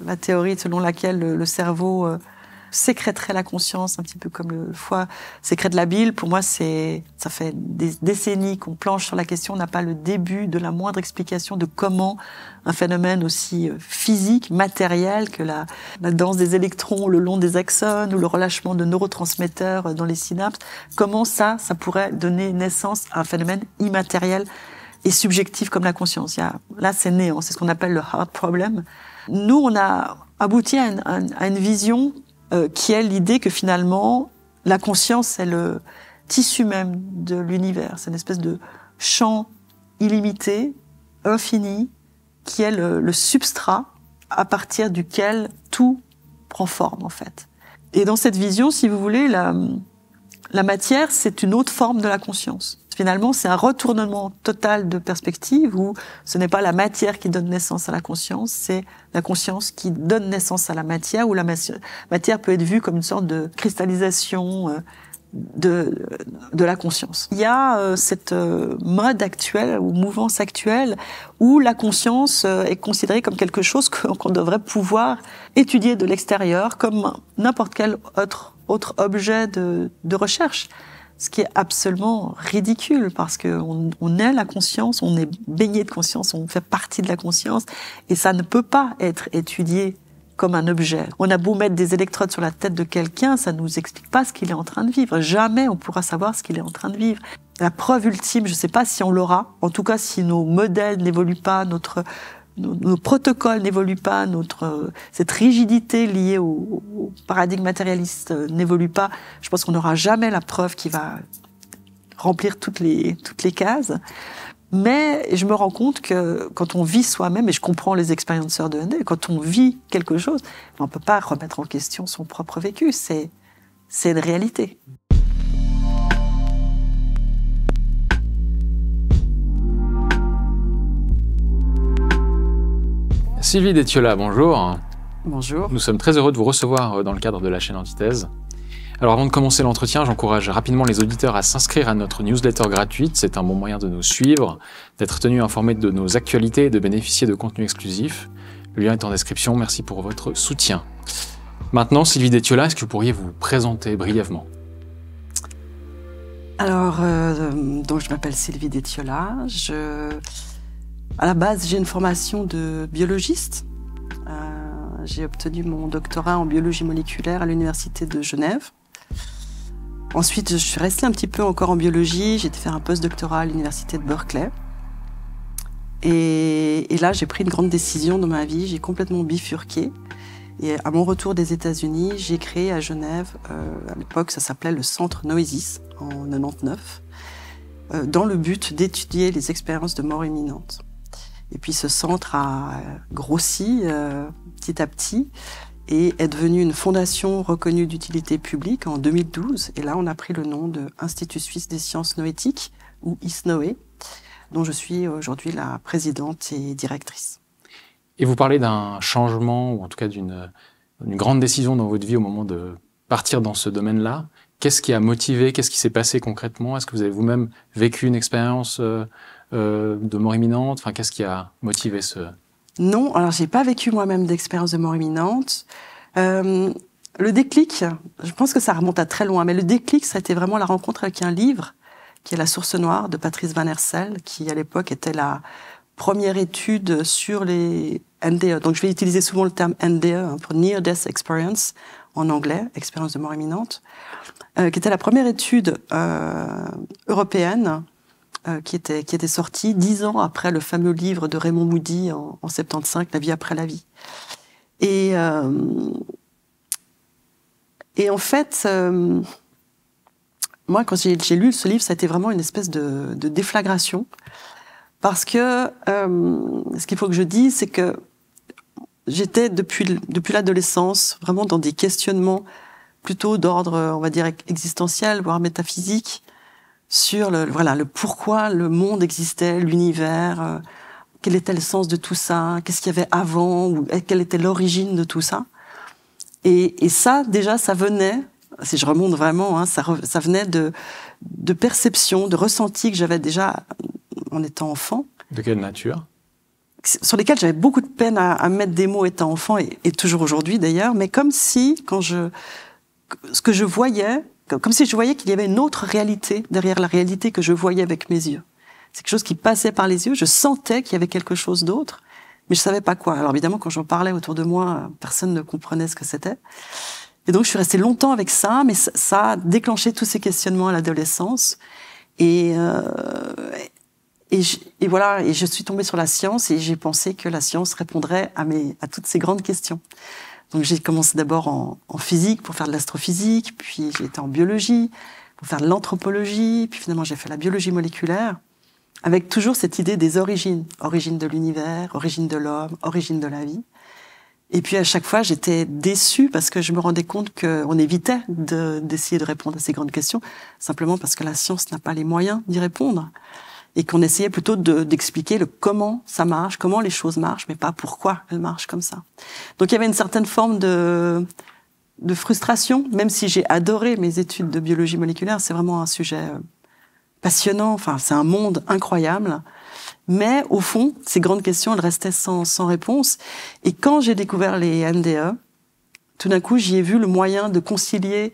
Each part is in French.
la théorie selon laquelle le cerveau sécrèterait la conscience, un petit peu comme le foie sécrète la bile. Pour moi, ça fait des décennies qu'on planche sur la question. On n'a pas le début de la moindre explication de comment un phénomène aussi physique, matériel que la danse des électrons le long des axones ou le relâchement de neurotransmetteurs dans les synapses, comment ça pourrait donner naissance à un phénomène immatériel et subjectif comme la conscience. Là, c'est néant. C'est ce qu'on appelle le hard problem. Nous, on a abouti à une vision qui est l'idée que finalement, la conscience, c'est le tissu même de l'univers. C'est une espèce de champ illimité, infini, qui est le substrat à partir duquel tout prend forme, en fait. Et dans cette vision, si vous voulez, la matière, c'est une autre forme de la conscience. Finalement, c'est un retournement total de perspective où ce n'est pas la matière qui donne naissance à la conscience, c'est la conscience qui donne naissance à la matière, où la matière peut être vue comme une sorte de cristallisation de la conscience. Il y a cette mode actuelle ou mouvance actuelle où la conscience est considérée comme quelque chose qu'on devrait pouvoir étudier de l'extérieur comme n'importe quel autre objet de recherche. Ce qui est absolument ridicule parce qu'on est la conscience, on est baigné de conscience, on fait partie de la conscience et ça ne peut pas être étudié comme un objet. On a beau mettre des électrodes sur la tête de quelqu'un, ça ne nous explique pas ce qu'il est en train de vivre. Jamais on pourra savoir ce qu'il est en train de vivre. La preuve ultime, je ne sais pas si on l'aura, en tout cas si nos modèles n'évoluent pas, nos protocoles n'évoluent pas, cette rigidité liée au paradigme matérialiste n'évolue pas. Je pense qu'on n'aura jamais la preuve qui va remplir toutes les cases. Mais je me rends compte que quand on vit soi-même, et je comprends les expérienceurs de ND, quand on vit quelque chose, on ne peut pas remettre en question son propre vécu. C'est une réalité. Sylvie Détiola, bonjour. Bonjour. Nous sommes très heureux de vous recevoir dans le cadre de la chaîne Antithèse. Alors avant de commencer l'entretien, j'encourage rapidement les auditeurs à s'inscrire à notre newsletter gratuite. C'est un bon moyen de nous suivre, d'être tenus informés de nos actualités et de bénéficier de contenus exclusifs. Le lien est en description. Merci pour votre soutien. Maintenant, Sylvie Détiola, est-ce que vous pourriez vous présenter brièvement ? Alors, donc je m'appelle Sylvie Détiola. À la base, j'ai une formation de biologiste. J'ai obtenu mon doctorat en biologie moléculaire à l'université de Genève. Ensuite, je suis restée un petit peu encore en biologie. J'ai été faire un post-doctorat à l'université de Berkeley. Et là, j'ai pris une grande décision dans ma vie. J'ai complètement bifurqué. Et à mon retour des États-Unis, j'ai créé à Genève, à l'époque, ça s'appelait le Centre Noesis, en 99, dans le but d'étudier les expériences de mort imminente. Et puis ce centre a grossi petit à petit et est devenu une fondation reconnue d'utilité publique en 2012. Et là, on a pris le nom de Institut Suisse des Sciences Noétiques, ou ISNOE, dont je suis aujourd'hui la présidente et directrice. Et vous parlez d'un changement, ou en tout cas d'une grande décision dans votre vie au moment de partir dans ce domaine-là. Qu'est-ce qui a motivé, qu'est-ce qui s'est passé concrètement ? Est-ce que vous avez vous-même vécu une expérience de mort imminente ? Enfin, qu'est-ce qui a motivé ce... Non, alors j'ai pas vécu moi-même d'expérience de mort imminente. Le déclic, je pense que ça remonte à très loin, mais le déclic, ça a été vraiment la rencontre avec un livre qui est La Source Noire de Patrice Van Hersel, qui à l'époque était la première étude sur les NDE. Donc je vais utiliser souvent le terme NDE pour Near Death Experience en anglais, expérience de mort imminente, qui était la première étude européenne qui était sortie 10 ans après le fameux livre de Raymond Moody en 75, La vie après la vie. Et en fait, moi, quand j'ai lu ce livre, ça a été vraiment une espèce de déflagration. Parce que ce qu'il faut que je dise, c'est que j'étais depuis l'adolescence vraiment dans des questionnements plutôt d'ordre, on va dire, existentiel, voire métaphysique, sur le pourquoi le monde existait, l'univers, quel était le sens de tout ça, qu'est-ce qu'il y avait avant, ou quelle était l'origine de tout ça. Et ça, déjà, ça venait, si je remonte vraiment, ça venait de perceptions, de ressentis que j'avais déjà en étant enfant. De quelle nature ? sur lesquels j'avais beaucoup de peine à mettre des mots étant enfant, et toujours aujourd'hui d'ailleurs, mais comme si, ce que je voyais, comme si je voyais qu'il y avait une autre réalité derrière la réalité que je voyais avec mes yeux. C'est quelque chose qui passait par les yeux, je sentais qu'il y avait quelque chose d'autre, mais je savais pas quoi. Alors évidemment, quand j'en parlais autour de moi, personne ne comprenait ce que c'était. Et donc je suis restée longtemps avec ça, mais ça a déclenché tous ces questionnements à l'adolescence. Et voilà, et je suis tombée sur la science et j'ai pensé que la science répondrait à toutes ces grandes questions. Donc j'ai commencé d'abord en physique pour faire de l'astrophysique, puis j'ai été en biologie pour faire de l'anthropologie, puis finalement j'ai fait la biologie moléculaire, avec toujours cette idée des origines. Origine de l'univers, origine de l'homme, origine de la vie. Et puis à chaque fois j'étais déçue parce que je me rendais compte qu'on évitait d'essayer de répondre à ces grandes questions, simplement parce que la science n'a pas les moyens d'y répondre. Et qu'on essayait plutôt d'expliquer le comment ça marche, comment les choses marchent, mais pas pourquoi elles marchent comme ça. Donc il y avait une certaine forme de frustration, même si j'ai adoré mes études de biologie moléculaire, c'est vraiment un sujet passionnant, enfin c'est un monde incroyable. Mais au fond, ces grandes questions, elles restaient sans réponse. Et quand j'ai découvert les NDE, tout d'un coup j'y ai vu le moyen de concilier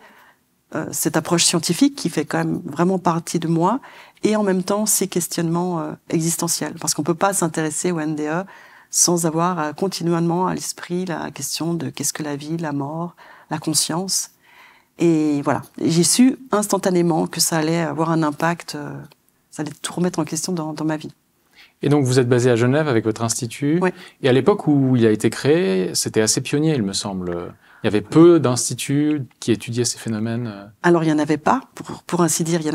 cette approche scientifique qui fait quand même vraiment partie de moi, et en même temps ces questionnements existentiels. Parce qu'on peut pas s'intéresser au NDE sans avoir continuellement à l'esprit la question de qu'est-ce que la vie, la mort, la conscience. Et voilà, j'ai su instantanément que ça allait avoir un impact, ça allait tout remettre en question dans ma vie. Et donc vous êtes basé à Genève avec votre institut. Oui. Et à l'époque où il a été créé, c'était assez pionnier, il me semble. Il y avait peu d'instituts qui étudiaient ces phénomènes. Alors il y en avait pas, pour ainsi dire. Il y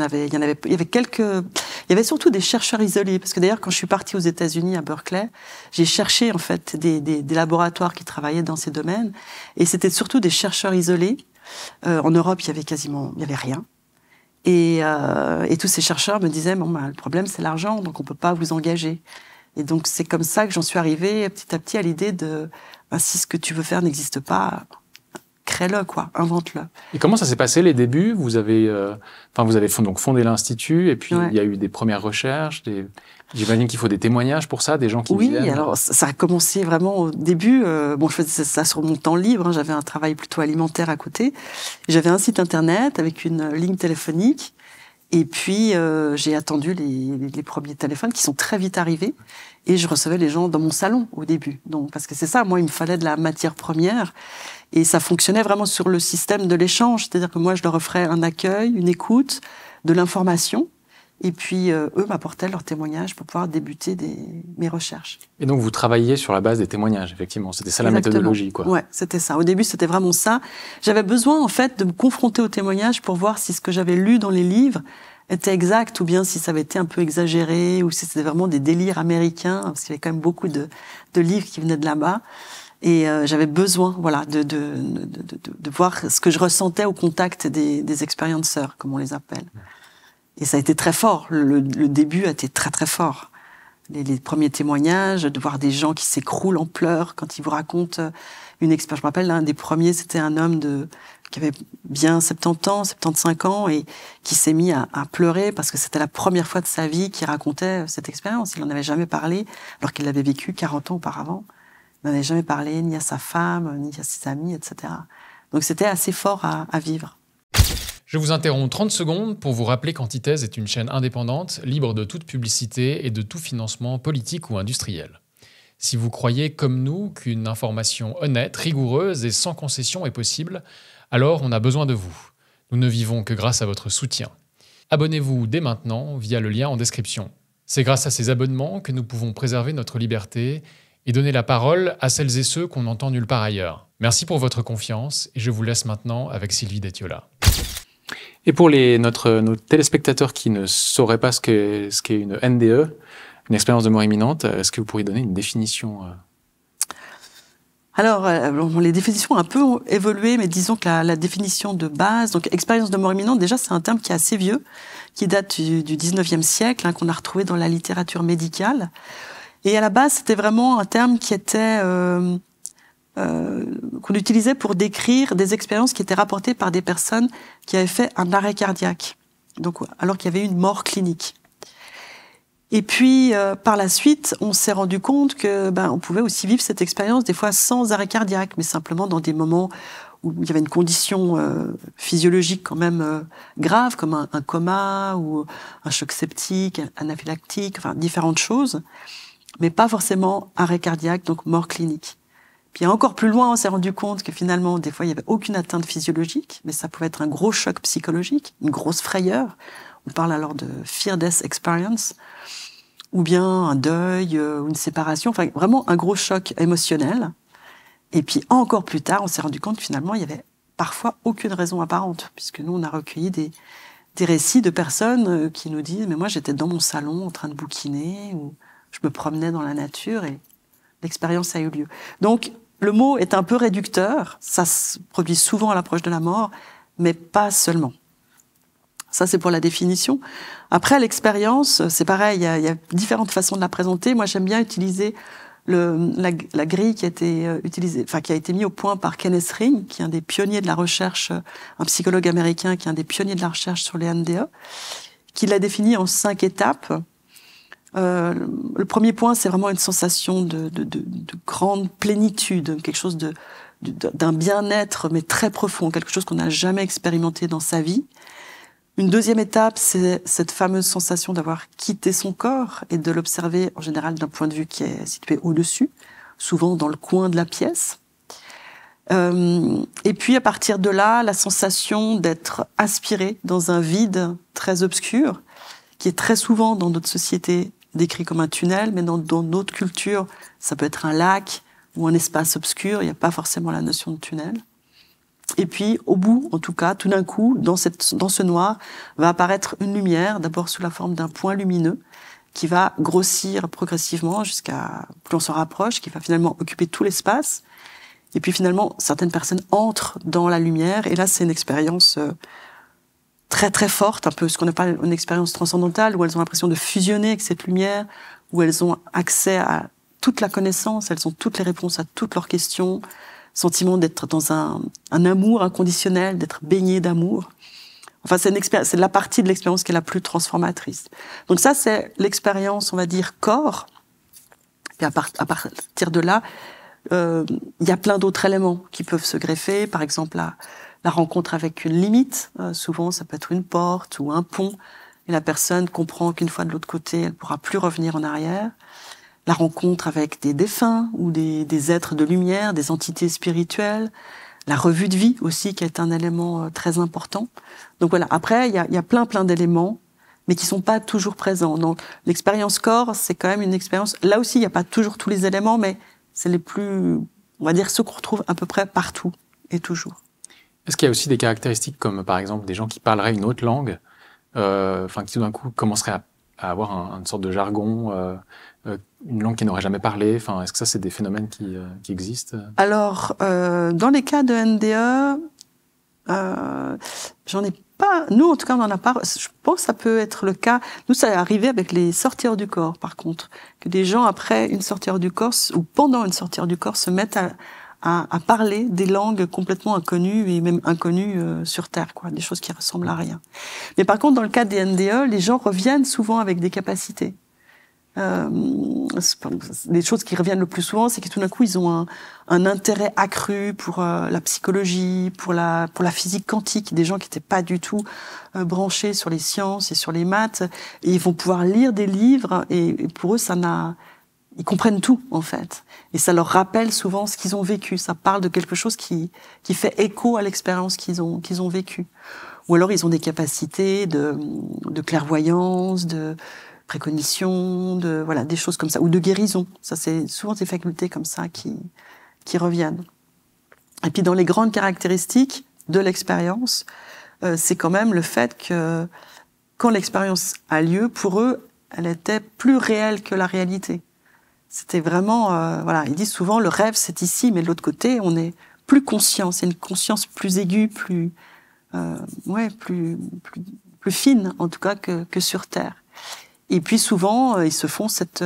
avait surtout des chercheurs isolés, parce que d'ailleurs quand je suis partie aux États-Unis à Berkeley, j'ai cherché en fait des laboratoires qui travaillaient dans ces domaines, et c'était surtout des chercheurs isolés. En Europe, il y avait rien. Et tous ces chercheurs me disaient le problème c'est l'argent, donc on peut pas vous engager. Et donc c'est comme ça que j'en suis arrivée petit à petit à l'idée si ce que tu veux faire n'existe pas, crée-le, invente-le. Et comment ça s'est passé les débuts? Vous avez donc fondé l'institut, et puis il y a eu des premières recherches. J'imagine qu'il faut des témoignages pour ça, des gens qui viennent. Oui, alors ça a commencé vraiment au début. Je faisais ça sur mon temps libre. J'avais un travail plutôt alimentaire à côté. J'avais un site internet avec une ligne téléphonique. Et puis j'ai attendu les premiers téléphones qui sont très vite arrivés. Et je recevais les gens dans mon salon au début. Donc parce que c'est ça, moi il me fallait de la matière première. Et ça fonctionnait vraiment sur le système de l'échange. C'est-à-dire que moi je leur offrais un accueil, une écoute, de l'information. Et puis, eux m'apportaient leurs témoignages pour pouvoir débuter mes recherches. Et donc, vous travailliez sur la base des témoignages, effectivement. C'était ça. Exactement. La méthodologie, quoi. Ouais, c'était ça. Au début, c'était vraiment ça. J'avais besoin, en fait, de me confronter aux témoignages pour voir si ce que j'avais lu dans les livres était exact, ou bien si ça avait été un peu exagéré, ou si c'était vraiment des délires américains, parce qu'il y avait quand même beaucoup de livres qui venaient de là-bas. Et j'avais besoin, de voir ce que je ressentais au contact des expérienceurs, comme on les appelle. Et ça a été très fort. Le début a été très très fort. Les premiers témoignages, de voir des gens qui s'écroulent en pleurs quand ils vous racontent une expérience. Je me rappelle, l'un des premiers, c'était un homme qui avait bien 70 ans, 75 ans, et qui s'est mis à pleurer parce que c'était la première fois de sa vie qu'il racontait cette expérience. Il n'en avait jamais parlé, alors qu'il l'avait vécu 40 ans auparavant. Il n'en avait jamais parlé ni à sa femme, ni à ses amis, etc. Donc c'était assez fort à vivre. Je vous interromps 30 secondes pour vous rappeler qu'Antithèse est une chaîne indépendante, libre de toute publicité et de tout financement politique ou industriel. Si vous croyez, comme nous, qu'une information honnête, rigoureuse et sans concession est possible, alors on a besoin de vous. Nous ne vivons que grâce à votre soutien. Abonnez-vous dès maintenant via le lien en description. C'est grâce à ces abonnements que nous pouvons préserver notre liberté et donner la parole à celles et ceux qu'on n'entend nulle part ailleurs. Merci pour votre confiance et je vous laisse maintenant avec Sylvie Detiola. Et pour nos téléspectateurs qui ne sauraient pas ce qu'est une NDE, une expérience de mort imminente, est-ce que vous pourriez donner une définition Alors, les définitions ont un peu évolué, mais disons que la définition de base, donc expérience de mort imminente, déjà c'est un terme qui est assez vieux, qui date du 19e siècle, qu'on a retrouvé dans la littérature médicale. Et à la base, c'était vraiment un terme qui était qu'on utilisait pour décrire des expériences qui étaient rapportées par des personnes qui avaient fait un arrêt cardiaque, donc alors qu'il y avait eu une mort clinique. Et puis, par la suite, on s'est rendu compte que on pouvait aussi vivre cette expérience des fois sans arrêt cardiaque, mais simplement dans des moments où il y avait une condition physiologique quand même grave, comme un coma ou un choc septique, anaphylactique, enfin différentes choses, mais pas forcément arrêt cardiaque, donc mort clinique. Puis encore plus loin, on s'est rendu compte que finalement, des fois, il n'y avait aucune atteinte physiologique, mais ça pouvait être un gros choc psychologique, une grosse frayeur. On parle alors de fear death experience, ou bien un deuil, ou une séparation, enfin vraiment un gros choc émotionnel. Et puis encore plus tard, on s'est rendu compte que finalement, il y avait parfois aucune raison apparente, puisque nous, on a recueilli des récits de personnes qui nous disent « mais moi, j'étais dans mon salon en train de bouquiner, ou je me promenais dans la nature, et l'expérience a eu lieu. » Donc, le mot est un peu réducteur, ça se produit souvent à l'approche de la mort, mais pas seulement. Ça, c'est pour la définition. Après, l'expérience, c'est pareil, il y a différentes façons de la présenter. Moi, j'aime bien utiliser la grille qui a été utilisée, enfin, qui a été mise au point par Kenneth Ring, qui est un des pionniers de la recherche, un psychologue américain qui est un des pionniers de la recherche sur les NDE, qui l'a définie en 5 étapes. Le premier point, c'est vraiment une sensation de grande plénitude, quelque chose d'un bien-être, mais très profond, quelque chose qu'on n'a jamais expérimenté dans sa vie. Une deuxième étape, c'est cette fameuse sensation d'avoir quitté son corps et de l'observer en général d'un point de vue qui est situé au-dessus, souvent dans le coin de la pièce. Et puis à partir de là, la sensation d'être aspiré dans un vide très obscur, qui est très souvent dans notre société décrit comme un tunnel, mais dans notre culture, ça peut être un lac ou un espace obscur, il n'y a pas forcément la notion de tunnel. Et puis, au bout, en tout cas, tout d'un coup, dans ce noir, va apparaître une lumière, d'abord sous la forme d'un point lumineux, qui va grossir progressivement jusqu'à, plus on s'en rapproche, qui va finalement occuper tout l'espace. Et puis finalement, certaines personnes entrent dans la lumière, et là, c'est une expérience très très forte, un peu ce qu'on appelle une expérience transcendantale, où elles ont l'impression de fusionner avec cette lumière, où elles ont accès à toute la connaissance, elles ont toutes les réponses à toutes leurs questions, sentiment d'être dans un amour inconditionnel, d'être baigné d'amour. Enfin, c'est la partie de l'expérience qui est la plus transformatrice. Donc ça, c'est l'expérience, on va dire, corps. Et à partir de là, il y a plein d'autres éléments qui peuvent se greffer. Par exemple, la rencontre avec une limite. Souvent, ça peut être une porte ou un pont. Et la personne comprend qu'une fois de l'autre côté, elle ne pourra plus revenir en arrière. La rencontre avec des défunts ou des êtres de lumière, des entités spirituelles. La revue de vie aussi, qui est un élément très important. Donc voilà, après, il y a plein d'éléments, mais qui sont pas toujours présents. Donc l'expérience corps, c'est quand même une expérience... Là aussi, il n'y a pas toujours tous les éléments, mais c'est les plus, on va dire, ceux qu'on retrouve à peu près partout et toujours. Est-ce qu'il y a aussi des caractéristiques comme, par exemple, des gens qui parleraient une autre langue, qui tout d'un coup commenceraient à avoir une sorte de jargon, une langue qu'ils n'auraient jamais parlé. Enfin, est-ce que ça, c'est des phénomènes qui existent? Alors, dans les cas de NDE, j'en ai pas... Nous, en tout cas, on n'en a pas... Je pense que ça peut être le cas... Nous, ça est arrivé avec les sorties hors du corps, par contre. Que des gens, après une sortie hors du corps, ou pendant une sortie hors du corps, se mettent à parler des langues complètement inconnues, et même inconnues sur Terre, quoi. Des choses qui ressemblent à rien. Mais par contre, dans le cas des NDE, les gens reviennent souvent avec des capacités. Les choses qui reviennent le plus souvent, c'est que tout d'un coup, ils ont un intérêt accru pour la psychologie, pour la physique quantique, des gens qui n'étaient pas du tout branchés sur les sciences et sur les maths, et ils vont pouvoir lire des livres, et pour eux, ils comprennent tout, en fait. Et ça leur rappelle souvent ce qu'ils ont vécu. Ça parle de quelque chose qui fait écho à l'expérience qu'ils ont vécue. Ou alors, ils ont des capacités de clairvoyance, de précognition, des choses comme ça, ou de guérison. Ça, c'est souvent des facultés comme ça qui reviennent. Et puis, dans les grandes caractéristiques de l'expérience, c'est quand même le fait que quand l'expérience a lieu, pour eux, elle était plus réelle que la réalité. C'était vraiment, ils disent souvent, le rêve, c'est ici, mais de l'autre côté, on est plus conscient. C'est une conscience plus aiguë, plus fine, en tout cas, que sur Terre. Et puis souvent, ils se font cette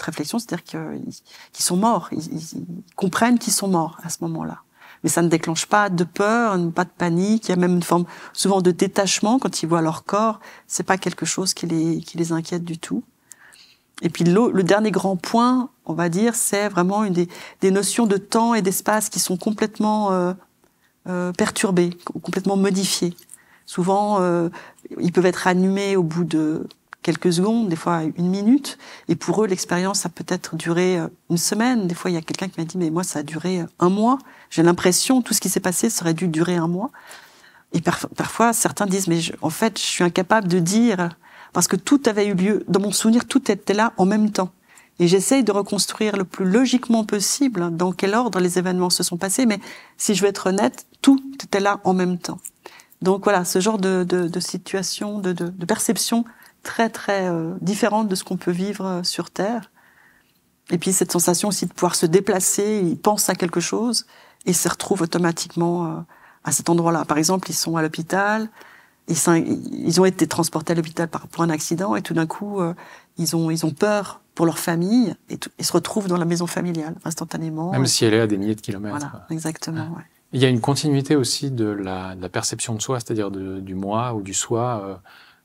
réflexion, c'est-à-dire qu'ils sont morts, ils comprennent qu'ils sont morts à ce moment-là. Mais ça ne déclenche pas de peur, pas de panique, il y a même une forme souvent de détachement quand ils voient leur corps, c'est pas quelque chose qui les inquiète du tout. Et puis le dernier grand point, on va dire, c'est vraiment des notions de temps et d'espace qui sont complètement perturbées, complètement modifiées. Souvent, ils peuvent être animés au bout de quelques secondes, des fois 1 minute. Et pour eux, l'expérience a peut-être duré 1 semaine. Des fois, il y a quelqu'un qui m'a dit, mais moi, ça a duré 1 mois. J'ai l'impression, tout ce qui s'est passé, ça aurait dû durer 1 mois. Et parfois, certains disent, mais en fait, je suis incapable de dire, parce que tout avait eu lieu, dans mon souvenir, tout était là en même temps. Et j'essaye de reconstruire le plus logiquement possible dans quel ordre les événements se sont passés, mais si je veux être honnête, tout était là en même temps. Donc voilà, ce genre de situation, de perception très très différente de ce qu'on peut vivre sur Terre. Et puis cette sensation aussi de pouvoir se déplacer, ils pensent à quelque chose et se retrouvent automatiquement à cet endroit-là. Par exemple, ils sont à l'hôpital, ils ont été transportés à l'hôpital pour un accident et tout d'un coup, ils ont peur pour leur famille et ils se retrouvent dans la maison familiale instantanément. Même si elle est à des milliers de kilomètres. Voilà, exactement. Ouais. Il y a une continuité aussi de la perception de soi, c'est-à-dire du moi ou du soi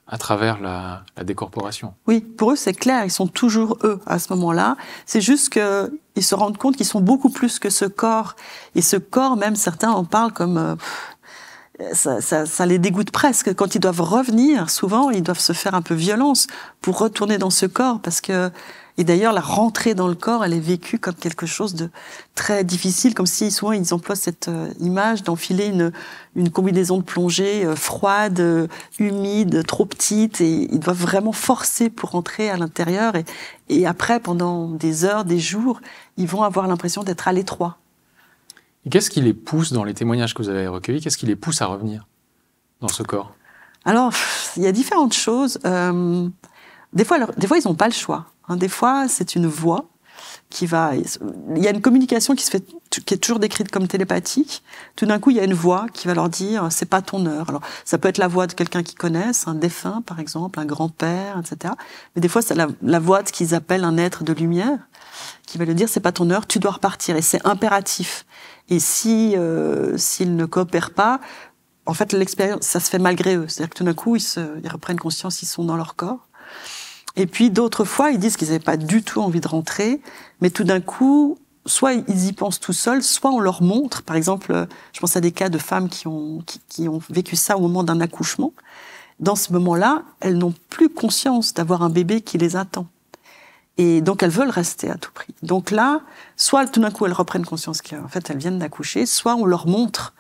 à travers la décorporation. Oui, pour eux, c'est clair, ils sont toujours eux à ce moment-là. C'est juste qu'ils se rendent compte qu'ils sont beaucoup plus que ce corps. Et ce corps, même certains en parlent comme... ça les dégoûte presque. Quand ils doivent revenir, souvent, ils doivent se faire un peu violence pour retourner dans ce corps parce que... Et d'ailleurs, la rentrée dans le corps, elle est vécue comme quelque chose de très difficile, comme si souvent ils emploient cette image d'enfiler une combinaison de plongée froide, humide, trop petite, et ils doivent vraiment forcer pour rentrer à l'intérieur. Et après, pendant des heures, des jours, ils vont avoir l'impression d'être à l'étroit. Et qu'est-ce qui les pousse, dans les témoignages que vous avez recueillis, qu'est-ce qui les pousse à revenir dans ce corps? Alors, il y a différentes choses. Des fois, ils n'ont pas le choix. Des fois, c'est une voix qui va... Il y a une communication qui est toujours décrite comme télépathique. Tout d'un coup, il y a une voix qui va leur dire « c'est pas ton heure ». Alors, ça peut être la voix de quelqu'un qu'ils connaissent, un défunt, par exemple, un grand-père, etc. Mais des fois, c'est la voix de ce qu'ils appellent un être de lumière qui va leur dire « c'est pas ton heure, tu dois repartir ». Et c'est impératif. Et s'ils ne coopèrent pas, en fait, l'expérience, ça se fait malgré eux. C'est-à-dire que tout d'un coup, ils reprennent conscience, ils sont dans leur corps. Et puis d'autres fois, ils disent qu'ils n'avaient pas du tout envie de rentrer, mais tout d'un coup, soit ils y pensent tout seuls, soit on leur montre. Par exemple, je pense à des cas de femmes qui ont vécu ça au moment d'un accouchement. Dans ce moment-là, elles n'ont plus conscience d'avoir un bébé qui les attend. Et donc elles veulent rester à tout prix. Donc là, soit tout d'un coup elles reprennent conscience qu'en fait elles viennent d'accoucher, soit on leur montre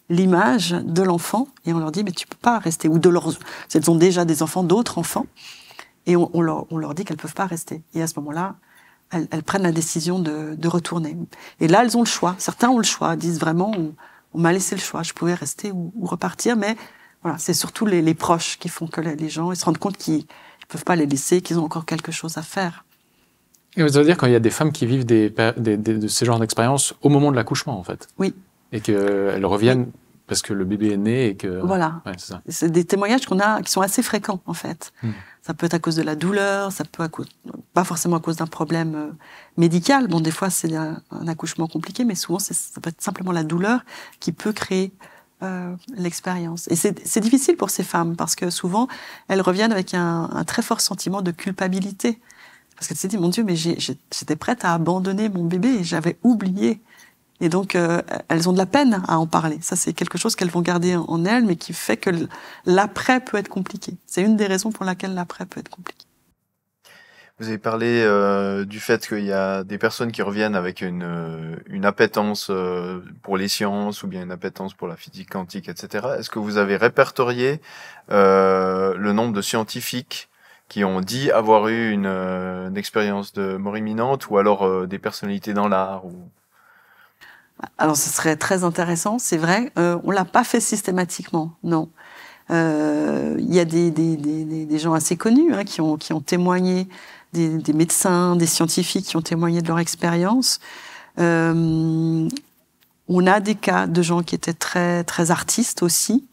l'image de l'enfant et on leur dit mais tu peux pas rester. Ou elles ont déjà des enfants, d'autres enfants. Et on leur dit qu'elles ne peuvent pas rester. Et à ce moment-là, elles prennent la décision de retourner. Et là, elles ont le choix. Certains ont le choix, disent vraiment, on m'a laissé le choix, je pouvais rester ou repartir. Mais voilà, c'est surtout les proches qui font que les gens ils se rendent compte qu'ils ne peuvent pas les laisser, qu'ils ont encore quelque chose à faire. Et vous allez dire qu'il y a des femmes qui vivent de ces genres d'expériences au moment de l'accouchement, en fait. Oui. Et qu'elles reviennent... Oui. Parce que le bébé est né et que... Voilà. Ouais, c'est ça. C'est des témoignages qui sont assez fréquents, en fait. Ça peut être à cause de la douleur, ça peut pas forcément à cause d'un problème médical. Bon, des fois, c'est un accouchement compliqué, mais souvent, ça peut être simplement la douleur qui peut créer l'expérience. Et c'est difficile pour ces femmes, parce que souvent, elles reviennent avec un très fort sentiment de culpabilité. Parce qu'elles se disent, mon Dieu, mais j'étais prête à abandonner mon bébé et j'avais oublié. Et donc, elles ont de la peine à en parler. Ça, c'est quelque chose qu'elles vont garder en elles, mais qui fait que l'après peut être compliqué. C'est une des raisons pour laquelle l'après peut être compliqué. Vous avez parlé du fait qu'il y a des personnes qui reviennent avec une appétence pour les sciences ou bien une appétence pour la physique quantique, etc. Est-ce que vous avez répertorié le nombre de scientifiques qui ont dit avoir eu une expérience de mort imminente ou alors des personnalités dans l'art ou... Alors, ce serait très intéressant, c'est vrai. On l'a pas fait systématiquement, non. Il y a des gens assez connus qui ont témoigné, des médecins, des scientifiques qui ont témoigné de leur expérience. On a des cas de gens qui étaient très, très artistes aussi.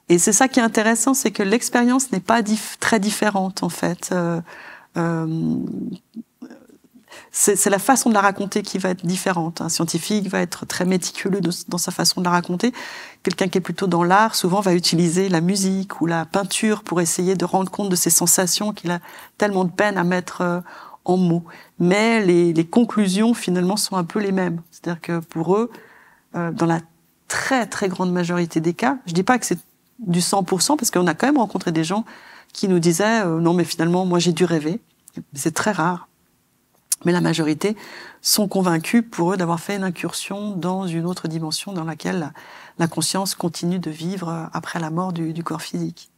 Et c'est ça qui est intéressant, c'est que l'expérience n'est pas très différente, en fait. c'est la façon de la raconter qui va être différente. Un scientifique va être très méticuleux dans sa façon de la raconter. Quelqu'un qui est plutôt dans l'art, souvent, va utiliser la musique ou la peinture pour essayer de rendre compte de ses sensations qu'il a tellement de peine à mettre en mots. Mais les conclusions, finalement, sont un peu les mêmes. C'est-à-dire que pour eux, dans la très, très grande majorité des cas, je dis pas que c'est du 100%, parce qu'on a quand même rencontré des gens qui nous disaient non, mais finalement, moi, j'ai dû rêver. C'est très rare. Mais la majorité sont convaincus pour eux d'avoir fait une incursion dans une autre dimension dans laquelle la conscience continue de vivre après la mort du corps physique.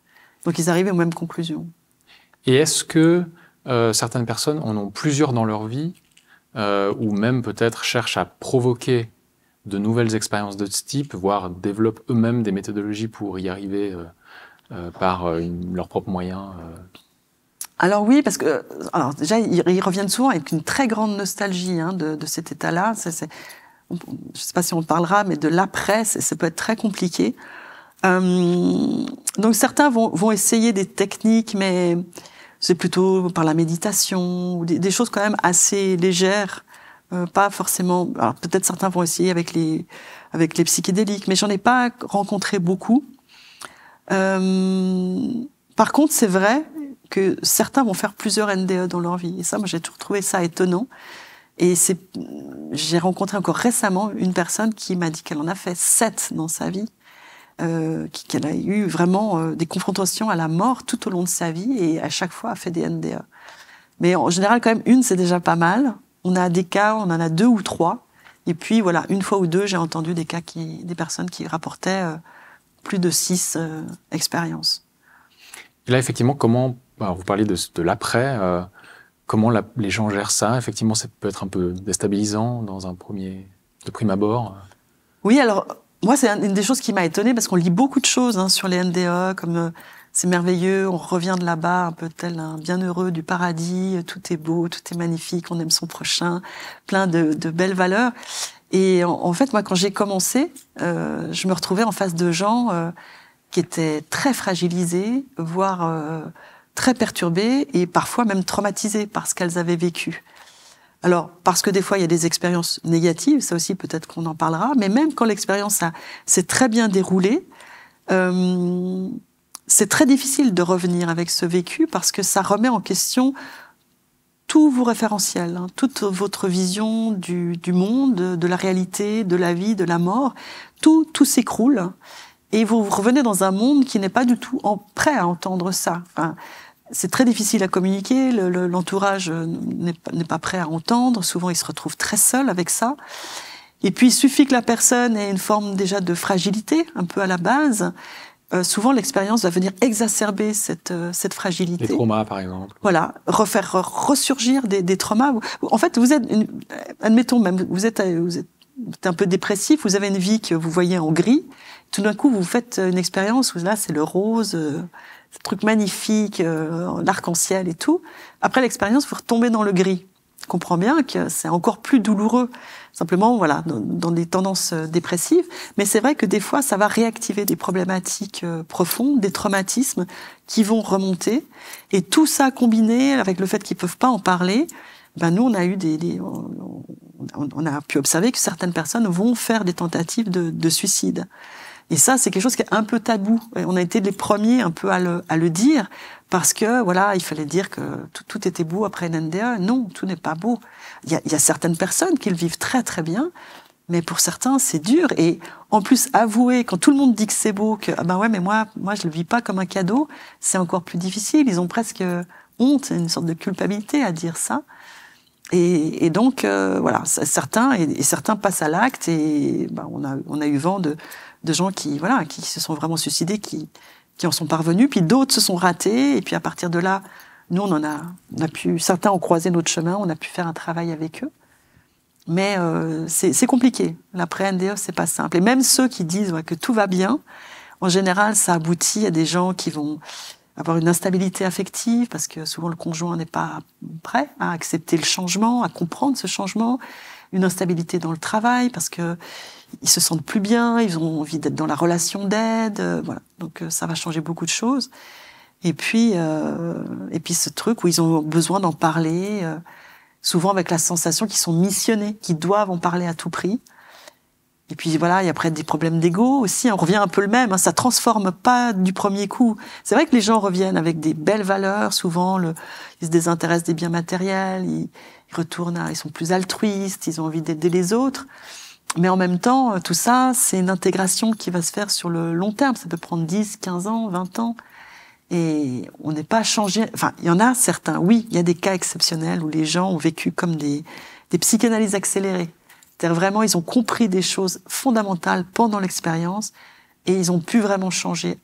Donc ils arrivent aux mêmes conclusions. Et est-ce que certaines personnes en ont plusieurs dans leur vie, ou même peut-être cherchent à provoquer de nouvelles expériences de ce type, voire développent eux-mêmes des méthodologies pour y arriver par leurs propres moyens Alors oui, parce que alors déjà ils reviennent souvent avec une très grande nostalgie de cet état-là. Je ne sais pas si on parlera, mais de l'après, ça peut être très compliqué. Donc certains vont essayer des techniques, mais c'est plutôt par la méditation ou des choses quand même assez légères, pas forcément. Alors peut-être certains vont essayer avec les psychédéliques, mais j'en ai pas rencontré beaucoup. Par contre, c'est vrai que certains vont faire plusieurs NDE dans leur vie. Et ça, moi, j'ai toujours trouvé ça étonnant. Et j'ai rencontré encore récemment une personne qui m'a dit qu'elle en a fait 7 dans sa vie, qu'elle a eu vraiment des confrontations à la mort tout au long de sa vie et à chaque fois a fait des NDE. Mais en général, quand même, une, c'est déjà pas mal. On a des cas, on en a 2 ou 3. Et puis, voilà, une fois ou deux, j'ai entendu des personnes qui rapportaient plus de 6 expériences. Et là, effectivement, comment, vous parliez de l'après, comment les gens gèrent ça? Effectivement, ça peut être un peu déstabilisant de prime abord. Oui, alors, moi, c'est une des choses qui m'a étonnée, parce qu'on lit beaucoup de choses sur les NDE, comme c'est merveilleux, on revient de là-bas un peu tel un bienheureux du paradis, tout est beau, tout est magnifique, on aime son prochain, plein de belles valeurs. Et en fait, moi, quand j'ai commencé, je me retrouvais en face de gens qui étaient très fragilisés, voire très perturbés et parfois même traumatisés par ce qu'elles avaient vécu. Alors, parce que des fois, il y a des expériences négatives, ça aussi, peut-être qu'on en parlera, mais même quand l'expérience s'est très bien déroulée, c'est très difficile de revenir avec ce vécu parce que ça remet en question tous vos référentiels, toute votre vision du monde, de la réalité, de la vie, de la mort, tout s'écroule. Et vous revenez dans un monde qui n'est pas du tout prêt à entendre ça. Enfin, c'est très difficile à communiquer, l'entourage n'est pas prêt à entendre, souvent il se retrouve très seul avec ça. Et puis il suffit que la personne ait une forme déjà de fragilité, un peu à la base. Souvent l'expérience va venir exacerber cette fragilité. Les traumas, par exemple. Voilà, faire ressurgir des traumas. En fait, vous êtes, admettons même, vous êtes un peu dépressif, vous avez une vie que vous voyez en gris, tout d'un coup vous faites une expérience où là c'est le rose, ce truc magnifique, l'arc-en-ciel et tout. Après l'expérience, vous retombez dans le gris. Je comprends bien que c'est encore plus douloureux, simplement voilà, dans des tendances dépressives. Mais c'est vrai que des fois, ça va réactiver des problématiques profondes, des traumatismes qui vont remonter. Et tout ça combiné avec le fait qu'ils peuvent pas en parler, nous on a eu on a pu observer que certaines personnes vont faire des tentatives de suicide. Et ça, c'est quelque chose qui est un peu tabou. Et on a été les premiers un peu à le dire, parce que voilà, il fallait dire que tout était beau après une NDE. Non, tout n'est pas beau. Il y a certaines personnes qui le vivent très très bien, mais pour certains, c'est dur. Et en plus, avouer, quand tout le monde dit que c'est beau, que ouais, mais moi je le vis pas comme un cadeau, c'est encore plus difficile. Ils ont presque honte, une sorte de culpabilité à dire ça. Et donc, voilà, certains passent à l'acte et on a eu vent de gens qui se sont vraiment suicidés, qui en sont parvenus, puis d'autres se sont ratés, et puis à partir de là, nous, certains ont croisé notre chemin, on a pu faire un travail avec eux. Mais c'est compliqué. L'après-NDE, c'est pas simple. Et même ceux qui disent que tout va bien, en général, ça aboutit à des gens qui vont avoir une instabilité affective, parce que souvent le conjoint n'est pas prêt à accepter le changement, à comprendre ce changement, une instabilité dans le travail, parce que ils se sentent plus bien, ils ont envie d'être dans la relation d'aide, voilà. Donc ça va changer beaucoup de choses. Et puis ce truc où ils ont besoin d'en parler, souvent avec la sensation qu'ils sont missionnés, qu'ils doivent en parler à tout prix. Et puis voilà, il y a après des problèmes d'ego aussi. On revient un peu le même. Ça transforme pas du premier coup. C'est vrai que les gens reviennent avec des belles valeurs. Souvent, ils se désintéressent des biens matériels. Ils retournent ils sont plus altruistes. Ils ont envie d'aider les autres. Mais en même temps, tout ça, c'est une intégration qui va se faire sur le long terme. Ça peut prendre 10, 15 ans, 20 ans. Et on n'est pas changé. Enfin, il y en a certains. Oui, il y a des cas exceptionnels où les gens ont vécu comme des psychanalyses accélérées. C'est-à-dire vraiment, ils ont compris des choses fondamentales pendant l'expérience et ils ont pu vraiment changer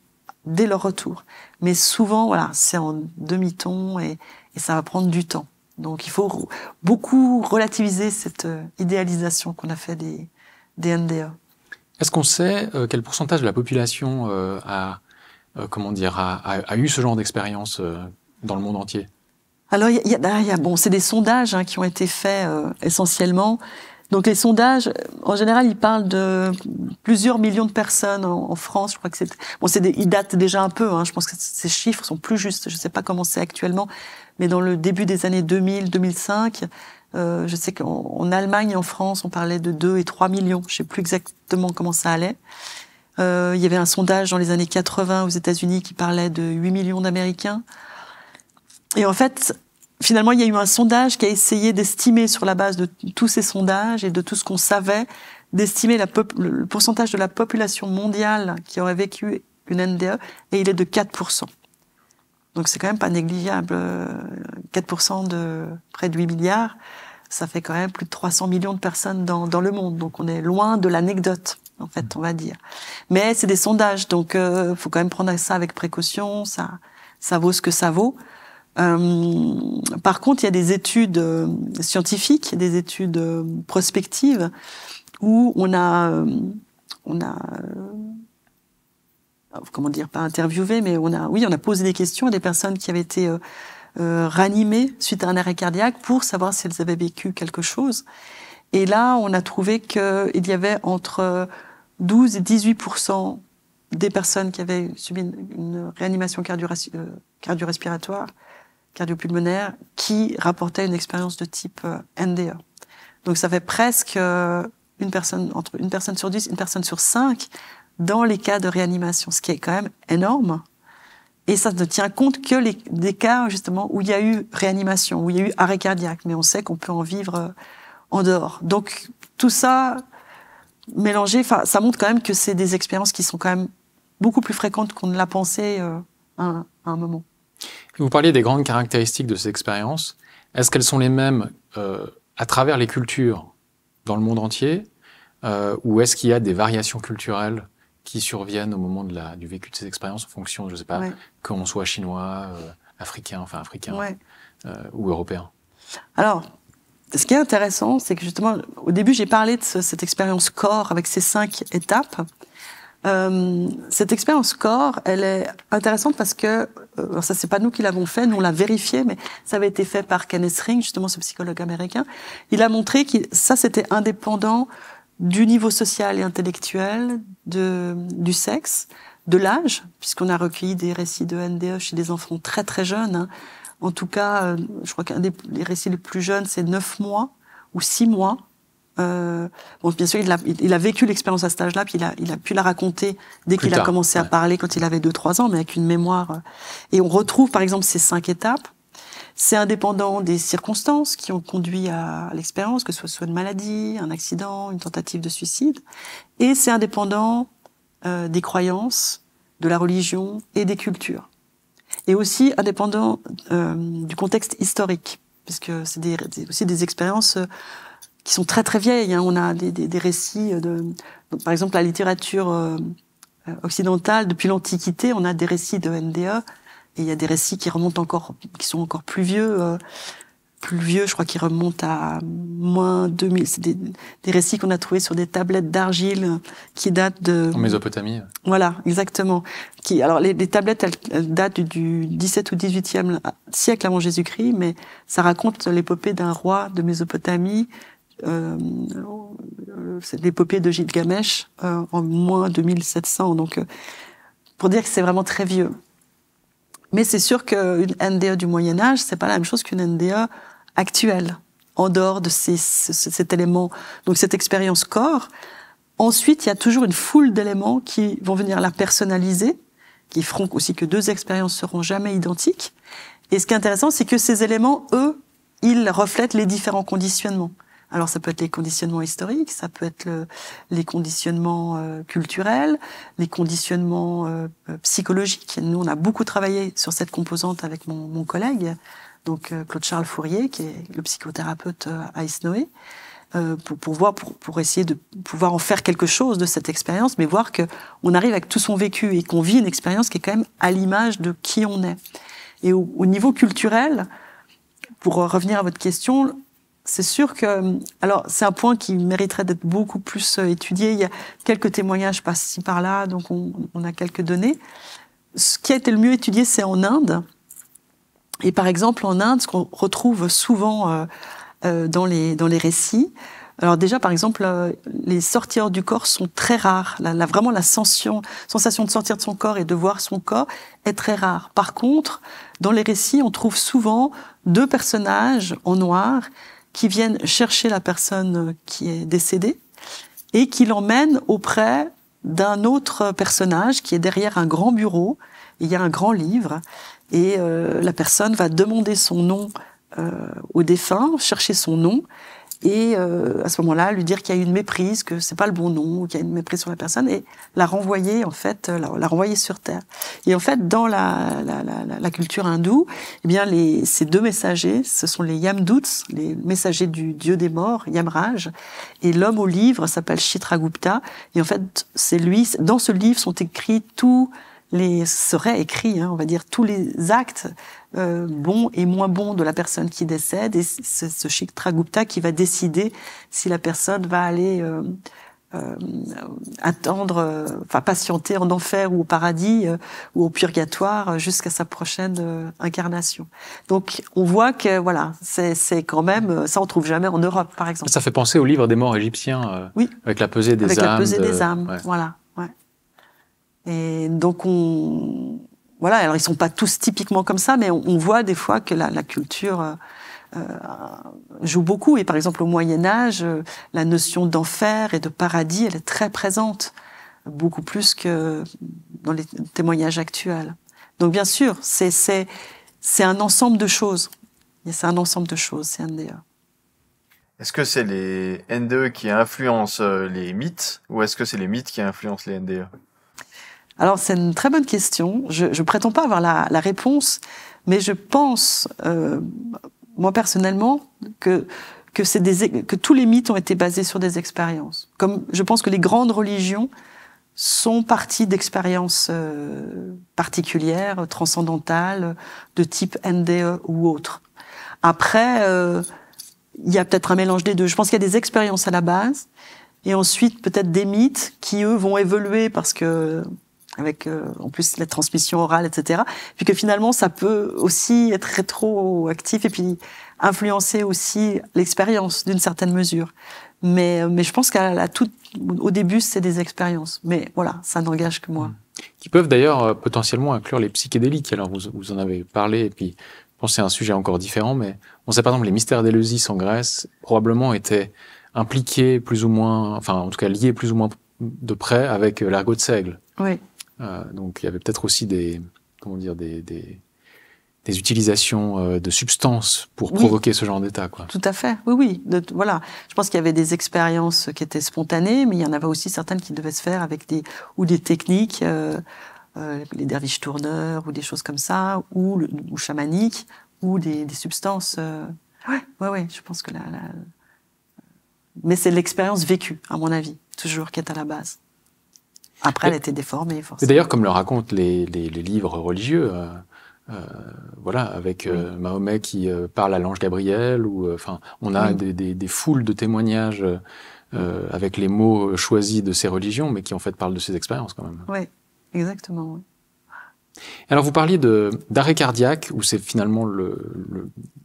dès leur retour. Mais souvent, voilà, c'est en demi-ton et ça va prendre du temps. Donc, il faut beaucoup relativiser cette idéalisation qu'on a fait des NDE. Est-ce qu'on sait quel pourcentage de la population a eu ce genre d'expérience dans le monde entier? Alors, c'est des sondages qui ont été faits essentiellement. Donc les sondages, en général, ils parlent de plusieurs millions de personnes en France. Je crois que ils datent déjà un peu. Je pense que ces chiffres sont plus justes. Je ne sais pas comment c'est actuellement, mais dans le début des années 2000, 2005, je sais qu'en Allemagne et en France, on parlait de 2 et 3 millions. Je ne sais plus exactement comment ça allait. Il y avait un sondage dans les années 80 aux États-Unis qui parlait de 8 millions d'Américains. Et en fait, finalement, il y a eu un sondage qui a essayé d'estimer, sur la base de tous ces sondages et de tout ce qu'on savait, d'estimer le pourcentage de la population mondiale qui aurait vécu une NDE, et il est de 4%. Donc c'est quand même pas négligeable. 4% de près de 8 milliards, ça fait quand même plus de 300 millions de personnes dans le monde. Donc on est loin de l'anecdote, en fait, on va dire. Mais c'est des sondages, donc faut quand même prendre ça avec précaution, ça vaut ce que ça vaut. Par contre, il y a des études scientifiques, des études prospectives où on a comment dire, pas interviewé, mais on a posé des questions à des personnes qui avaient été réanimées suite à un arrêt cardiaque pour savoir si elles avaient vécu quelque chose. Et là, on a trouvé qu'il y avait entre 12 et 18% des personnes qui avaient subi une réanimation cardio-respiratoire, cardiopulmonaire, qui rapportait une expérience de type NDE. Donc ça fait presque entre une personne sur 10, une personne sur 5 dans les cas de réanimation, ce qui est quand même énorme. Et ça ne tient compte que des cas justement où il y a eu réanimation, où il y a eu arrêt cardiaque, mais on sait qu'on peut en vivre en dehors. Donc tout ça mélangé, ça montre quand même que c'est des expériences qui sont quand même beaucoup plus fréquentes qu'on ne l'a pensé à un moment. Vous parliez des grandes caractéristiques de ces expériences. Est-ce qu'elles sont les mêmes à travers les cultures dans le monde entier ou est-ce qu'il y a des variations culturelles qui surviennent au moment du vécu de ces expériences en fonction, je ne sais pas, qu'on soit chinois, africain ou européen? Alors, ce qui est intéressant, c'est que justement, au début, j'ai parlé de cette expérience corps avec ces 5 étapes. Cette expérience corps, elle est intéressante parce que, ça c'est pas nous qui l'avons fait, nous on l'a vérifié, mais ça avait été fait par Kenneth Ring, justement ce psychologue américain. Il a montré que ça c'était indépendant du niveau social et intellectuel, du sexe, de l'âge, puisqu'on a recueilli des récits de NDE chez des enfants très très jeunes. En tout cas, je crois qu'un des récits les plus jeunes, c'est 9 mois ou 6 mois. Bien sûr, il a vécu l'expérience à cet âge-là, puis il a pu la raconter dès qu'il a commencé à parler quand il avait 2-3 ans, mais avec une mémoire. Et on retrouve, par exemple, ces 5 étapes. C'est indépendant des circonstances qui ont conduit à l'expérience, que ce soit une maladie, un accident, une tentative de suicide. Et c'est indépendant des croyances, de la religion et des cultures. Et aussi indépendant du contexte historique, puisque c'est aussi des expériences qui sont très très vieilles. On a des récits donc, par exemple, la littérature occidentale, depuis l'Antiquité, on a des récits de NDE, et il y a des récits qui sont encore plus vieux, je crois qu'ils remontent à moins 2000. C'est des récits qu'on a trouvés sur des tablettes d'argile qui datent de... En Mésopotamie. Voilà, exactement. Alors les tablettes, elles datent du 17 ou 18e siècle avant Jésus-Christ, mais ça raconte l'épopée d'un roi de Mésopotamie. C'est l'épopée de Gilgamesh en moins 2700. Donc, pour dire que c'est vraiment très vieux. Mais c'est sûr qu'une NDE du Moyen-Âge, c'est pas la même chose qu'une NDE actuelle. en dehors de cet élément, donc cette expérience corps. Ensuite, il y a toujours une foule d'éléments qui vont venir la personnaliser, qui feront aussi que 2 expériences seront jamais identiques. Et ce qui est intéressant, c'est que ces éléments, eux, ils reflètent les différents conditionnements. Alors ça peut être les conditionnements historiques, ça peut être les conditionnements culturels, les conditionnements psychologiques. Nous, on a beaucoup travaillé sur cette composante avec mon collègue, donc Claude-Charles Fourier, qui est le psychothérapeute à Aïs-Noé, pour essayer de pouvoir en faire quelque chose de cette expérience, mais voir qu'on arrive avec tout son vécu et qu'on vit une expérience qui est quand même à l'image de qui on est. Et au niveau culturel, pour revenir à votre question, c'est sûr que, alors c'est un point qui mériterait d'être beaucoup plus étudié. Il y a quelques témoignages par-ci par-là, donc on a quelques données. Ce qui a été le mieux étudié, c'est en Inde. Et par exemple, en Inde, ce qu'on retrouve souvent dans les récits, alors déjà, par exemple, les sorties hors du corps sont très rares. Vraiment, la sensation de sortir de son corps et de voir son corps est très rare. Par contre, dans les récits, on trouve souvent 2 personnages en noir qui viennent chercher la personne qui est décédée et qui l'emmènent auprès d'un autre personnage qui est derrière un grand bureau. Il y a un grand livre et la personne va demander son nom au défunt, chercher son nom et à ce moment-là lui dire qu'il y a une méprise, que c'est pas le bon nom, qu'il y a une méprise sur la personne et la renvoyer en fait, la renvoyer sur terre. Et en fait dans la culture hindoue, eh bien ces 2 messagers, ce sont les Yamdouts, les messagers du dieu des morts, Yamraj, et l'homme au livre s'appelle Chitragupta et en fait c'est lui. Dans ce livre sont écrits seraient écrits, on va dire, tous les actes bons et moins bons de la personne qui décède, et c'est ce Chitragupta qui va décider si la personne va aller patienter en enfer ou au paradis ou au purgatoire jusqu'à sa prochaine incarnation. Donc on voit que voilà, c'est quand même, ça on trouve jamais en Europe par exemple. Ça fait penser au livre des morts égyptiens, oui, avec la pesée des âmes. Avec la pesée des âmes, ouais. voilà. Ouais. Et donc voilà, alors ils sont pas tous typiquement comme ça, mais on voit des fois que la culture joue beaucoup. Et par exemple, au Moyen-Âge, la notion d'enfer et de paradis, elle est très présente, beaucoup plus que dans les témoignages actuels. Donc bien sûr, c'est un ensemble de choses. C'est un ensemble de choses, c'est NDE. Est-ce que c'est les NDE qui influencent les mythes, ou est-ce que c'est les mythes qui influencent les NDE? Alors, c'est une très bonne question. Je prétends pas avoir la réponse, mais je pense, moi personnellement, que tous les mythes ont été basés sur des expériences. Comme je pense que les grandes religions sont parties d'expériences particulières, transcendantales, de type NDE ou autre. Après, il y a peut-être un mélange des 2. Je pense qu'il y a des expériences à la base, et ensuite peut-être des mythes qui, eux, vont évoluer parce que avec en plus la transmission orale, etc. Puis que finalement, ça peut aussi être rétroactif et puis influencer aussi l'expérience d'une certaine mesure. Mais je pense au début, c'est des expériences. Mais voilà, ça n'engage que moi. Qui peuvent d'ailleurs potentiellement inclure les psychédéliques. Alors vous en avez parlé, et puis je pense que c'est un sujet encore différent, mais on sait par exemple les mystères d'Éleusis en Grèce probablement étaient impliqués plus ou moins, enfin en tout cas liés plus ou moins de près avec l'ergot de Seigle. Oui. Donc il y avait peut-être aussi des utilisations de substances pour provoquer ce genre d'état, quoi. Tout à fait, oui. Voilà. Je pense qu'il y avait des expériences qui étaient spontanées, mais il y en avait aussi certaines qui devaient se faire avec des techniques, les derviches tourneurs ou des choses comme ça, ou chamaniques, ou des substances. Ouais. Je pense que mais c'est l'expérience vécue, à mon avis, toujours qui est à la base. Après, elle a été déformée, forcément. Et d'ailleurs, comme le racontent les livres religieux, voilà, avec Mahomet qui parle à l'ange Gabriel, ou enfin, on a des foules de témoignages avec les mots choisis de ces religions, mais qui en fait parlent de ces expériences quand même. Oui, exactement. Oui. Alors, vous parliez d'arrêt cardiaque, où c'est finalement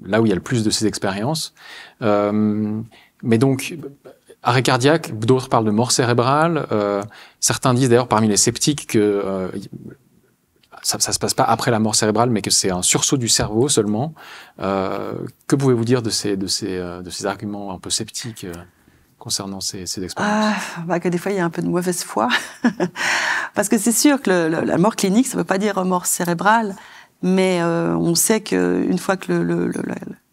là où il y a le plus de ces expériences. Mais donc, arrêt cardiaque, d'autres parlent de mort cérébrale. Certains disent d'ailleurs parmi les sceptiques que ça se passe pas après la mort cérébrale, mais que c'est un sursaut du cerveau seulement. Que pouvez-vous dire de ces arguments un peu sceptiques concernant ces expériences? Que des fois, il y a un peu de mauvaise foi. Parce que c'est sûr que la mort clinique, ça ne veut pas dire mort cérébrale, mais on sait qu'une fois que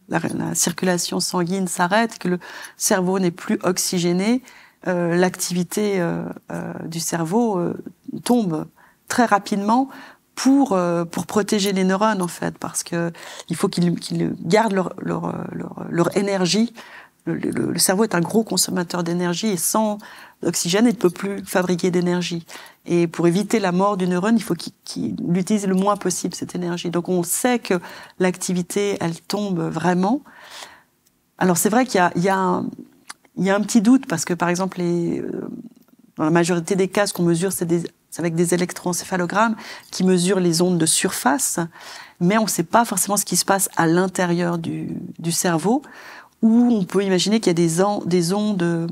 la circulation sanguine s'arrête, que le cerveau n'est plus oxygéné, l'activité du cerveau tombe très rapidement pour protéger les neurones, en fait, parce que il faut qu'ils gardent leur énergie. Le cerveau est un gros consommateur d'énergie et sans oxygène, il ne peut plus fabriquer d'énergie. Et pour éviter la mort du neurone, il faut qu'il l'utilise le moins possible, cette énergie. Donc on sait que l'activité, elle tombe vraiment. Alors c'est vrai qu'il y a un petit doute, parce que par exemple, dans la majorité des cas, ce qu'on mesure, c'est avec des électroencéphalogrammes qui mesurent les ondes de surface, mais on ne sait pas forcément ce qui se passe à l'intérieur du cerveau, où on peut imaginer qu'il y a des ondes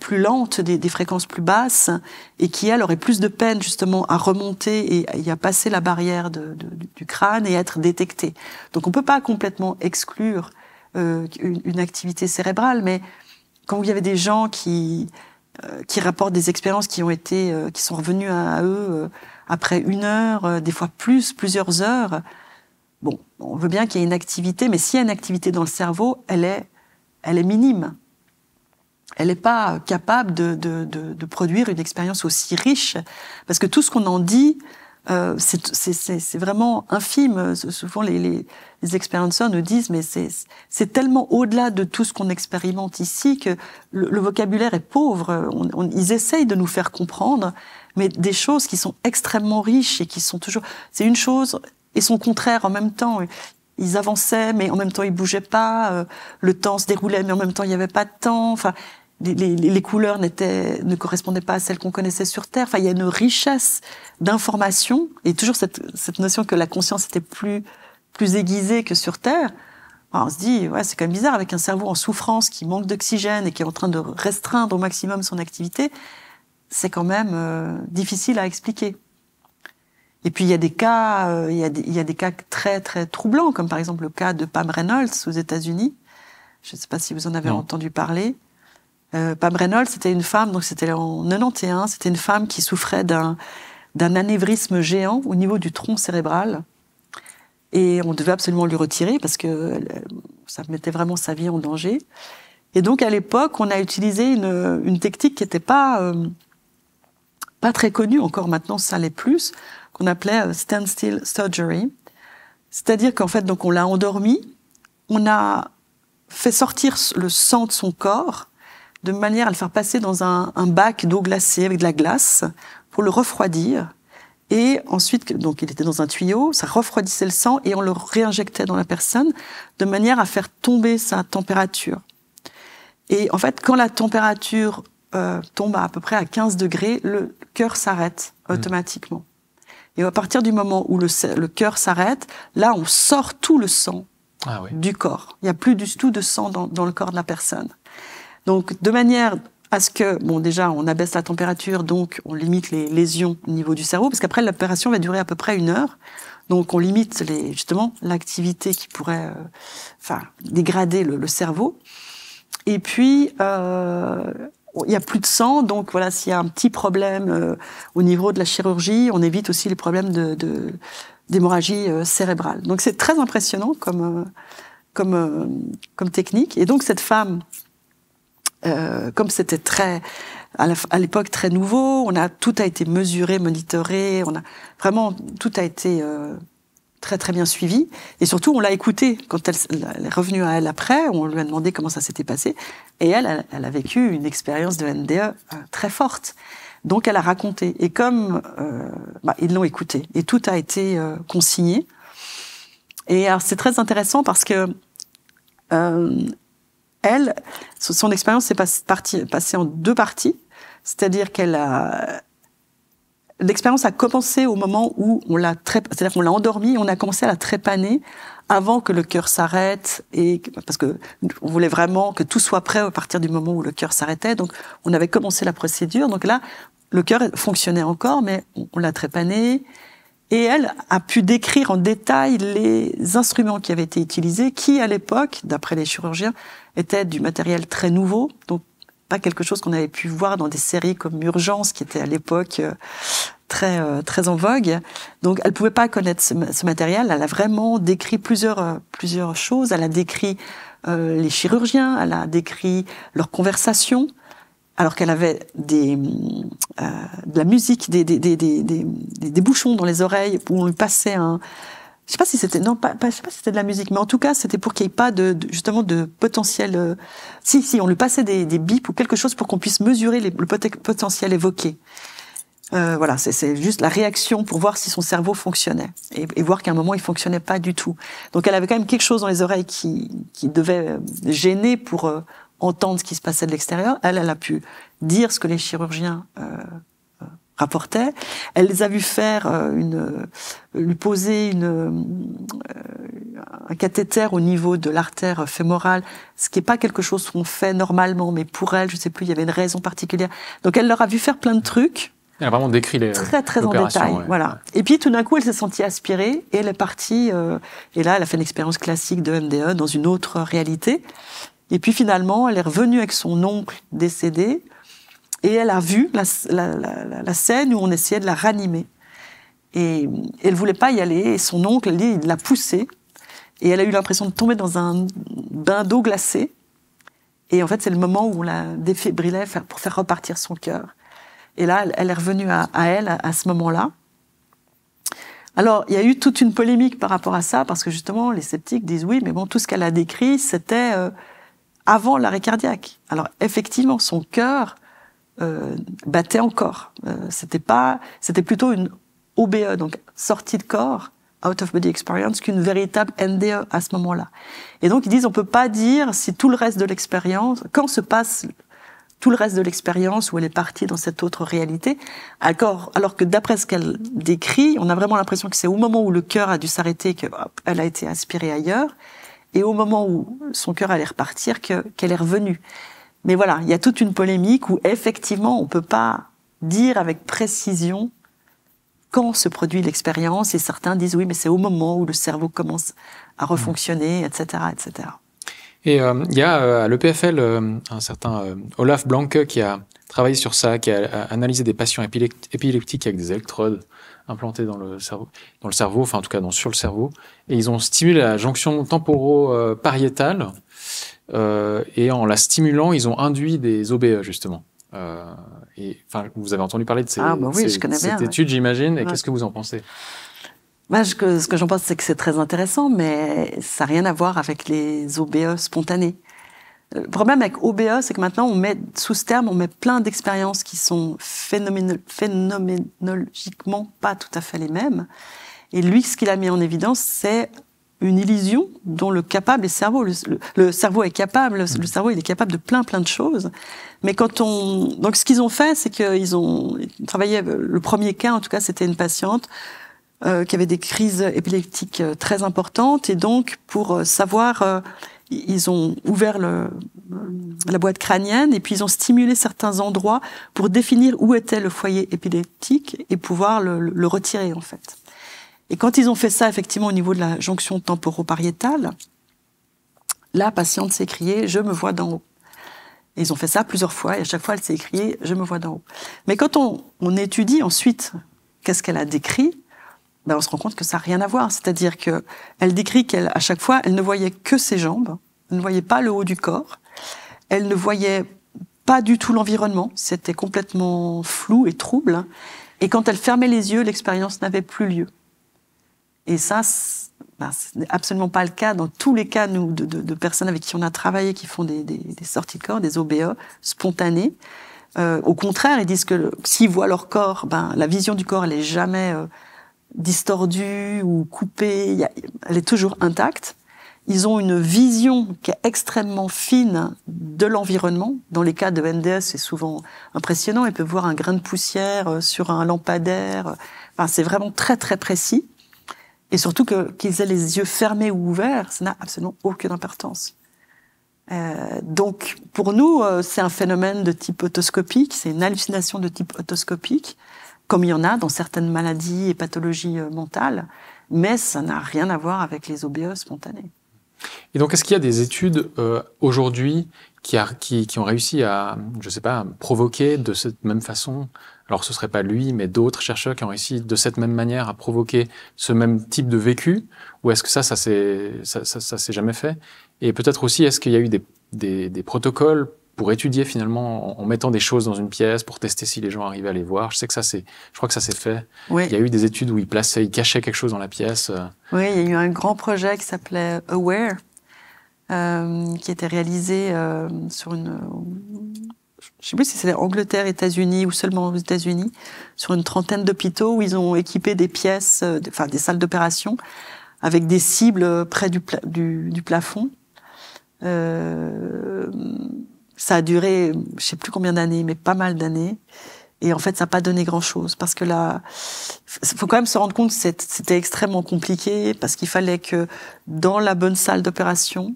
plus lentes, des fréquences plus basses, et qui, elles, auraient plus de peine justement à remonter et à passer la barrière du crâne et être détectées. Donc on ne peut pas complètement exclure une activité cérébrale, mais quand il y avait des gens qui rapportent des expériences qui sont revenues à eux après 1 heure, des fois plusieurs heures, bon, on veut bien qu'il y ait une activité, mais s'il y a une activité dans le cerveau, elle est minime. Elle n'est pas capable de produire une expérience aussi riche, parce que tout ce qu'on en dit, c'est vraiment infime. Souvent, les expérienceurs nous disent, mais c'est tellement au-delà de tout ce qu'on expérimente ici que le vocabulaire est pauvre. Ils essayent de nous faire comprendre, mais des choses qui sont extrêmement riches et qui sont toujours... C'est une chose et son contraire en même temps. Ils avançaient, mais en même temps, ils bougeaient pas. Le temps se déroulait, mais en même temps, il n'y avait pas de temps. Enfin, les couleurs ne correspondaient pas à celles qu'on connaissait sur Terre. Enfin, il y a une richesse d'informations et toujours cette notion que la conscience était plus aiguisée que sur Terre. Alors, on se dit, ouais, c'est quand même bizarre, avec un cerveau en souffrance qui manque d'oxygène et qui est en train de restreindre au maximum son activité, c'est quand même difficile à expliquer. Et puis il y a des cas, il y a des cas très très troublants, comme par exemple le cas de Pam Reynolds aux États-Unis. Je ne sais pas si vous en avez entendu parler. Pam Reynolds, c'était une femme, donc c'était en 91, c'était une femme qui souffrait d'un anévrisme géant au niveau du tronc cérébral, et on devait absolument lui retirer parce que ça mettait vraiment sa vie en danger. Et donc à l'époque, on a utilisé une technique qui n'était pas très connue encore. Maintenant, ça l'est plus, qu'on appelait standstill surgery. C'est-à-dire qu'en fait, donc, on l'a endormi, on a fait sortir le sang de son corps de manière à le faire passer dans un bac d'eau glacée avec de la glace pour le refroidir. Et ensuite, donc, il était dans un tuyau, ça refroidissait le sang et on le réinjectait dans la personne de manière à faire tomber sa température. Et en fait, quand la température tombe à peu près à 15 degrés, le cœur s'arrête automatiquement. Et à partir du moment où le cœur s'arrête, là, on sort tout le sang du corps. Il n'y a plus du tout de sang dans le corps de la personne. Donc, de manière à ce que, bon, déjà, on abaisse la température, donc on limite les lésions au niveau du cerveau, parce qu'après, l'opération va durer à peu près 1 heure. Donc, on limite justement l'activité qui pourrait dégrader le cerveau. Et puis, il n'y a plus de sang, donc voilà, s'il y a un petit problème au niveau de la chirurgie, on évite aussi les problèmes d'hémorragie cérébrale. Donc c'est très impressionnant comme technique. Et donc cette femme, comme c'était à l'époque très nouveau, tout a été mesuré, monitoré, tout a été très très bien suivi, et surtout on l'a écoutée quand elle est revenue à elle après, on lui a demandé comment ça s'était passé, et elle a vécu une expérience de NDE très forte, donc elle a raconté, et comme ils l'ont écoutée, et tout a été consigné, et alors c'est très intéressant parce que son expérience s'est passée en 2 parties, c'est-à-dire l'expérience a commencé au moment où c'est-à-dire qu'on l'a endormie, on a commencé à la trépaner avant que le cœur s'arrête, parce que on voulait vraiment que tout soit prêt à partir du moment où le cœur s'arrêtait. Donc, on avait commencé la procédure. Donc là, le cœur fonctionnait encore, mais on l'a trépané. Et elle a pu décrire en détail les instruments qui avaient été utilisés, qui à l'époque, d'après les chirurgiens, étaient du matériel très nouveau, donc pas quelque chose qu'on avait pu voir dans des séries comme Urgence, qui était à l'époque très en vogue. Donc elle pouvait pas connaître ce matériel. Elle a vraiment décrit plusieurs choses. Elle a décrit les chirurgiens, elle a décrit leurs conversations, alors qu'elle avait de la musique, des bouchons dans les oreilles où on lui passait un... Je sais pas si c'était je sais pas si c'était de la musique, mais en tout cas c'était pour qu'il n'y ait pas justement de potentiel. Si on lui passait des bips ou quelque chose pour qu'on puisse mesurer le potentiel évoqué. Voilà, c'est juste la réaction pour voir si son cerveau fonctionnait et voir qu'à un moment il fonctionnait pas du tout. Donc elle avait quand même quelque chose dans les oreilles qui devait gêner pour entendre ce qui se passait de l'extérieur. Elle a pu dire ce que les chirurgiens rapportaient. Elle les a vus faire lui poser un cathéter au niveau de l'artère fémorale, ce qui est pas quelque chose qu'on fait normalement, mais pour elle, je sais plus, il y avait une raison particulière. Donc elle leur a vu faire plein de trucs. Elle a vraiment décrit très en détail, ouais. voilà. Et puis tout d'un coup, elle s'est sentie aspirée et elle est partie. Et là, elle a fait une expérience classique de MDE dans une autre réalité. Et puis finalement, elle est revenue avec son oncle décédé et elle a vu la scène où on essayait de la ranimer. Et elle voulait pas y aller. Et son oncle, il l'a poussée. Et elle a eu l'impression de tomber dans un bain d'eau glacée. Et en fait, c'est le moment où on la défibrilait pour faire repartir son cœur. Et là, elle est revenue à elle à ce moment-là. Alors, il y a eu toute une polémique par rapport à ça, parce que justement, les sceptiques disent oui, mais bon, tout ce qu'elle a décrit, c'était avant l'arrêt cardiaque. Alors, effectivement, son cœur battait encore. C'était plutôt une OBE, donc sortie de corps, out of body experience, qu'une véritable NDE à ce moment-là. Et donc, ils disent, on peut pas dire si tout le reste de l'expérience, quand se passe tout le reste de l'expérience où elle est partie dans cette autre réalité, alors que d'après ce qu'elle décrit, on a vraiment l'impression que c'est au moment où le cœur a dû s'arrêter qu'elle a été aspirée ailleurs, et au moment où son cœur allait repartir qu'elle est revenue. Mais voilà, il y a toute une polémique où effectivement on peut pas dire avec précision quand se produit l'expérience, et certains disent oui, mais c'est au moment où le cerveau commence à refonctionner, etc., etc. Et il y a à l'EPFL un certain Olaf Blanke qui a travaillé sur ça, qui a analysé des patients épileptiques avec des électrodes implantées dans le cerveau, enfin en tout cas sur le cerveau, et ils ont stimulé la jonction temporo-pariétale, et en la stimulant, ils ont induit des OBE justement. Et enfin, vous avez entendu parler de cette étude, j'imagine, et qu'est-ce que vous en pensez? Ce que j'en pense, c'est que c'est très intéressant, mais ça n'a rien à voir avec les OBE spontanés. Le problème avec OBE, c'est que maintenant, sous ce terme, on met plein d'expériences qui sont phénoménologiquement pas tout à fait les mêmes. Et lui, ce qu'il a mis en évidence, c'est une illusion dont le cerveau est capable, le cerveau, il est capable de plein de choses. Mais donc ce qu'ils ont fait, c'est qu'ils ont travaillé, le premier cas, en tout cas, c'était une patiente, qui avait des crises épileptiques très importantes, et donc pour savoir, ils ont ouvert la boîte crânienne et puis ils ont stimulé certains endroits pour définir où était le foyer épileptique et pouvoir le retirer en fait. Et quand ils ont fait ça effectivement au niveau de la jonction temporopariétale, la patiente s'est écriée « je me vois d'en haut ». Et ils ont fait ça plusieurs fois et à chaque fois elle s'est écriée « je me vois d'en haut ». Mais quand on étudie ensuite qu'est-ce qu'elle a décrit, on se rend compte que ça n'a rien à voir. C'est-à-dire qu'elle décrit qu'à chaque fois, elle ne voyait que ses jambes, elle ne voyait pas le haut du corps, elle ne voyait pas du tout l'environnement, c'était complètement flou et trouble. Et quand elle fermait les yeux, l'expérience n'avait plus lieu. Et ça, ce n'est absolument pas le cas dans tous les cas de personnes avec qui on a travaillé, qui font des sorties de corps, des OBE spontanées. Au contraire, ils disent que s'ils voient leur corps, la vision du corps, elle n'est jamais distordue ou coupée, elle est toujours intacte. Ils ont une vision qui est extrêmement fine de l'environnement. Dans les cas de NDE, c'est souvent impressionnant. Ils peuvent voir un grain de poussière sur un lampadaire. C'est vraiment très, très précis. Et surtout qu'ils aient les yeux fermés ou ouverts, ça n'a absolument aucune importance. Donc, pour nous, c'est un phénomène de type otoscopique, c'est une hallucination de type otoscopique. comme il y en a dans certaines maladies et pathologies mentales, mais ça n'a rien à voir avec les OBE spontanés. Et donc, est-ce qu'il y a des études aujourd'hui qui ont réussi à, je sais pas, provoquer de cette même façon, alors ce serait pas lui, mais d'autres chercheurs qui ont réussi de cette même manière à provoquer ce même type de vécu, ou est-ce que ça s'est jamais fait? Et peut-être aussi, est-ce qu'il y a eu des protocoles pour étudier finalement en mettant des choses dans une pièce pour tester si les gens arrivaient à les voir? Je crois que ça s'est fait. Oui. Il y a eu des études où ils cachaient quelque chose dans la pièce. Oui, il y a eu un grand projet qui s'appelait Aware, qui était réalisé sur une... Je ne sais plus si c'était Angleterre, États-Unis ou seulement aux États-Unis, sur une trentaine d'hôpitaux où ils ont équipé des pièces, des salles d'opération, avec des cibles près du plafond. Ça a duré, je ne sais plus combien d'années, mais pas mal d'années. Et en fait, ça n'a pas donné grand-chose. Parce que là, il faut quand même se rendre compte que c'était extrêmement compliqué, parce qu'il fallait que dans la bonne salle d'opération,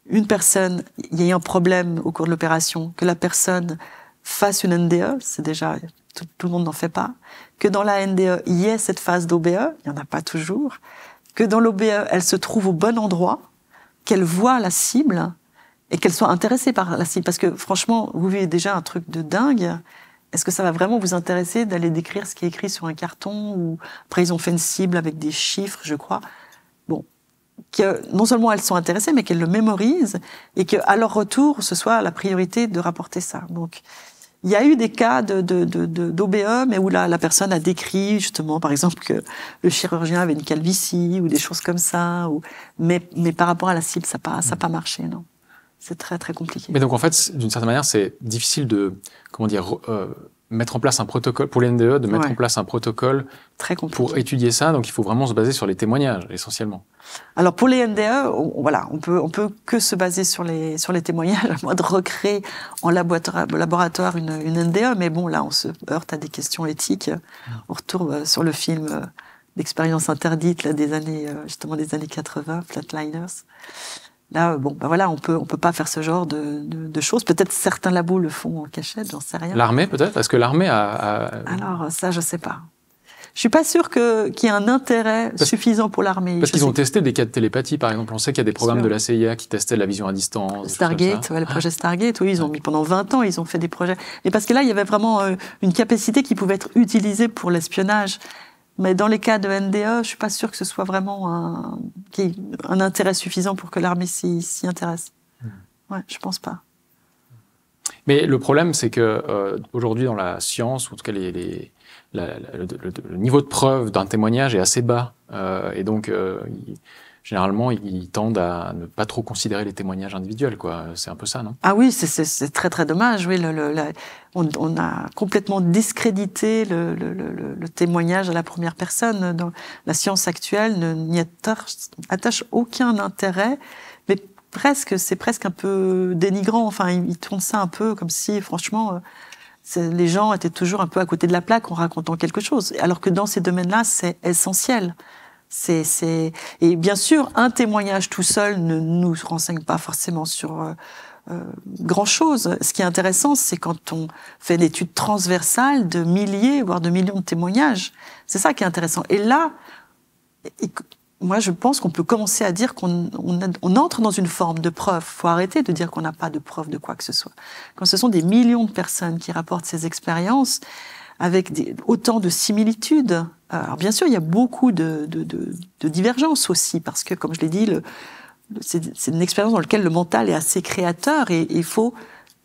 une personne, il y ait un problème au cours de l'opération, que la personne fasse une NDE, c'est déjà, tout le monde n'en fait pas, que dans la NDE, il y ait cette phase d'OBE, il n'y en a pas toujours, que dans l'OBE, elle se trouve au bon endroit, qu'elle voit la cible, et qu'elle soit intéressée par la cible. Parce que franchement, vous vivez déjà un truc de dingue. Est-ce que ça va vraiment vous intéresser d'aller décrire ce qui est écrit sur un carton, ou après ils ont fait une cible avec des chiffres, je crois. Bon. Que non seulement elles sont intéressées, mais qu'elles le mémorisent, et qu'à leur retour, ce soit la priorité de rapporter ça. Donc, il y a eu des cas d'OBE, mais où la personne a décrit, justement, par exemple, que le chirurgien avait une calvitie, ou des choses comme ça, mais par rapport à la cible, ça n'a pas marché, non. C'est très, très compliqué. Mais donc, en fait, d'une certaine manière, c'est difficile de, mettre en place un protocole, pour les NDE, mettre en place un protocole très compliqué pour étudier ça. Donc, il faut vraiment se baser sur les témoignages, essentiellement. Alors, pour les NDE, on peut que se baser sur les témoignages, à moins de recréer en laboratoire une NDE. Mais bon, là, on se heurte à des questions éthiques. On retourne sur le film d'Expérience interdite, là, des années 80, Flatliners. Là, on peut pas faire ce genre de choses. Peut-être certains labos le font en cachette, j'en sais rien. L'armée, peut-être? Est-ce que l'armée a... Alors, ça, je sais pas. Je suis pas sûre qu'il y ait un intérêt suffisant pour l'armée. Parce qu'ils ont testé des cas de télépathie, par exemple. On sait qu'il y a des programmes de la CIA qui testaient la vision à distance. Stargate, le projet Stargate, oui, ils ont mis pendant 20 ans, ils ont fait des projets. Mais parce que là, il y avait vraiment une capacité qui pouvait être utilisée pour l'espionnage. Mais dans les cas de NDE, je suis pas sûre que ce soit vraiment qu'il y ait un intérêt suffisant pour que l'armée s'y intéresse. Ouais, je pense pas. Mais le problème, c'est que aujourd'hui, dans la science, ou en tout cas le niveau de preuve d'un témoignage est assez bas, et donc généralement, ils tendent à ne pas trop considérer les témoignages individuels, quoi. C'est un peu ça, non? Ah oui, c'est très très dommage. Oui, on a complètement discrédité le témoignage à la première personne. Dans la science actuelle, n'y attache aucun intérêt, mais c'est presque un peu dénigrant. Enfin, ils tournent ça un peu comme si, franchement, les gens étaient toujours un peu à côté de la plaque en racontant quelque chose. Alors que dans ces domaines-là, c'est essentiel. Et bien sûr, un témoignage tout seul ne nous renseigne pas forcément sur grand-chose. Ce qui est intéressant, c'est quand on fait une étude transversale de milliers, voire de millions de témoignages. C'est ça qui est intéressant. Et là, moi, je pense qu'on peut commencer à dire qu'on entre dans une forme de preuve. Il faut arrêter de dire qu'on n'a pas de preuve de quoi que ce soit. Quand ce sont des millions de personnes qui rapportent ces expériences, avec autant de similitudes. Alors bien sûr, il y a beaucoup de divergences aussi, parce que, comme je l'ai dit, c'est une expérience dans laquelle le mental est assez créateur, et il faut...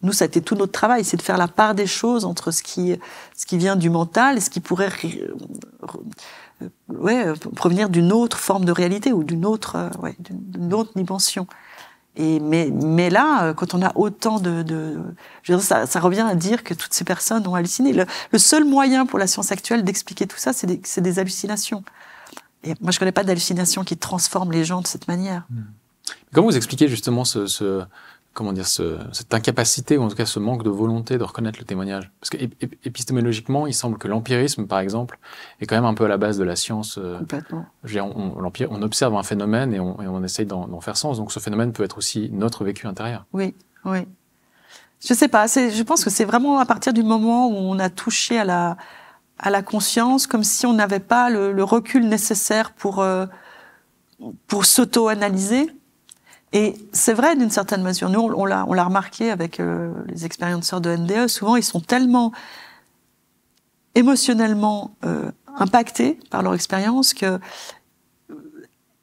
Nous, ça a été tout notre travail, c'est de faire la part des choses entre ce qui vient du mental et ce qui pourrait provenir d'une autre forme de réalité, ou d'une autre dimension. Mais là, quand on a autant je veux dire, ça revient à dire que toutes ces personnes ont halluciné. Le seul moyen pour la science actuelle d'expliquer tout ça, c'est des hallucinations. Et moi, je connais pas d'hallucinations qui transforment les gens de cette manière. Comment vous expliquez justement cette incapacité, ou en tout cas ce manque de volonté de reconnaître le témoignage? Parce que épistémologiquement, il semble que l'empirisme, par exemple, est quand même un peu à la base de la science. Complètement. On observe un phénomène et on essaye d'en faire sens. Donc ce phénomène peut être aussi notre vécu intérieur. Oui. Je sais pas. Je pense que c'est vraiment à partir du moment où on a touché à à la conscience, comme si on n'avait pas le recul nécessaire pour s'auto-analyser. Et c'est vrai d'une certaine mesure. Nous, on l'a remarqué avec les expérienceurs de NDE. Souvent, ils sont tellement émotionnellement impactés par leur expérience que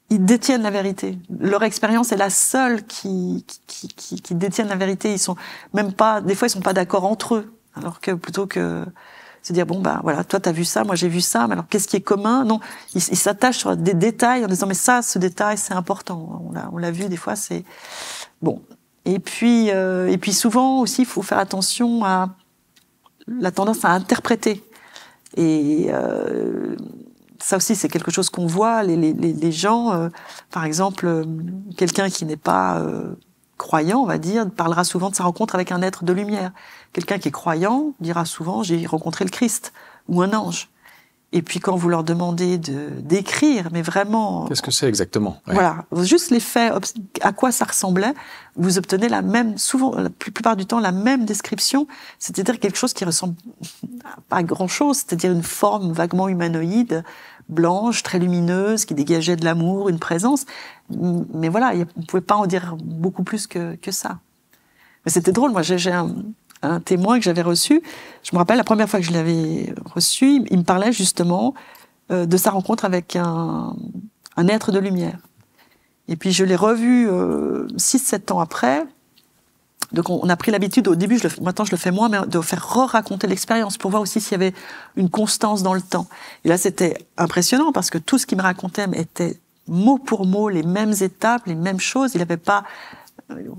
ils détiennent la vérité. Leur expérience est la seule qui détienne la vérité. Ils sont même pas, des fois, ils sont pas d'accord entre eux. Alors que plutôt que se dire, bon, bah, voilà, toi, t'as vu ça, moi, j'ai vu ça, mais alors, qu'est-ce qui est commun? Non, ils s'attachent sur des détails en disant, mais ça, ce détail, c'est important. On l'a vu, des fois, c'est, bon. Et puis souvent aussi, il faut faire attention à la tendance à interpréter. Et, ça aussi, c'est quelque chose qu'on voit. Les gens, par exemple, quelqu'un qui n'est pas croyant, on va dire, parlera souvent de sa rencontre avec un être de lumière. Quelqu'un qui est croyant dira souvent « j'ai rencontré le Christ » ou un ange. Et puis quand vous leur demandez d'écrire, mais vraiment... Qu'est-ce que c'est exactement? Ouais. Voilà, juste les faits, à quoi ça ressemblait, vous obtenez la même, souvent, la plupart du temps, la même description, c'est-à-dire quelque chose qui ressemble pas à grand-chose, c'est-à-dire une forme vaguement humanoïde, blanche, très lumineuse, qui dégageait de l'amour, une présence. Mais voilà, on ne pouvait pas en dire beaucoup plus que ça. Mais c'était drôle, moi j'ai un témoin que j'avais reçu, je me rappelle la première fois que je l'avais reçu, il me parlait justement de sa rencontre avec un être de lumière. Et puis je l'ai revu 6-7 ans après. Donc on a pris l'habitude, au début, maintenant je le fais moins, mais de faire re-raconter l'expérience pour voir aussi s'il y avait une constance dans le temps. Et là c'était impressionnant parce que tout ce qu'il me racontait était mot pour mot les mêmes étapes, les mêmes choses. Il n'avait pas...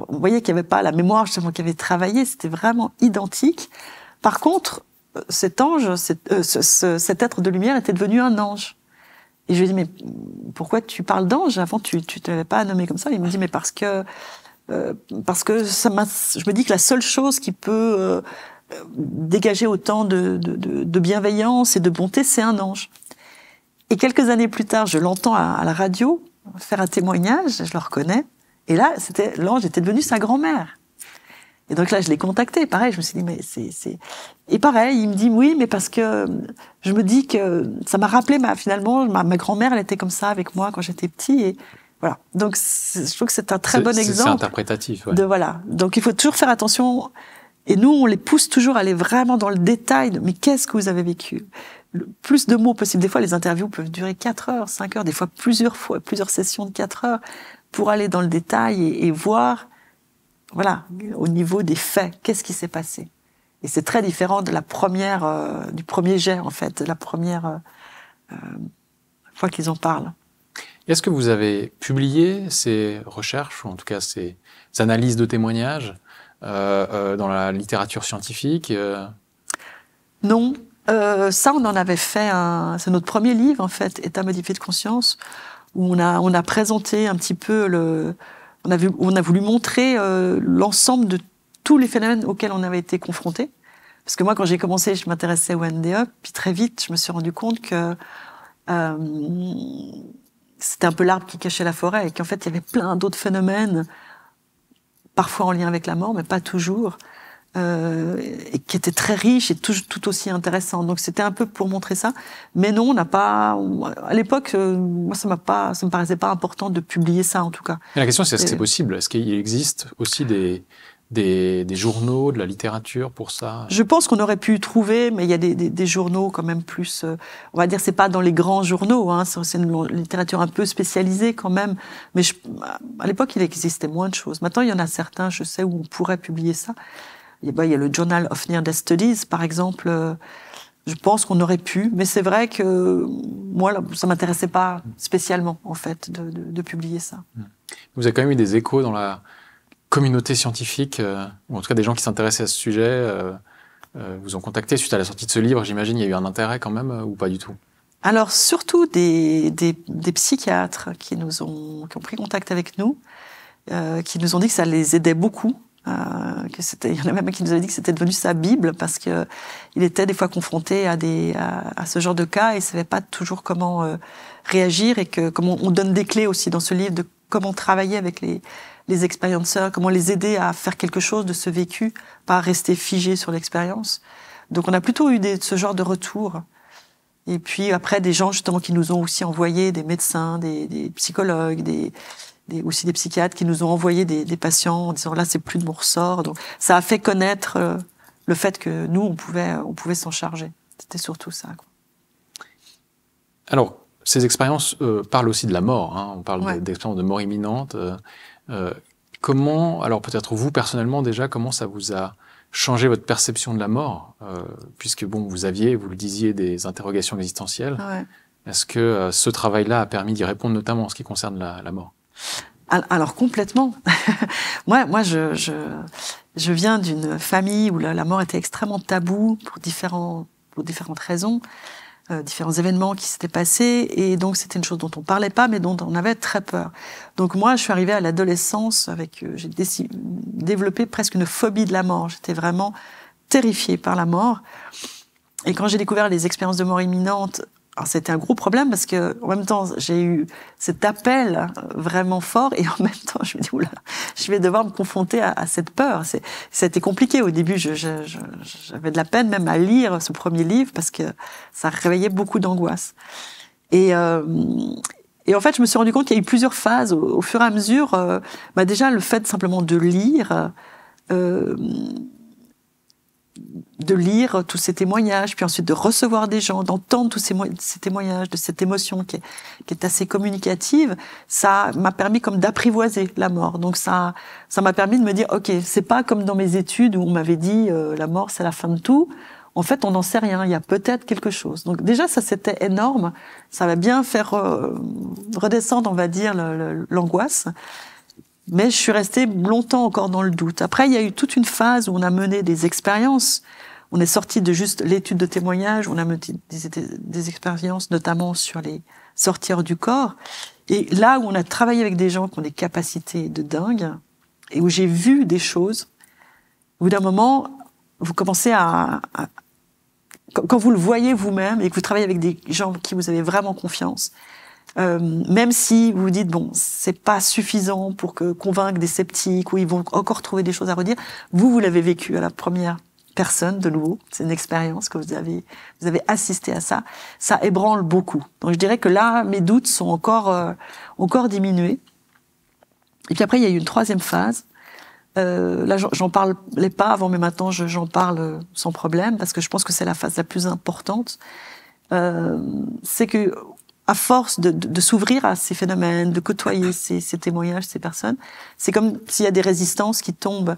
On voyait qu'il n'y avait pas la mémoire justement qui avait travaillé, c'était vraiment identique. Par contre, cet ange, cet être de lumière était devenu un ange. Et je lui ai dit, mais pourquoi tu parles d'ange? Avant, tu ne l'avais pas nommé comme ça. Il me dit, mais parce que je me dis que la seule chose qui peut dégager autant de bienveillance et de bonté, c'est un ange. Et quelques années plus tard, je l'entends à la radio faire un témoignage, je le reconnais. Et là, l'ange était devenu sa grand-mère. Et donc là, je l'ai contacté. Pareil, je me suis dit, mais c'est... Et pareil, il me dit, oui, mais parce que je me dis que ça m'a rappelé, finalement, ma grand-mère, elle était comme ça avec moi quand j'étais petit. Et voilà. Donc, je trouve que c'est un très bon exemple. C'est interprétatif, ouais. Voilà. Donc, il faut toujours faire attention. Et nous, on les pousse toujours à aller vraiment dans le détail. Mais qu'est-ce que vous avez vécu? Le plus de mots possible. Des fois, les interviews peuvent durer 4 heures, 5 heures, des fois plusieurs sessions de 4 heures pour aller dans le détail et voir, voilà, au niveau des faits, qu'est-ce qui s'est passé. Et c'est très différent de du premier jet, en fait, de la première fois qu'ils en parlent. Est-ce que vous avez publié ces recherches, ou en tout cas ces analyses de témoignages, dans la littérature scientifique? Non. Ça, on en avait fait c'est notre premier livre, en fait, État modifié de conscience, où on a présenté un petit peu on a voulu montrer l'ensemble de tous les phénomènes auxquels on avait été confrontés. Parce que moi, quand j'ai commencé, je m'intéressais au NDE, puis très vite, je me suis rendu compte que c'était un peu l'arbre qui cachait la forêt, et qu'en fait, il y avait plein d'autres phénomènes, parfois en lien avec la mort, mais pas toujours, et qui étaient très riches et tout aussi intéressants. Donc c'était un peu pour montrer ça. Mais non, on n'a pas... À l'époque, moi, ça me paraissait pas important de publier ça, en tout cas. Et la question, c'est est-ce que c'est possible? Est-ce qu'il existe aussi des journaux, de la littérature pour ça? Je pense qu'on aurait pu trouver, mais il y a des journaux quand même plus... on va dire, c'est pas dans les grands journaux, hein, c'est une littérature un peu spécialisée quand même. Mais à l'époque, il existait moins de choses. Maintenant, il y en a certains, je sais, où on pourrait publier ça. Il y a le Journal of Near Death Studies, par exemple. Je pense qu'on aurait pu, mais c'est vrai que moi, ça m'intéressait pas spécialement, en fait, de publier ça. Vous avez quand même eu des échos dans la communauté scientifique, ou en tout cas des gens qui s'intéressaient à ce sujet, vous ont contacté suite à la sortie de ce livre. J'imagine il y a eu un intérêt quand même, ou pas du tout? Alors, surtout des psychiatres qui ont pris contact avec nous, qui nous ont dit que ça les aidait beaucoup. Il y en a même qui nous avaient dit que c'était devenu sa Bible parce que il était des fois confronté à ce genre de cas et il savait pas toujours comment réagir, et que comment on donne des clés aussi dans ce livre de comment travailler avec les expérienceurs, comment les aider à faire quelque chose de ce vécu, pas rester figé sur l'expérience. Donc on a plutôt eu ce genre de retour. Et puis après, des gens justement qui nous ont aussi envoyé, des médecins, des psychologues, aussi des psychiatres qui nous ont envoyé des patients en disant là, c'est plus de mon ressort. Donc ça a fait connaître le fait que nous, on pouvait s'en charger. C'était surtout ça, quoi. Alors, ces expériences parlent aussi de la mort. Hein. On parle Ouais. d'expériences de mort imminente. Comment, alors peut-être vous personnellement déjà, comment ça vous a changé votre perception de la mort, puisque bon, vous le disiez, des interrogations existentielles. Ouais. Est-ce que ce travail-là a permis d'y répondre, notamment en ce qui concerne la mort? Alors complètement. moi, je viens d'une famille où la mort était extrêmement taboue pour différentes raisons, différents événements qui s'étaient passés, et donc c'était une chose dont on parlait pas, mais dont on avait très peur. Donc moi, je suis arrivée à l'adolescence j'ai développé presque une phobie de la mort. J'étais vraiment terrifiée par la mort. Et quand j'ai découvert les expériences de mort imminente, alors c'était un gros problème parce que en même temps j'ai eu cet appel vraiment fort et en même temps je me dis oula, je vais devoir me confronter à cette peur. C'était compliqué au début. J'avais de la peine même à lire ce premier livre parce que ça réveillait beaucoup d'angoisse. Et en fait je me suis rendu compte qu'il y a eu plusieurs phases au fur et à mesure. Déjà le fait simplement de lire tous ces témoignages, puis ensuite de recevoir des gens, d'entendre tous ces témoignages, de cette émotion qui est assez communicative, ça m'a permis comme d'apprivoiser la mort. Donc ça m'a permis de me dire, ok, c'est pas comme dans mes études où on m'avait dit la mort c'est la fin de tout. En fait, on n'en sait rien. Il y a peut-être quelque chose. Donc déjà, ça c'était énorme. Ça va bien faire redescendre, on va dire, l'angoisse. Mais je suis restée longtemps encore dans le doute. Après, il y a eu toute une phase où on a mené des expériences. On est sorti de juste l'étude de témoignage, on a mené des expériences, notamment sur les sortir du corps. Et là où on a travaillé avec des gens qui ont des capacités de dingue, et où j'ai vu des choses, au bout d'un moment, vous commencez quand vous le voyez vous-même et que vous travaillez avec des gens en qui vous avez vraiment confiance, même si vous vous dites bon, c'est pas suffisant pour convaincre des sceptiques ou ils vont encore trouver des choses à redire, vous l'avez vécu à la première personne de nouveau, c'est une expérience que vous avez assisté à ça, ça ébranle beaucoup. Donc je dirais que là, mes doutes sont encore diminués. Et puis après, il y a eu une troisième phase. Là, j'en parlais pas avant, mais maintenant j'en parle sans problème parce que je pense que c'est la phase la plus importante. C'est que à force de s'ouvrir à ces phénomènes, de côtoyer ces témoignages, ces personnes, c'est comme s'il y a des résistances qui tombent.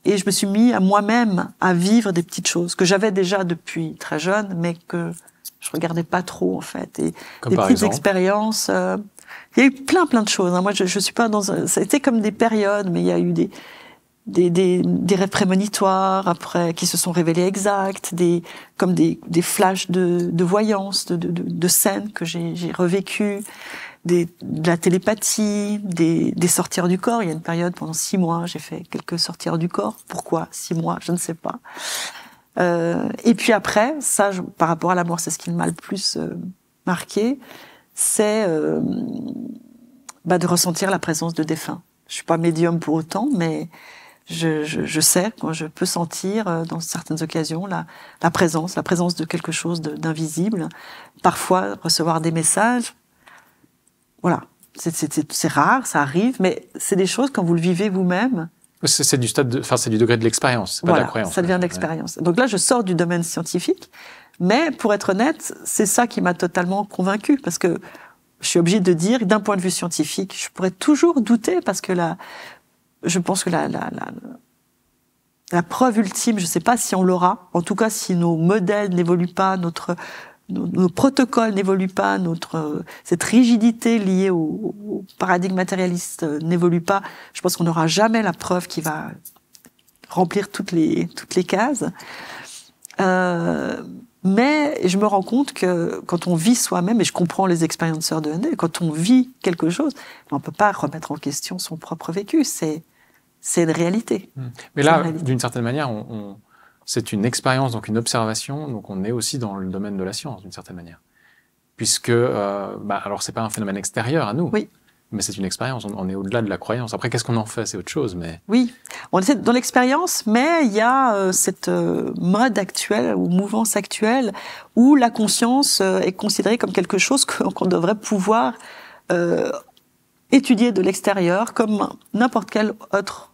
Et je me suis mis à moi-même à vivre des petites choses que j'avais déjà depuis très jeune, mais que je regardais pas trop en fait. Et comme des par petites exemple expériences. Il y a eu plein de choses. Hein. Moi, je suis pas ça a été comme des périodes, mais il y a eu des rêves prémonitoires après qui se sont révélés exacts, comme des flashs de voyance, de scènes que j'ai revécues, de la télépathie, des sorties du corps. Il y a une période pendant 6 mois, j'ai fait quelques sorties du corps. Pourquoi 6 mois? Je ne sais pas. Et puis après, ça, par rapport à la mort, c'est ce qui m'a le plus marqué, c'est de ressentir la présence de défunts. Je suis pas médium pour autant, mais je sais, quand je peux sentir dans certaines occasions la présence de quelque chose d'invisible. Parfois recevoir des messages. Voilà, c'est rare, ça arrive, mais c'est des choses quand vous le vivez vous-même. c'est du c'est du degré de l'expérience, c'est pas de la croyance. Ça devient de l'expérience. Donc là, je sors du domaine scientifique, mais pour être honnête, c'est ça qui m'a totalement convaincue, parce que je suis obligée de dire, d'un point de vue scientifique, je pourrais toujours douter, parce que je pense que la preuve ultime, je ne sais pas si on l'aura, en tout cas si nos modèles n'évoluent pas, nos protocoles n'évoluent pas, cette rigidité liée au paradigme matérialiste n'évolue pas, je pense qu'on n'aura jamais la preuve qui va remplir toutes les cases. Mais je me rends compte que quand on vit soi-même, et je comprends les expérienceurs de ND, quand on vit quelque chose, on ne peut pas remettre en question son propre vécu, c'est une réalité. Mais là, d'une certaine manière, c'est une expérience, donc une observation, donc on est aussi dans le domaine de la science, d'une certaine manière. Puisque, alors c'est pas un phénomène extérieur à nous, oui. Mais c'est une expérience, on est au-delà de la croyance. Après, qu'est-ce qu'on en fait, c'est autre chose. Mais... Oui, on est dans l'expérience, mais il y a cette mode actuelle ou mouvance actuelle où la conscience est considérée comme quelque chose qu'on devrait pouvoir étudier de l'extérieur comme n'importe quel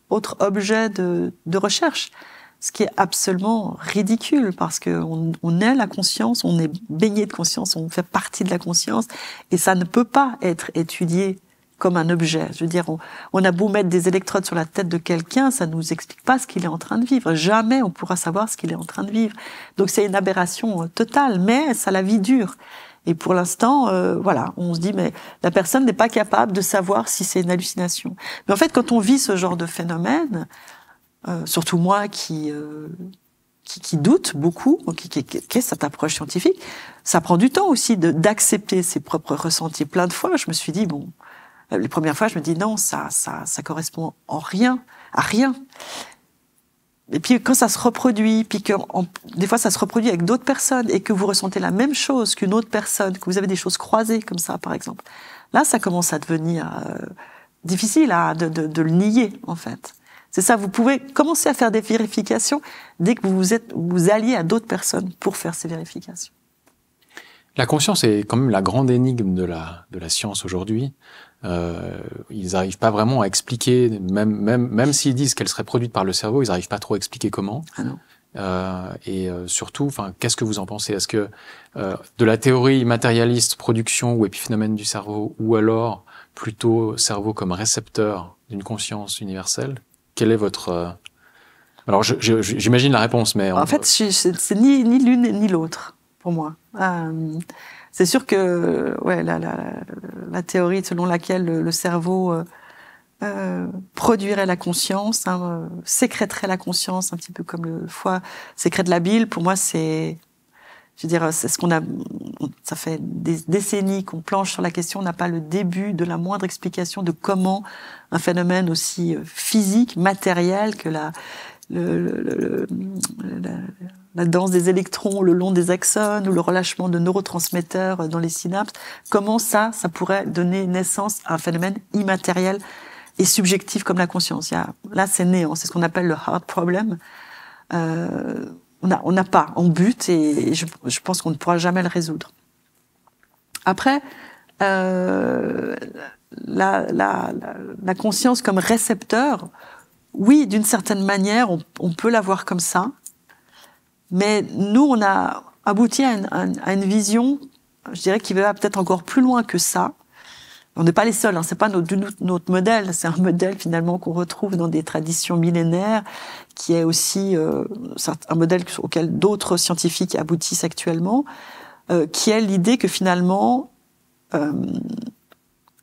autre objet de recherche. Ce qui est absolument ridicule parce qu'on est la conscience, on est baigné de conscience, on fait partie de la conscience et ça ne peut pas être étudié comme un objet. Je veux dire, on a beau mettre des électrodes sur la tête de quelqu'un, ça ne nous explique pas ce qu'il est en train de vivre. Jamais on pourra savoir ce qu'il est en train de vivre. Donc c'est une aberration totale, mais ça la vie dure. Et pour l'instant, voilà, on se dit, mais la personne n'est pas capable de savoir si c'est une hallucination. Mais en fait, quand on vit ce genre de phénomène, surtout moi qui doute beaucoup, qui est cette approche scientifique, ça prend du temps aussi d'accepter ses propres ressentis. Plein de fois, je me suis dit, bon, les premières fois, je me dis non, ça correspond à rien. Et puis quand ça se reproduit, puis que des fois ça se reproduit avec d'autres personnes et que vous ressentez la même chose qu'une autre personne, que vous avez des choses croisées comme ça, par exemple, là, ça commence à devenir difficile de le nier, en fait. C'est ça, vous pouvez commencer à faire des vérifications dès que vous alliez à d'autres personnes pour faire ces vérifications. La conscience est quand même la grande énigme de la science aujourd'hui. Ils n'arrivent pas vraiment à expliquer, même s'ils disent qu'elle serait produite par le cerveau, ils n'arrivent pas trop à expliquer comment. Ah non. Surtout, qu'est-ce que vous en pensez? Est-ce que de la théorie matérialiste, production ou épiphénomène du cerveau, ou alors plutôt cerveau comme récepteur d'une conscience universelle, quel est votre... Alors, j'imagine la réponse, mais... En fait, c'est ni l'une ni l'autre, pour moi. C'est sûr que ouais, la théorie selon laquelle le cerveau produirait la conscience, sécrèterait la conscience, un petit peu comme le foie sécrète la bile, pour moi, c'est ce qu'on a... Ça fait des décennies qu'on planche sur la question, on n'a pas le début de la moindre explication de comment un phénomène aussi physique, matériel que la danse des électrons le long des axones ou le relâchement de neurotransmetteurs dans les synapses, comment ça pourrait donner naissance à un phénomène immatériel et subjectif comme la conscience. Là, c'est néant, c'est ce qu'on appelle le hard problem. On n'a pas, on bute et je pense qu'on ne pourra jamais le résoudre. Après, la conscience comme récepteur, oui, d'une certaine manière, on peut la voir comme ça, mais nous, on a abouti à une vision, je dirais, qui va peut-être encore plus loin que ça. On n'est pas les seuls, c'est pas notre modèle, c'est un modèle finalement qu'on retrouve dans des traditions millénaires, qui est aussi un modèle auquel d'autres scientifiques aboutissent actuellement, qui est l'idée que finalement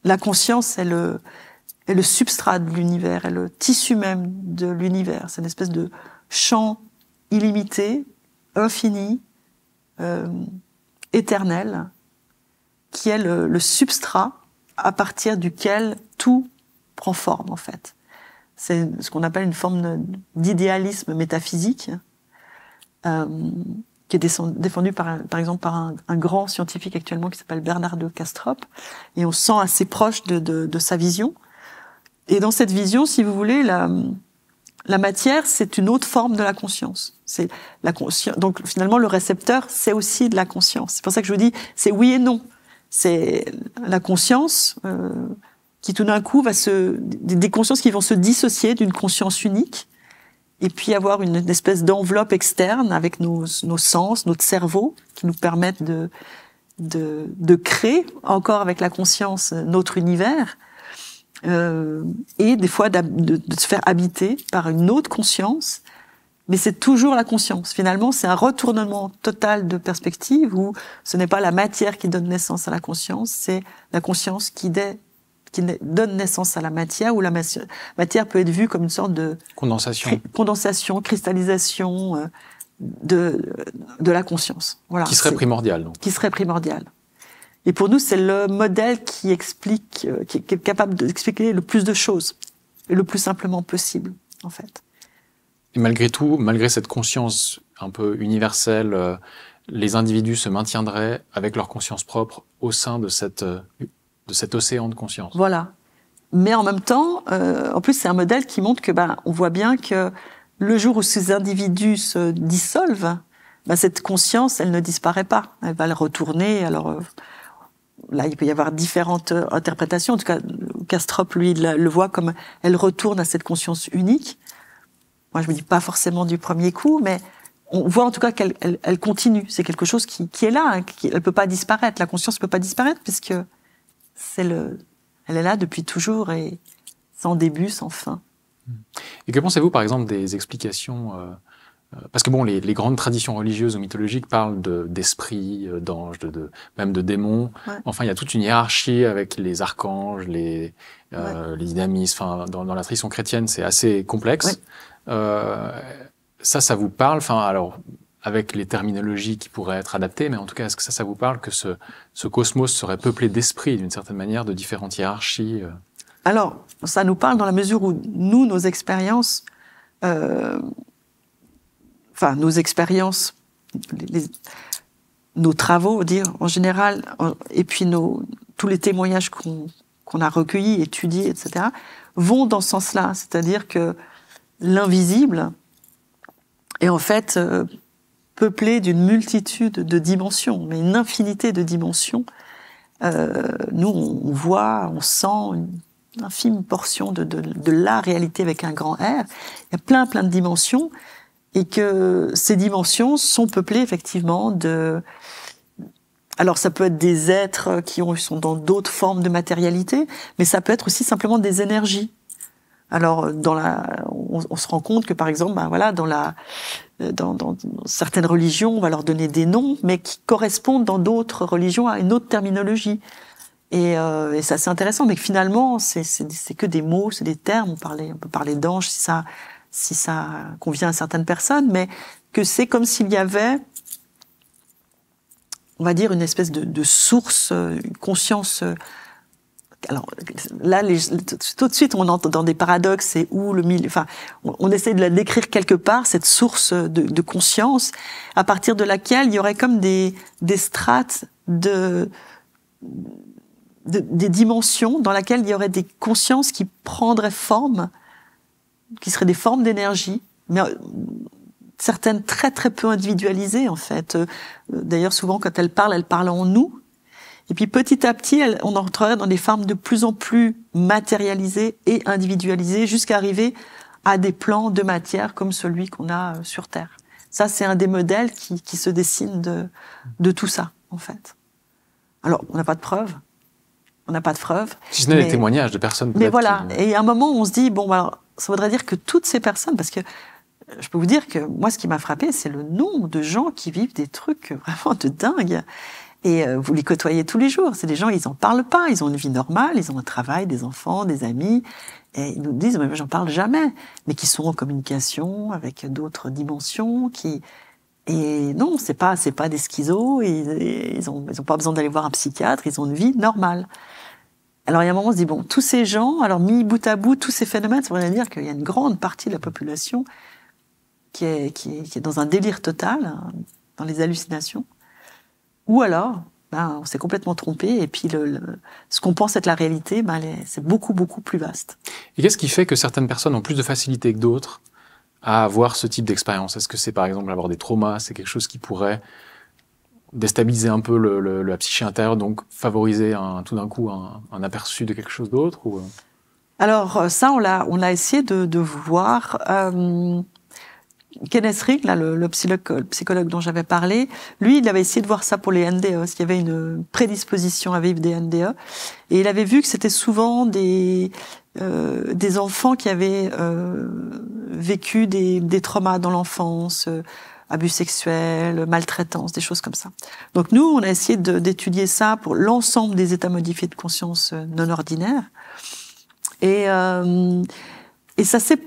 la conscience est le substrat de l'univers, est le tissu même de l'univers. C'est une espèce de champ illimité, infini, éternel, qui est le substrat à partir duquel tout prend forme, en fait. C'est ce qu'on appelle une forme d'idéalisme métaphysique, qui est défendu par exemple par un grand scientifique actuellement qui s'appelle Bernard de Kastrup, et on se sent assez proche de sa vision. Et dans cette vision, si vous voulez, la matière, c'est une autre forme de la conscience. C'est la conscience. Donc finalement, le récepteur, c'est aussi de la conscience. C'est pour ça que je vous dis, c'est oui et non. C'est la conscience qui tout d'un coup des consciences qui vont se dissocier d'une conscience unique et puis avoir une espèce d'enveloppe externe avec nos sens, notre cerveau, qui nous permettent de créer encore avec la conscience notre univers et des fois de se faire habiter par une autre conscience. Mais c'est toujours la conscience. Finalement, c'est un retournement total de perspective où ce n'est pas la matière qui donne naissance à la conscience, c'est la conscience qui donne naissance à la matière, où la matière peut être vue comme une sorte de condensation, cristallisation de la conscience. Voilà. Qui serait primordial, donc. Qui serait primordial. Et pour nous, c'est le modèle qui est capable d'expliquer le plus de choses, et le plus simplement possible, en fait. Et malgré tout, malgré cette conscience un peu universelle, les individus se maintiendraient avec leur conscience propre au sein de cet océan de conscience. Voilà. Mais en même temps, en plus, c'est un modèle qui montre que, on voit bien que le jour où ces individus se dissolvent, cette conscience, elle ne disparaît pas. Elle va le retourner. Alors là, il peut y avoir différentes interprétations. En tout cas, Kastrup, lui, le voit comme elle retourne à cette conscience unique. Moi, je me dis pas forcément du premier coup, mais on voit en tout cas qu'elle continue. C'est quelque chose qui est là. Hein, elle peut pas disparaître. La conscience peut pas disparaître puisque elle est là depuis toujours et sans début, sans fin. Et que pensez-vous, par exemple, des explications parce que les grandes traditions religieuses ou mythologiques parlent d'esprits, d'anges, même de démons. Ouais. Enfin, il y a toute une hiérarchie avec les archanges, les dynamistes. Enfin, dans la tradition chrétienne, c'est assez complexe. Ouais. Ça vous parle? Enfin, alors, avec les terminologies qui pourraient être adaptées, mais en tout cas, est-ce que ça vous parle que ce cosmos serait peuplé d'esprits, d'une certaine manière, de différentes hiérarchies? Alors, ça nous parle dans la mesure où nous, nos expériences, nos expériences, nos travaux, dire en général, et puis tous les témoignages qu'on a recueillis, étudiés, etc., vont dans ce sens-là. C'est-à-dire que l'invisible est en fait peuplé d'une multitude de dimensions, mais une infinité de dimensions. Nous, on voit, on sent une infime portion de la réalité avec un grand R. Il y a plein de dimensions. Et que ces dimensions sont peuplées effectivement alors ça peut être des êtres qui sont dans d'autres formes de matérialité, mais ça peut être aussi simplement des énergies. Alors on se rend compte que par exemple, dans certaines religions, on va leur donner des noms, mais qui correspondent dans d'autres religions à une autre terminologie. Et ça c'est intéressant, mais que finalement c'est que des mots, c'est des termes. On peut parler d'anges si ça convient à certaines personnes, mais que c'est comme s'il y avait, on va dire, une espèce de source, une conscience. Alors là, tout de suite, on entre dans des paradoxes. C'est où le milieu. Enfin, on essaie de la décrire quelque part, cette source de conscience, à partir de laquelle il y aurait comme des strates des dimensions dans laquelle il y aurait des consciences qui prendraient forme, qui seraient des formes d'énergie, mais certaines très très peu individualisées en fait. D'ailleurs, souvent quand elle parle en nous. Et puis petit à petit, on entrerait dans des formes de plus en plus matérialisées et individualisées, jusqu'à arriver à des plans de matière comme celui qu'on a sur Terre. Ça, c'est un des modèles qui se dessine de tout ça, en fait. Alors, on n'a pas de preuves. Si ce n'est des témoignages de personnes. Mais voilà. Et à un moment, on se dit, alors, ça voudrait dire que toutes ces personnes, parce que je peux vous dire que moi, ce qui m'a frappé, c'est le nombre de gens qui vivent des trucs vraiment de dingue. Et vous les côtoyez tous les jours. C'est des gens, ils en parlent pas. Ils ont une vie normale, ils ont un travail, des enfants, des amis. Et ils nous disent, mais j'en parle jamais. Mais qui sont en communication avec d'autres dimensions, et non, c'est pas des schizos. Ils ont pas besoin d'aller voir un psychiatre. Ils ont une vie normale. Alors, il y a un moment, on se dit, bon, tous ces gens, alors mis bout à bout, tous ces phénomènes, ça voudrait dire qu'il y a une grande partie de la population qui est dans un délire total, hein, dans les hallucinations. Ou alors, on s'est complètement trompé, et puis ce qu'on pense être la réalité, c'est beaucoup, beaucoup plus vaste. Et qu'est-ce qui fait que certaines personnes ont plus de facilité que d'autres à avoir ce type d'expérience? Est-ce que c'est par exemple avoir des traumas, c'est quelque chose qui pourrait déstabiliser un peu la psyché intérieure, donc favoriser tout d'un coup un aperçu de quelque chose d'autre ou... Alors ça, on a essayé de voir. Kenneth Rigg, là, le psychologue dont j'avais parlé, lui, il avait essayé de voir ça pour les NDE, parce qu'il y avait une prédisposition à vivre des NDE, et il avait vu que c'était souvent des enfants qui avaient vécu des traumas dans l'enfance, abus sexuels, maltraitance, des choses comme ça. Donc nous, on a essayé d'étudier ça pour l'ensemble des états modifiés de conscience non ordinaires, et ça s'est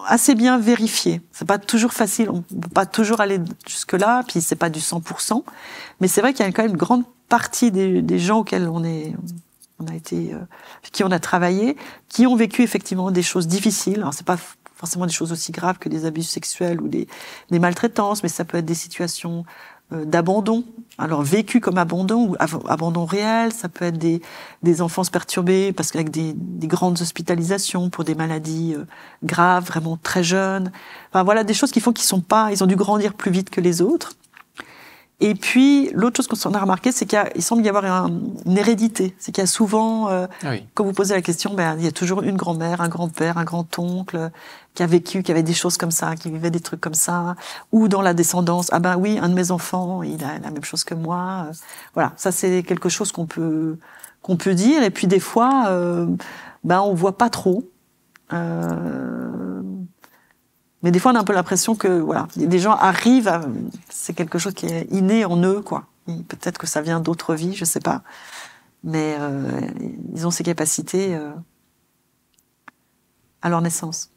assez bien vérifié. C'est pas toujours facile, on peut pas toujours aller jusque-là, puis c'est pas du 100%, mais c'est vrai qu'il y a quand même une grande partie des gens auxquels qui on a travaillé, qui ont vécu effectivement des choses difficiles. Alors c'est pas forcément des choses aussi graves que des abus sexuels ou des maltraitances, mais ça peut être des situations d'abandon. Alors vécu comme abandon ou abandon réel, ça peut être des enfances perturbées parce qu'avec des grandes hospitalisations pour des maladies graves, vraiment très jeunes. Enfin voilà, des choses qui font ils ont dû grandir plus vite que les autres. Et puis, l'autre chose qu'on a remarqué, c'est qu'il semble y avoir une hérédité. C'est qu'il y a souvent, quand vous posez la question, il y a toujours une grand-mère, un grand-père, un grand-oncle qui avait des choses comme ça, qui vivait des trucs comme ça. Ou dans la descendance, oui, un de mes enfants, il a la même chose que moi. Voilà, ça c'est quelque chose qu'on peut dire. Et puis des fois, on voit pas trop. Mais des fois, on a un peu l'impression que, des gens arrivent c'est quelque chose qui est inné en eux, quoi. Peut-être que ça vient d'autres vies, je sais pas. Mais ils ont ces capacités à leur naissance.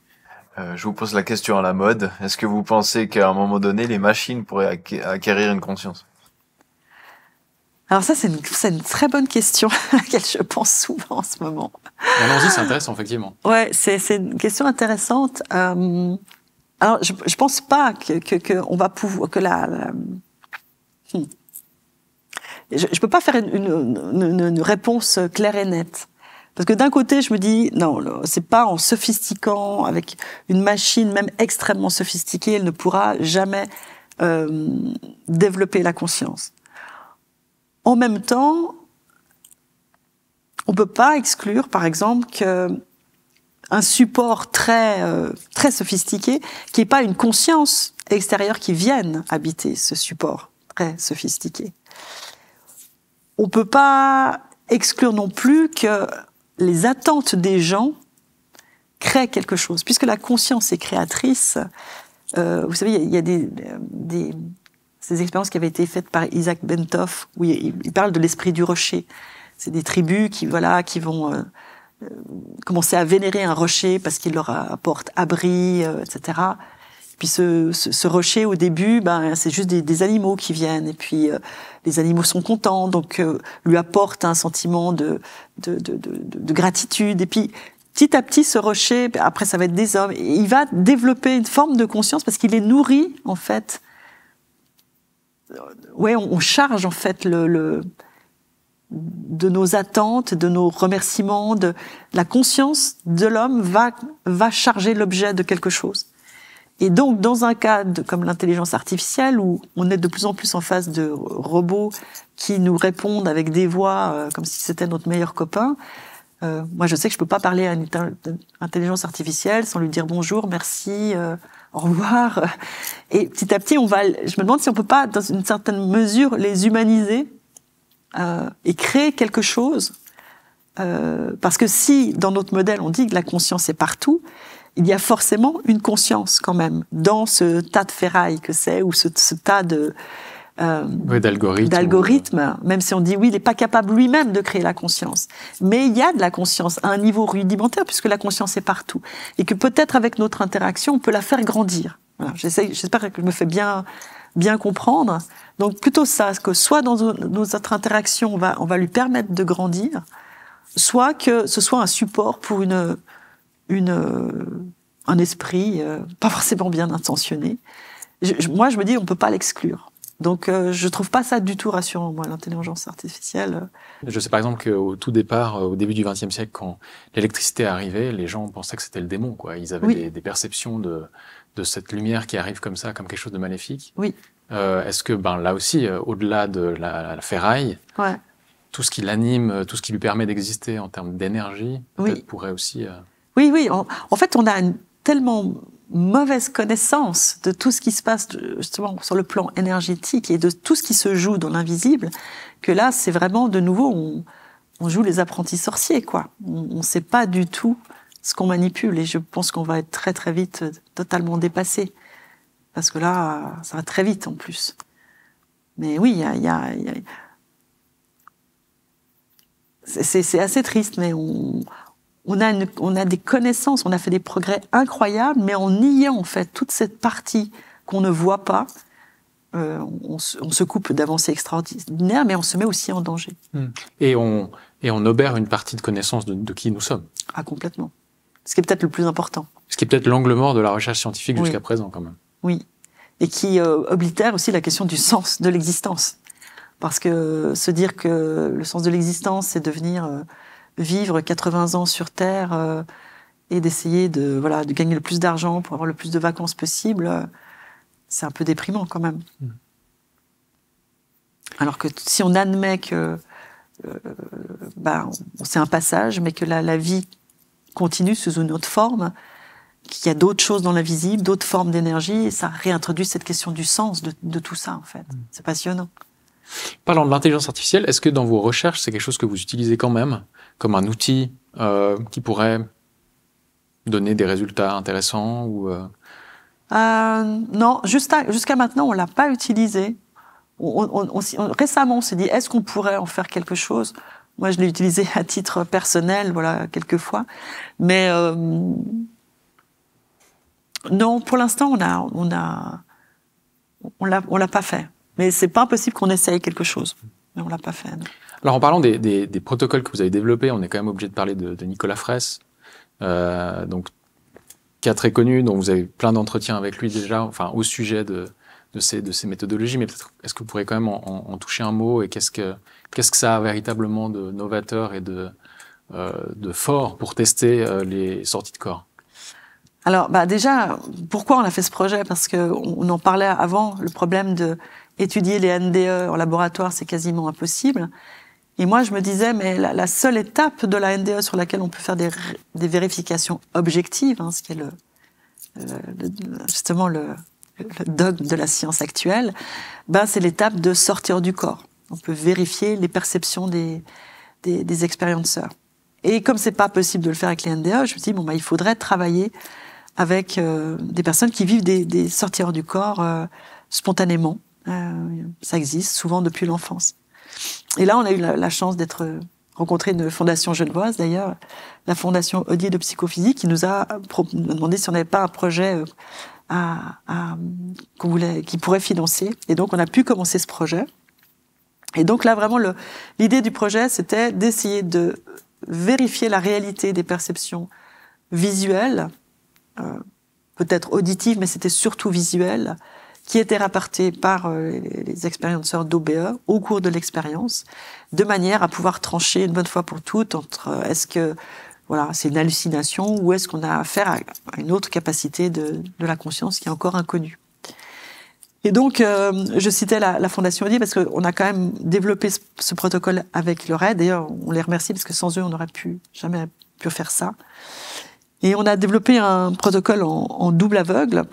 Je vous pose la question à la mode. Est-ce que vous pensez qu'à un moment donné, les machines pourraient acquérir une conscience? Alors ça, c'est une très bonne question à laquelle je pense souvent en ce moment. Allons-y, c'est intéressant, effectivement. Ouais, c'est une question intéressante. Alors, je pense pas qu'on va pouvoir je peux pas faire une réponse claire et nette, parce que d'un côté je me dis non, c'est pas en sophistiquant avec une machine même extrêmement sophistiquée, elle ne pourra jamais développer la conscience. En même temps, on peut pas exclure, par exemple, que un support très sophistiqué, qui n'est pas une conscience extérieure qui vienne habiter ce support très sophistiqué. On ne peut pas exclure non plus que les attentes des gens créent quelque chose, puisque la conscience est créatrice. Vous savez, il y a ces expériences qui avaient été faites par Isaac Bentov, où il parle de l'esprit du rocher. C'est des tribus qui vont commencer à vénérer un rocher parce qu'il leur apporte abri, etc. Puis ce rocher, au début, c'est juste des animaux qui viennent. Et puis, les animaux sont contents, donc lui apportent un sentiment de gratitude. Et puis, petit à petit, ce rocher, après, ça va être des hommes. Et il va développer une forme de conscience parce qu'il est nourri, en fait. On charge, en fait, de nos attentes, de nos remerciements, de la conscience de l'homme va charger l'objet de quelque chose. Et donc, dans un cas comme l'intelligence artificielle, où on est de plus en plus en face de robots qui nous répondent avec des voix comme si c'était notre meilleur copain, moi je sais que je peux pas parler à une intelligence artificielle sans lui dire bonjour, merci, au revoir. Et petit à petit, je me demande si on peut pas, dans une certaine mesure, les humaniser et créer quelque chose, parce que si dans notre modèle on dit que la conscience est partout, il y a forcément une conscience quand même dans ce tas de ferraille que c'est, ou ce tas d'algorithmes, même si on dit oui, il n'est pas capable lui-même de créer la conscience, mais il y a de la conscience à un niveau rudimentaire puisque la conscience est partout et que peut-être avec notre interaction on peut la faire grandir. Voilà, j'espère que je me fais bien comprendre. Donc plutôt ça, que soit dans notre interaction, on va lui permettre de grandir, soit que ce soit un support pour un esprit pas forcément bien intentionné. Moi, je me dis, on peut pas l'exclure. Donc, je trouve pas ça du tout rassurant, moi, l'intelligence artificielle. Je sais par exemple qu'au tout départ, au début du XXe siècle, quand l'électricité est arrivée, les gens pensaient que c'était le démon, quoi. Ils avaient des perceptions de cette lumière qui arrive comme ça, comme quelque chose de maléfique. Oui. Est-ce que, là aussi, au-delà de la ferraille, tout ce qui l'anime, tout ce qui lui permet d'exister en termes d'énergie, peut-être pourrait aussi... Oui. En fait, on a une tellement mauvaise connaissance de tout ce qui se passe justement sur le plan énergétique et de tout ce qui se joue dans l'invisible, que là, c'est vraiment de nouveau, on joue les apprentis sorciers, quoi. On ne sait pas du tout ce qu'on manipule et je pense qu'on va être très très vite totalement dépassé. Parce que là, ça va très vite en plus. Mais oui, c'est assez triste, mais on a des connaissances, on a fait des progrès incroyables, mais en niant en fait toute cette partie qu'on ne voit pas, on se coupe d'avancées extraordinaires, mais on se met aussi en danger. Et on obère une partie de connaissance de qui nous sommes. Ah, complètement. Ce qui est peut-être le plus important. Ce qui est peut-être l'angle mort de la recherche scientifique jusqu'à présent, quand même. Oui. et qui oblitère aussi la question du sens de l'existence. Parce que se dire que le sens de l'existence, c'est de venir vivre 80 ans sur Terre et d'essayer de gagner le plus d'argent pour avoir le plus de vacances possible, c'est un peu déprimant quand même. Alors que si on admet que c'est un passage, mais que la vie continue sous une autre forme, qu'il y a d'autres choses dans l'invisible, d'autres formes d'énergie, et ça réintroduit cette question du sens de tout ça, en fait. C'est passionnant. Parlant de l'intelligence artificielle, est-ce que dans vos recherches, c'est quelque chose que vous utilisez quand même comme un outil qui pourrait donner des résultats intéressants ou Non, jusqu'à maintenant, on ne l'a pas utilisé. Récemment, on s'est dit, est-ce qu'on pourrait en faire quelque chose? Moi, je l'ai utilisé à titre personnel, quelques fois. Mais non, pour l'instant, on l'a pas fait. Mais c'est pas impossible qu'on essaye quelque chose. Mais on l'a pas fait. Non. Alors, en parlant des protocoles que vous avez développés, on est quand même obligé de parler de Nicolas Fraisse, donc qui est très connu, dont vous avez plein d'entretiens avec lui déjà, enfin au sujet de ces méthodologies. Mais peut-être, est-ce que vous pourriez quand même en toucher un mot, et qu'est-ce que ça a véritablement de novateur et de fort pour tester les sorties de corps? Alors, déjà, pourquoi on a fait ce projet? Parce que on en parlait avant, le problème de étudier les NDE en laboratoire, c'est quasiment impossible. Et moi, je me disais, mais la seule étape de la NDE sur laquelle on peut faire des vérifications objectives, ce qui est justement le dogme de la science actuelle, c'est l'étape de sortir du corps. On peut vérifier les perceptions des expérienceurs. Et comme c'est pas possible de le faire avec les NDE, je me suis dit, il faudrait travailler avec des personnes qui vivent des sorties hors du corps spontanément. Ça existe souvent depuis l'enfance. Et là, on a eu la chance d'être rencontré une fondation genevoise, d'ailleurs, la fondation Odier de psychophysique, qui nous a demandé si on n'avait pas un projet qui pourrait financer. Et donc, on a pu commencer ce projet. Et donc là, vraiment, l'idée du projet, c'était d'essayer de vérifier la réalité des perceptions visuelles, peut-être auditives, mais c'était surtout visuelles, qui étaient rapportées par les expérienceurs d'OBE au cours de l'expérience, de manière à pouvoir trancher une bonne fois pour toutes entre est-ce que c'est une hallucination ou est-ce qu'on a affaire à une autre capacité de la conscience qui est encore inconnue. Et donc, je citais la Fondation Odier parce qu'on a quand même développé ce protocole avec le RAID. D'ailleurs, on les remercie parce que sans eux, on n'aurait jamais pu faire ça. Et on a développé un protocole en double aveugle.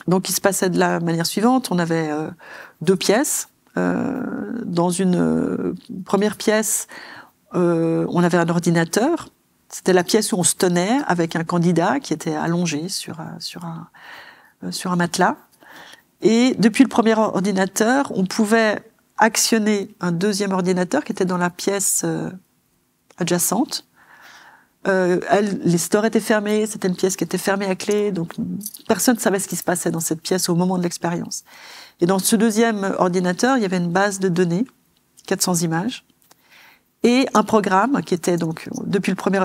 Donc, il se passait de la manière suivante. On avait 2 pièces. Dans une première pièce, on avait un ordinateur. C'était la pièce où on se tenait avec un candidat qui était allongé sur un matelas. Et depuis le premier ordinateur, on pouvait actionner un deuxième ordinateur qui était dans la pièce adjacente. Les stores étaient fermés, c'était une pièce qui était fermée à clé, donc personne ne savait ce qui se passait dans cette pièce au moment de l'expérience. Et dans ce deuxième ordinateur, il y avait une base de données, 400 images, et un programme qui était donc, depuis le premier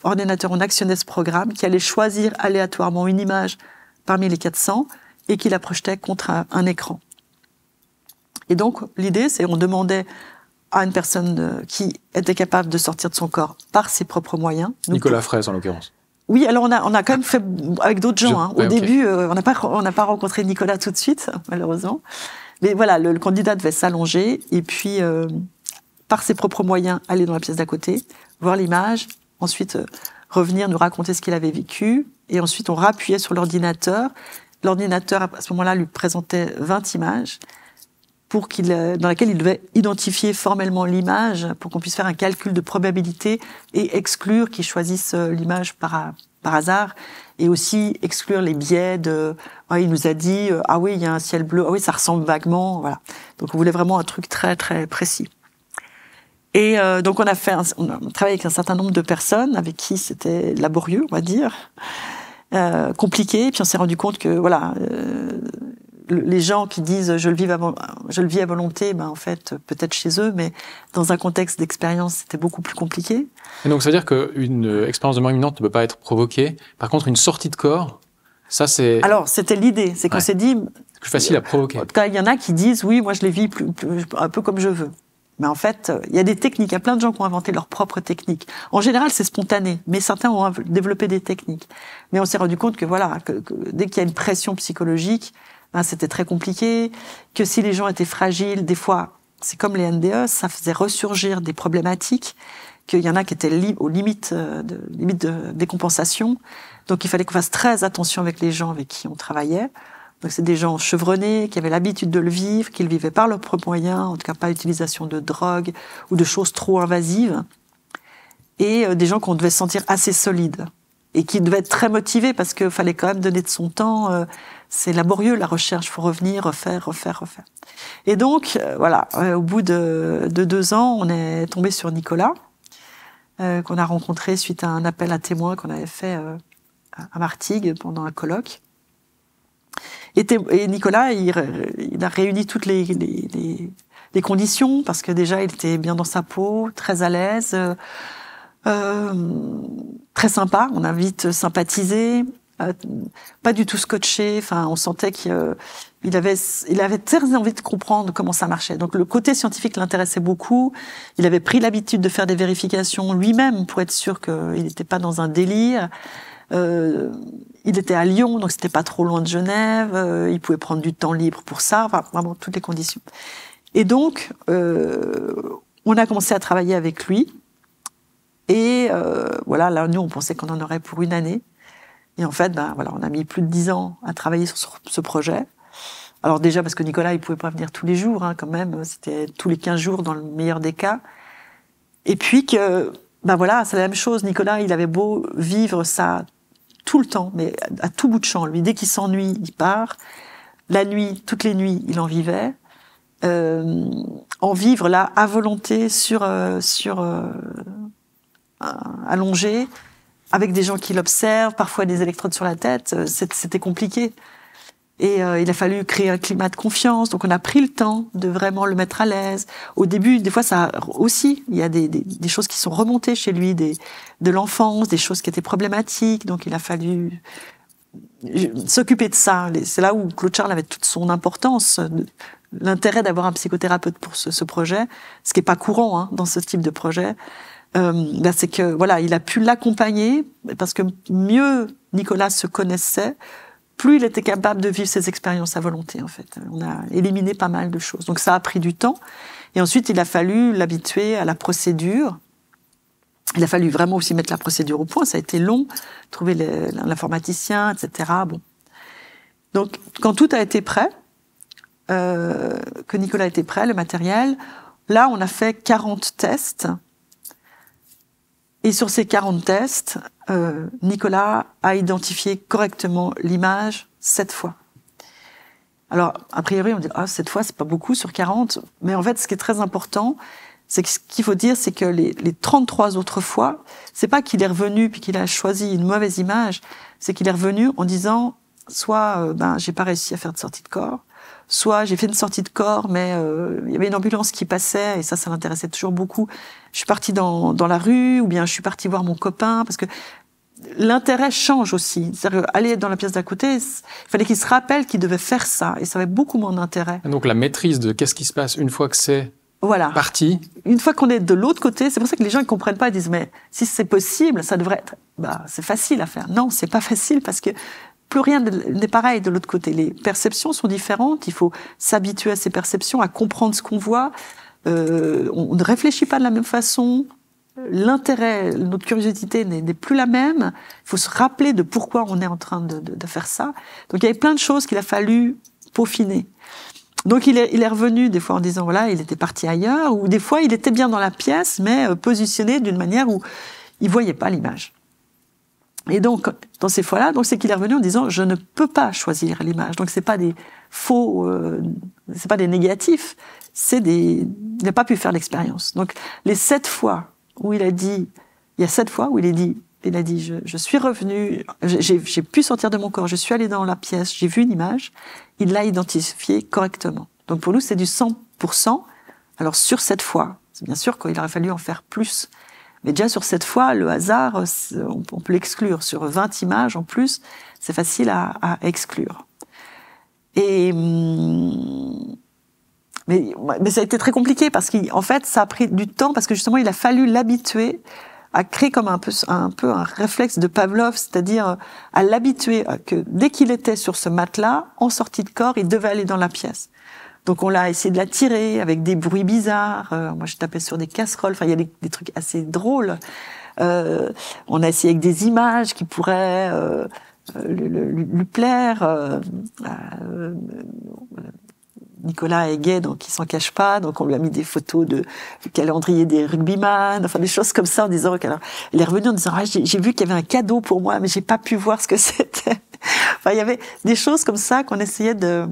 ordinateur, on actionnait ce programme qui allait choisir aléatoirement une image parmi les 400 et qui la projetait contre un écran. Et donc, l'idée, c'est on demandait à une personne qui était capable de sortir de son corps par ses propres moyens. Nicolas Fraisse, en l'occurrence. Oui, alors on a quand même fait avec d'autres gens. Au début, on n'a pas rencontré Nicolas tout de suite, malheureusement. Mais voilà, le candidat devait s'allonger et puis, par ses propres moyens, aller dans la pièce d'à côté, voir l'image, ensuite revenir nous raconter ce qu'il avait vécu, et ensuite on rappuyait sur l'ordinateur. L'ordinateur, à ce moment-là, lui présentait 20 images dans laquelle il devait identifier formellement l'image pour qu'on puisse faire un calcul de probabilité et exclure qu'il choisisse l'image par hasard, et aussi exclure les biais il nous a dit ah oui, il y a un ciel bleu, ah oui, ça ressemble vaguement, voilà. Donc on voulait vraiment un truc très très précis. Et donc on a travaillé avec un certain nombre de personnes avec qui c'était laborieux, on va dire, compliqué, et puis on s'est rendu compte que les gens qui disent je le vis à volonté, en fait, peut-être chez eux, mais dans un contexte d'expérience, c'était beaucoup plus compliqué. Et donc, ça veut dire qu'une expérience de mort imminente ne peut pas être provoquée. Par contre, une sortie de corps, Ça, c'est Alors, c'était l'idée. C'est qu'on s'est dit... plus facile à provoquer. En tout cas, il y en a qui disent, oui, moi, je les vis un peu comme je veux. Mais en fait, il y a des techniques. Il y a plein de gens qui ont inventé leurs propres techniques. En général, c'est spontané. Mais certains ont développé des techniques. Mais on s'est rendu compte que voilà, que dès qu'il y a une pression psychologique, ben, c'était très compliqué. Que si les gens étaient fragiles, des fois, c'est comme les NDE, ça faisait ressurgir des problématiques. Qu'il y en a qui étaient aux limites de décompensation. Donc, il fallait qu'on fasse très attention avec les gens avec qui on travaillait. Donc, c'est des gens chevronnés, qui avaient l'habitude de le vivre, qui le vivaient par leurs propres moyens, en tout cas pas utilisation de drogue ou de choses trop invasives. Et des gens qu'on devait sentir assez solides. Et qui devaient être très motivés parce qu'il fallait quand même donner de son temps. C'est laborieux, la recherche. Il faut revenir, refaire. Et donc, voilà, au bout de 2 ans, on est tombé sur Nicolas, qu'on a rencontré suite à un appel à témoins qu'on avait fait à Martigues pendant un colloque. Et Nicolas, il a réuni toutes les conditions, parce que déjà, il était bien dans sa peau, très à l'aise, très sympa, on a vite sympathisé, pas du tout scotché, enfin, on sentait qu'il avait très envie de comprendre comment ça marchait. Donc le côté scientifique l'intéressait beaucoup, il avait pris l'habitude de faire des vérifications lui-même pour être sûr qu'il n'était pas dans un délire. Il était à Lyon, donc c'était pas trop loin de Genève. Il pouvait prendre du temps libre pour ça. Enfin, vraiment toutes les conditions. Et donc, on a commencé à travailler avec lui. Et voilà, là, nous, on pensait qu'on en aurait pour 1 année. Et en fait, ben voilà, on a mis plus de 10 ans à travailler sur ce projet. Alors déjà parce que Nicolas, il pouvait pas venir tous les jours, hein, quand même. C'était tous les 15 jours dans le meilleur des cas. Et puis que, ben voilà, c'est la même chose. Nicolas, il avait beau vivre ça tout le temps, mais à tout bout de champ. Lui, dès qu'il s'ennuie, il part. La nuit, toutes les nuits, il en vivait. En vivre là, à volonté, allongé, avec des gens qui l'observent, parfois des électrodes sur la tête, c'était compliqué. Et il a fallu créer un climat de confiance. Donc on a pris le temps de vraiment le mettre à l'aise. Au début, des fois, ça aussi, il y a des choses qui sont remontées chez lui, de l'enfance, des choses qui étaient problématiques. Donc il a fallu s'occuper de ça. C'est là où Claude Charles avait toute son importance, l'intérêt d'avoir un psychothérapeute pour ce projet, ce qui est pas courant, hein, dans ce type de projet. C'est que voilà, il a pu l'accompagner parce que mieux Nicolas se connaissait, plus il était capable de vivre ses expériences à volonté, en fait. On a éliminé pas mal de choses. Donc ça a pris du temps. Et ensuite, il a fallu l'habituer à la procédure. Il a fallu vraiment aussi mettre la procédure au point. Ça a été long, trouver l'informaticien, etc. Bon. Donc, quand tout a été prêt, que Nicolas était prêt, le matériel, là, on a fait 40 tests. Et sur ces 40 tests, Nicolas a identifié correctement l'image 7 fois. Alors, a priori, on dit, 7 fois, c'est pas beaucoup sur 40. Mais en fait, ce qui est très important, c'est que ce qu'il faut dire, c'est que les 33 autres fois, c'est pas qu'il est revenu puis qu'il a choisi une mauvaise image, c'est qu'il est revenu en disant, soit, j'ai pas réussi à faire de sortie de corps, soit j'ai fait une sortie de corps, mais il y avait une ambulance qui passait, et ça l'intéressait toujours beaucoup. Je suis partie dans la rue, ou bien je suis partie voir mon copain, parce que l'intérêt change aussi. C'est-à-dire aller dans la pièce d'à côté, il fallait qu'il se rappelle qu'il devait faire ça, et ça avait beaucoup moins d'intérêt. Donc la maîtrise de qu'est-ce qui se passe une fois que c'est parti. Une fois qu'on est de l'autre côté, c'est pour ça que les gens ne comprennent pas, ils disent, mais si c'est possible, ça devrait être... c'est facile à faire. Non, c'est pas facile, parce que plus rien n'est pareil de l'autre côté. Les perceptions sont différentes, il faut s'habituer à ces perceptions, à comprendre ce qu'on voit. On ne réfléchit pas de la même façon. L'intérêt, notre curiosité n'est plus la même. Il faut se rappeler de pourquoi on est en train de faire ça. Donc il y avait plein de choses qu'il a fallu peaufiner. Donc il est revenu des fois en disant, voilà, il était parti ailleurs, ou des fois il était bien dans la pièce, mais positionné d'une manière où il voyait pas l'image. Et donc, dans ces fois-là, c'est qu'il est revenu en disant, je ne peux pas choisir l'image. Donc c'est pas des faux, c'est pas des négatifs, il n'a pas pu faire l'expérience. Donc les 7 fois où il a dit, il y a 7 fois où il a dit, je suis revenu, j'ai pu sortir de mon corps, je suis allé dans la pièce, j'ai vu une image, il l'a identifiée correctement. Donc pour nous, c'est du 100%. Alors sur 7 fois, c'est bien sûr qu'il aurait fallu en faire plus. Mais déjà sur cette fois, le hasard, on peut l'exclure. Sur 20 images en plus, c'est facile à exclure. Et mais ça a été très compliqué parce qu'en fait, ça a pris du temps parce que justement, il a fallu l'habituer à créer comme un peu un réflexe de Pavlov, c'est-à-dire à l'habituer à que dès qu'il était sur ce matelas, en sortie de corps, il devait aller dans la pièce. Donc on l'a essayé de l'attirer avec des bruits bizarres. Moi, je tapais sur des casseroles. Enfin, il y a des trucs assez drôles. On a essayé avec des images qui pourraient lui plaire. Nicolas est gay, donc il s'en cache pas. Donc on lui a mis des photos du calendrier des rugbyman, enfin des choses comme ça en disant alors il est revenu en disant j'ai vu qu'il y avait un cadeau pour moi, mais j'ai pas pu voir ce que c'était. Enfin il y avait des choses comme ça qu'on essayait de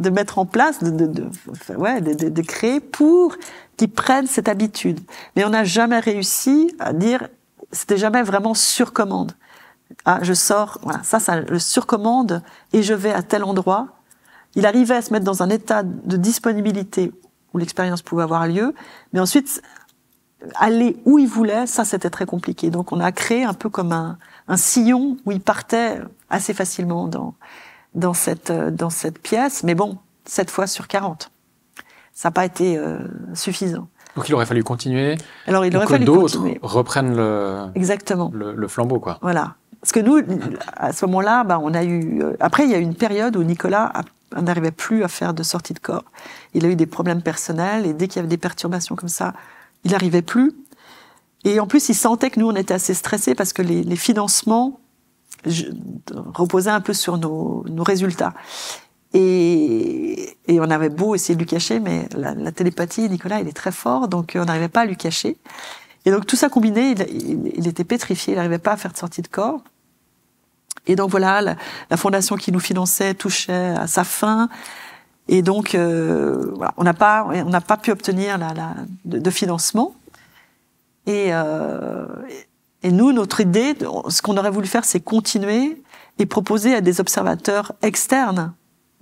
mettre en place, de créer pour qu'ils prennent cette habitude. Mais on n'a jamais réussi à dire, c'était jamais vraiment sur commande. Ah, je sors, voilà, ça le surcommande et je vais à tel endroit. Il arrivait à se mettre dans un état de disponibilité où l'expérience pouvait avoir lieu, mais ensuite, aller où il voulait, ça c'était très compliqué. Donc on a créé un peu comme un sillon où il partait assez facilement dans cette pièce, mais bon, 7 fois sur 40. Ça n'a pas été suffisant. Donc il aurait fallu continuer. Alors il aurait fallu d'autres continuer. Reprennent Exactement. Le flambeau, quoi. Voilà. Parce que nous, à ce moment-là, on a eu. Après, il y a eu une période où Nicolas n'arrivait plus à faire de sortie de corps. Il a eu des problèmes personnels et dès qu'il y avait des perturbations comme ça, il n'arrivait plus. Et en plus, il sentait que nous, on était assez stressés parce que les financements reposaient un peu sur nos résultats. Et on avait beau essayer de lui cacher, mais la télépathie, Nicolas, il est très fort, donc on n'arrivait pas à lui cacher. Et donc tout ça combiné, il était pétrifié, il n'arrivait pas à faire de sortie de corps. Et donc voilà, la fondation qui nous finançait touchait à sa fin. Et donc voilà, on n'a pas pu obtenir de financement. Et nous, notre idée, ce qu'on aurait voulu faire, c'est continuer et proposer à des observateurs externes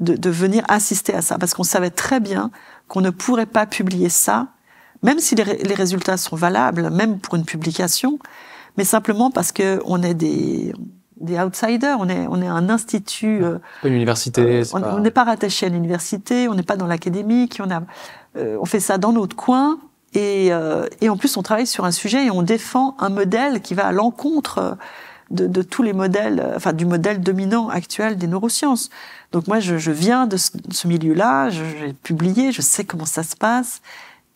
de venir assister à ça, parce qu'on savait très bien qu'on ne pourrait pas publier ça, même si les résultats sont valables, même pour une publication, mais simplement parce que on est des outsiders, on est un institut. Une université. On n'est pas rattaché à l'université, on n'est pas dans l'académique, on fait ça dans notre coin, et en plus on travaille sur un sujet et on défend un modèle qui va à l'encontre de tous les modèles, enfin du modèle dominant actuel des neurosciences. Donc moi, je viens de ce milieu-là, j'ai publié, je sais comment ça se passe,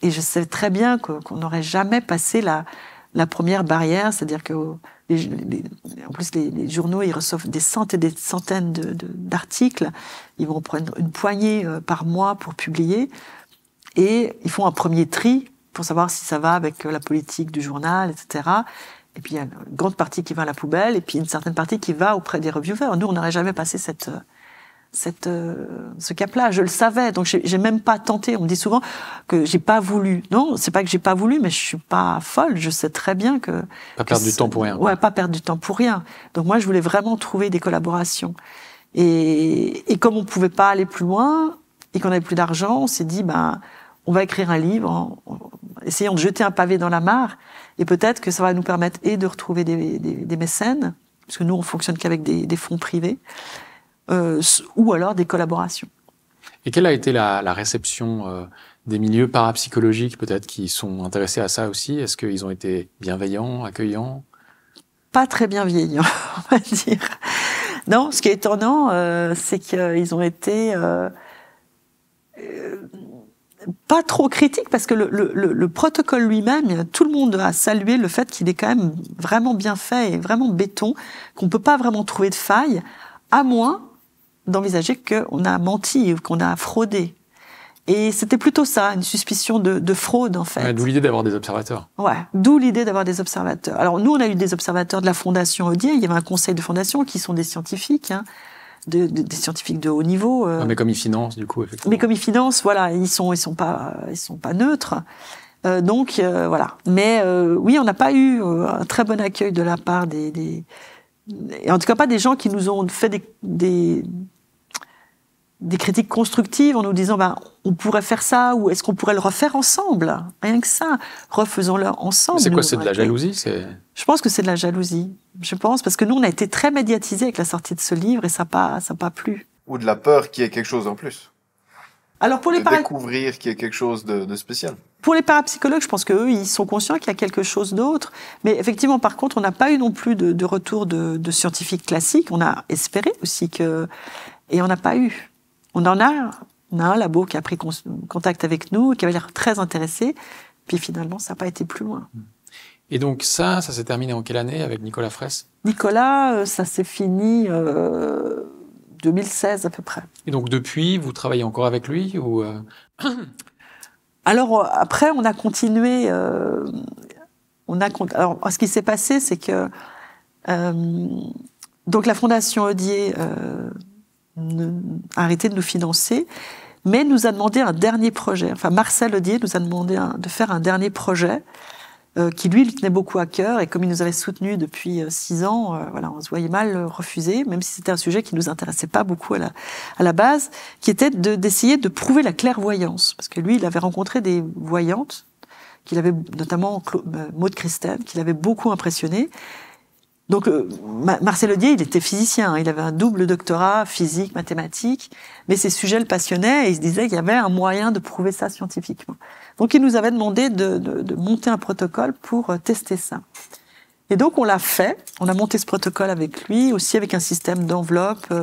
et je sais très bien qu'on n'aurait jamais passé la première barrière, c'est-à-dire que en plus les journaux, ils reçoivent des centaines et des centaines d'articles, ils vont prendre une poignée par mois pour publier, et ils font un premier tri pour savoir si ça va avec la politique du journal, etc. Et puis il y a une grande partie qui va à la poubelle, et puis une certaine partie qui va auprès des reviewers. Nous, on n'aurait jamais passé ce cap-là. Je le savais, donc j'ai même pas tenté. On me dit souvent que j'ai pas voulu. Non, c'est pas que j'ai pas voulu, mais je suis pas folle. Je sais très bien que pas perdre du temps pour rien. Ouais, pas perdre du temps pour rien. Donc moi, je voulais vraiment trouver des collaborations. Et comme on pouvait pas aller plus loin et qu'on avait plus d'argent, on s'est dit on va écrire un livre, essayons de jeter un pavé dans la mare, et peut-être que ça va nous permettre de retrouver des mécènes, parce que nous on fonctionne qu'avec des fonds privés. Ou alors des collaborations. Et quelle a été la réception des milieux parapsychologiques, peut-être, qui sont intéressés à ça aussi? Est-ce qu'ils ont été bienveillants, accueillants? Pas très bienveillants, on va dire. Non, ce qui est étonnant, c'est qu'ils ont été pas trop critiques, parce que le protocole lui-même, tout le monde a salué le fait qu'il est quand même vraiment bien fait et vraiment béton, qu'on peut pas vraiment trouver de faille, à moins d'envisager qu'on a menti, qu'on a fraudé. Et c'était plutôt ça, une suspicion de fraude, en fait. Ouais, d'où l'idée d'avoir des observateurs. Ouais, d'où l'idée d'avoir des observateurs. Alors, nous, on a eu des observateurs de la Fondation Odier. Il y avait un conseil de fondation qui sont des scientifiques, des scientifiques de haut niveau. Mais comme ils financent, du coup, effectivement. Mais comme ils financent, voilà, ils sont pas neutres. Donc, voilà. Mais oui, on n'a pas eu un très bon accueil de la part et en tout cas pas des gens qui nous ont fait des des critiques constructives en nous disant on pourrait faire ça ou est-ce qu'on pourrait le refaire ensemble? Rien que ça, refaisons-le ensemble. C'est quoi, c'est de la jalousie? Je pense que c'est de la jalousie. Je pense, parce que nous, on a été très médiatisés avec la sortie de ce livre et ça n'a pas plu. Ou de la peur qu'il y ait quelque chose en plus. Alors pour les découvrir qu'il y a quelque chose de spécial. Pour les parapsychologues, je pense qu'eux, ils sont conscients qu'il y a quelque chose d'autre. Mais effectivement, par contre, on n'a pas eu non plus de retour de scientifiques classiques. On a espéré aussi que... Et on n'a pas eu. On a un labo qui a pris contact avec nous, qui avait l'air très intéressé. Puis finalement, ça n'a pas été plus loin. Et donc ça s'est terminé en quelle année avec Nicolas Fraisse? Nicolas, ça s'est fini 2016 à peu près. Et donc depuis, vous travaillez encore avec lui ou Alors après, on a continué. Alors, ce qui s'est passé, c'est que donc la Fondation Odier a arrêté de nous financer, mais nous a demandé un dernier projet. Enfin, Marcel Odier nous a demandé de faire un dernier projet qui lui tenait beaucoup à cœur, et comme il nous avait soutenus depuis 6 ans, on se voyait mal refuser, même si c'était un sujet qui nous intéressait pas beaucoup à la base, qui était d'essayer de prouver la clairvoyance, parce que lui, il avait rencontré des voyantes, qu'il avait notamment Maud Christine, qui l'avait beaucoup impressionné. Donc Marcel Odier, il était physicien, il avait un double doctorat physique, mathématiques, mais ces sujets le passionnaient et il se disait qu'il y avait un moyen de prouver ça scientifiquement. Donc il nous avait demandé de monter un protocole pour tester ça. Et donc on l'a fait, on a monté ce protocole avec lui, aussi avec un système d'enveloppe,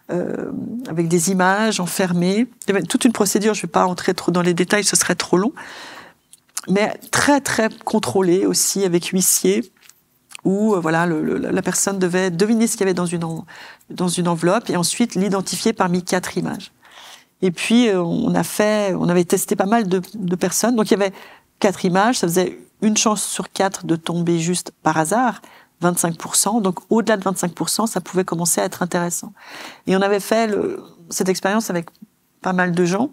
avec des images enfermées. Il y avait toute une procédure, je ne vais pas entrer trop dans les détails, ce serait trop long, mais très très contrôlée aussi, avec huissier, où la personne devait deviner ce qu'il y avait dans une enveloppe et ensuite l'identifier parmi 4 images. Et puis on avait testé pas mal de personnes, donc il y avait 4 images, ça faisait une chance sur 4 de tomber juste par hasard, 25%, donc au-delà de 25%, ça pouvait commencer à être intéressant. Et on avait fait cette expérience avec pas mal de gens,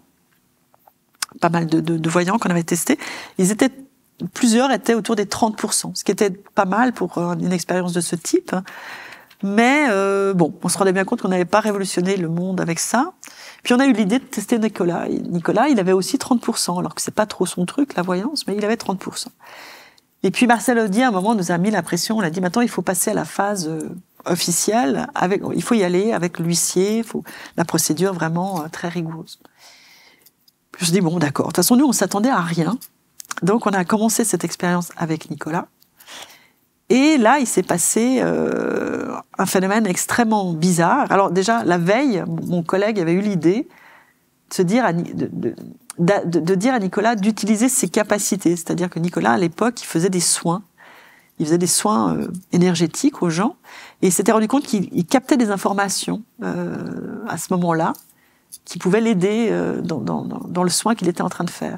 pas mal de voyants qu'on avait testés. Plusieurs étaient autour des 30%, ce qui était pas mal pour une expérience de ce type. Mais on se rendait bien compte qu'on n'avait pas révolutionné le monde avec ça. Puis on a eu l'idée de tester Nicolas. Et Nicolas, il avait aussi 30%, alors que c'est pas trop son truc, la voyance, mais il avait 30%. Et puis Marcel Odier, à un moment, nous a mis la pression. On a dit, maintenant, il faut passer à la phase officielle. Il faut y aller avec l'huissier, la procédure vraiment très rigoureuse. Puis je dis, bon, d'accord. De toute façon, nous, on s'attendait à rien. Donc, on a commencé cette expérience avec Nicolas. Et là, il s'est passé un phénomène extrêmement bizarre. Alors déjà, la veille, mon collègue avait eu l'idée de se dire de dire à Nicolas d'utiliser ses capacités. C'est-à-dire que Nicolas, à l'époque, il faisait des soins. Il faisait des soins énergétiques aux gens. Et il s'était rendu compte qu'il captait des informations à ce moment-là qui pouvaient l'aider dans le soin qu'il était en train de faire.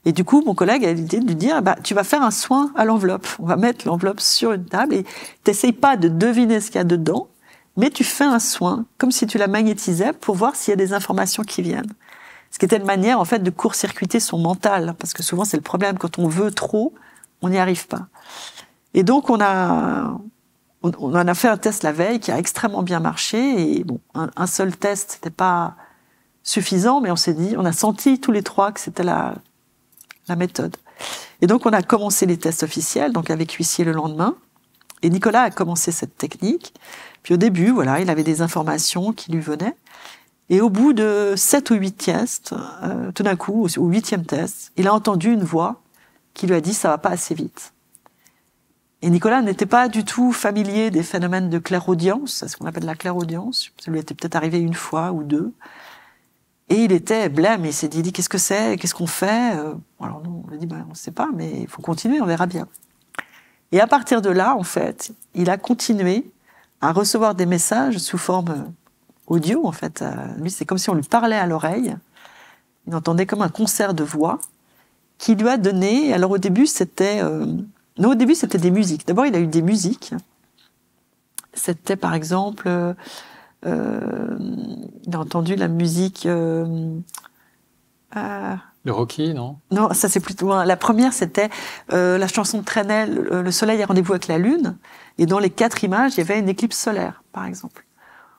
Et du coup, mon collègue a l'idée de lui dire, tu vas faire un soin à l'enveloppe. On va mettre l'enveloppe sur une table et t'essayes pas de deviner ce qu'il y a dedans, mais tu fais un soin, comme si tu la magnétisais pour voir s'il y a des informations qui viennent. Ce qui était une manière, en fait, de court-circuiter son mental, parce que souvent, c'est le problème. Quand on veut trop, on n'y arrive pas. Et donc, on en a fait un test la veille qui a extrêmement bien marché. Et bon, un seul test, c'était pas suffisant, mais on a senti tous les 3 que c'était la méthode. Et donc, on a commencé les tests officiels, donc avec huissier le lendemain. Et Nicolas a commencé cette technique. Puis au début, il avait des informations qui lui venaient. Et au bout de 7 ou 8 tests, tout d'un coup, au 8e test, il a entendu une voix qui lui a dit « ça va pas assez vite ». Et Nicolas n'était pas du tout familier des phénomènes de clairaudience, c'est ce qu'on appelle la clairaudience. Ça lui était peut-être arrivé 1 fois ou 2. Et il était blême, il s'est dit qu'est-ce que c'est, qu'est-ce qu'on fait? Alors nous, on lui a dit on ne sait pas, mais il faut continuer, on verra bien. Et à partir de là, en fait, il a continué à recevoir des messages sous forme audio, en fait. Lui, c'est comme si on lui parlait à l'oreille. Il entendait comme un concert de voix qui lui a donné. Alors au début, c'était des musiques. D'abord, il a eu des musiques. C'était par exemple. Il a entendu la musique. Le Rocky, non? Non, ça c'est plutôt. La première, c'était la chanson de Trenel, Le soleil a rendez-vous avec la lune. Et dans les 4 images, il y avait une éclipse solaire, par exemple.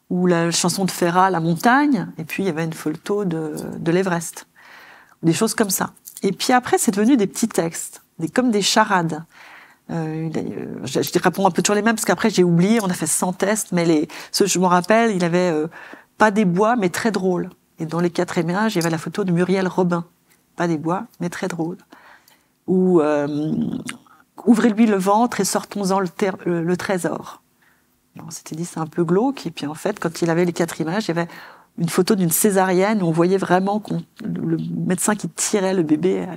ou la chanson de Ferrat, La montagne, et puis il y avait une photo de l'Everest. Des choses comme ça. Et puis après, c'est devenu des petits textes, comme des charades. Je réponds un peu toujours les mêmes, parce qu'après j'ai oublié, on a fait 100 tests, mais ceux je me rappelle, il avait pas des bois, mais très drôles. Et dans les 4 images, il y avait la photo de Muriel Robin. Pas des bois, mais très drôle. Ou ouvrez-lui le ventre et sortons-en le trésor. On s'était dit c'est un peu glauque, et puis en fait, quand il avait les 4 images, il y avait une photo d'une césarienne où on voyait vraiment le médecin qui tirait le bébé.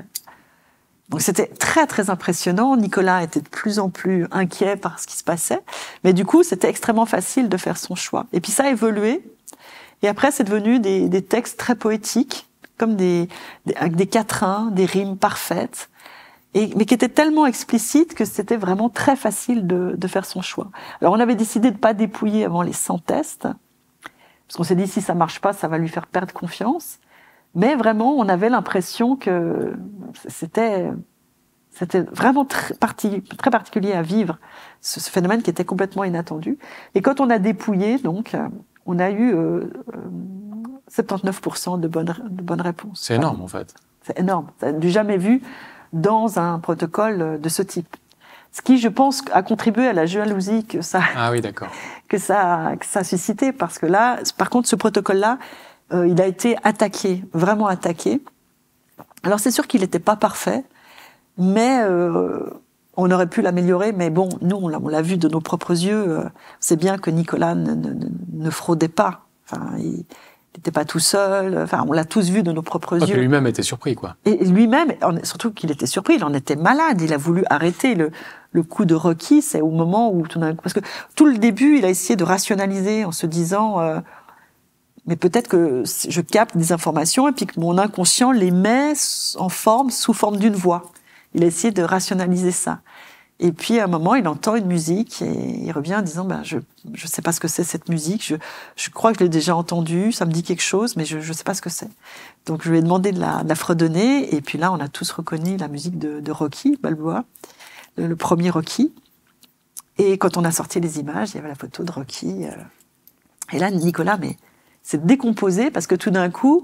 Donc c'était très très impressionnant. Nicolas était de plus en plus inquiet par ce qui se passait, mais du coup c'était extrêmement facile de faire son choix. Et puis ça a évolué, et après c'est devenu des textes très poétiques, comme avec des quatrains, des rimes parfaites, mais qui étaient tellement explicites que c'était vraiment très facile de faire son choix. Alors on avait décidé de pas dépouiller avant les 100 tests, parce qu'on s'est dit si ça marche pas, ça va lui faire perdre confiance. Mais vraiment, on avait l'impression que c'était vraiment très particulier à vivre, ce phénomène qui était complètement inattendu. Et quand on a dépouillé, donc, on a eu 79% de bonnes réponses. C'est énorme, en fait. C'est énorme. Ça n'a jamais vu dans un protocole de ce type. Ce qui, je pense, a contribué à la jalousie que ça a suscité, parce que là, par contre, ce protocole-là, il a été attaqué, vraiment attaqué. Alors c'est sûr qu'il n'était pas parfait, mais on aurait pu l'améliorer. Mais bon, nous, on l'a vu de nos propres yeux. C'est bien que Nicolas ne fraudait pas. Enfin, il n'était pas tout seul. Enfin, on l'a tous vu de nos propres yeux. Lui-même était surpris, quoi. Et lui-même, surtout qu'il était surpris, il en était malade. Il a voulu arrêter le coup de Rocky. C'est au moment où tout d'un coup, parce que tout le début, il a essayé de rationaliser en se disant. Mais peut-être que je capte des informations et puis que mon inconscient les met sous forme d'une voix. Il a essayé de rationaliser ça. Et puis, à un moment, il entend une musique et il revient en disant, je sais pas ce que c'est cette musique, je crois que je l'ai déjà entendue, ça me dit quelque chose, mais je sais pas ce que c'est. Donc, je lui ai demandé de la fredonner, et puis là, on a tous reconnu la musique de Rocky Balboa, le premier Rocky. Et quand on a sorti les images, il y avait la photo de Rocky. Et là, Nicolas, s'est décomposé parce que tout d'un coup,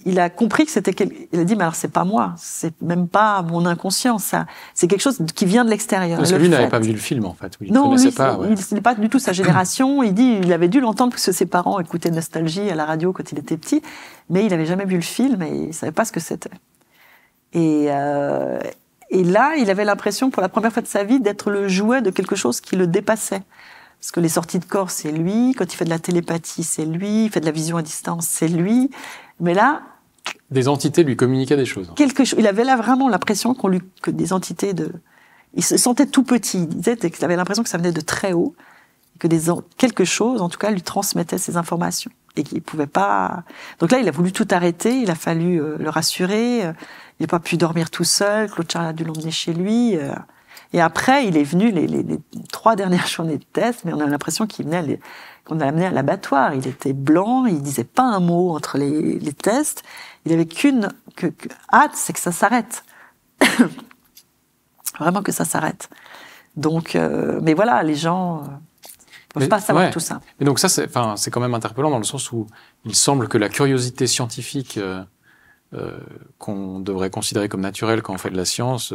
il a compris que c'était il a dit mais alors c'est pas moi, c'est même pas mon inconscient, ça c'est quelque chose qui vient de l'extérieur. Parce que lui n'avait pas vu le film en fait, il non, connaissait pas. Ouais. Il n'est pas du tout sa génération. Il dit il avait dû l'entendre parce que ses parents écoutaient Nostalgie à la radio quand il était petit, mais il avait jamais vu le film et il savait pas ce que c'était. Et là, il avait l'impression pour la première fois de sa vie d'être le jouet de quelque chose qui le dépassait. Parce que les sorties de corps, c'est lui. Quand il fait de la télépathie, c'est lui. Il fait de la vision à distance, c'est lui. Mais là... Des entités lui communiquaient des choses. Il avait là vraiment l'impression que des entités Il se sentait tout petit. Il disait qu'il avait l'impression que ça venait de très haut. Que quelque chose, en tout cas, lui transmettait ces informations. Et qu'il ne pouvait pas... Donc là, il a voulu tout arrêter. Il a fallu le rassurer. Il n'a pas pu dormir tout seul. Claude Charles a dû l'emmener chez lui. Et après, il est venu les 3 dernières journées de test, mais on a l'impression qu'on a amené à l'abattoir. Il était blanc, il disait pas un mot entre les tests. Il avait qu'une hâte, c'est que ça s'arrête. Vraiment que ça s'arrête. Donc, mais voilà, les gens ne peuvent pas savoir tout ça. Et donc ça, c'est quand même interpellant dans le sens où il semble que la curiosité scientifique qu'on devrait considérer comme naturelle quand on fait de la science...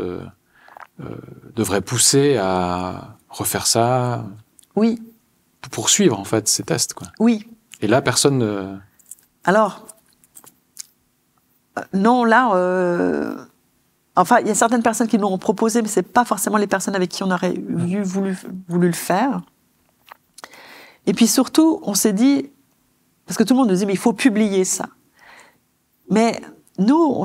devrait pousser à refaire ça. Oui. Pour poursuivre, en fait, ces tests, quoi. Oui. Et là, personne ne... Alors, non, là... Enfin, il y a certaines personnes qui nous l'ont proposé, mais ce n'est pas forcément les personnes avec qui on aurait voulu le faire. Et puis surtout, on s'est dit... Parce que tout le monde nous dit, mais il faut publier ça. Mais nous,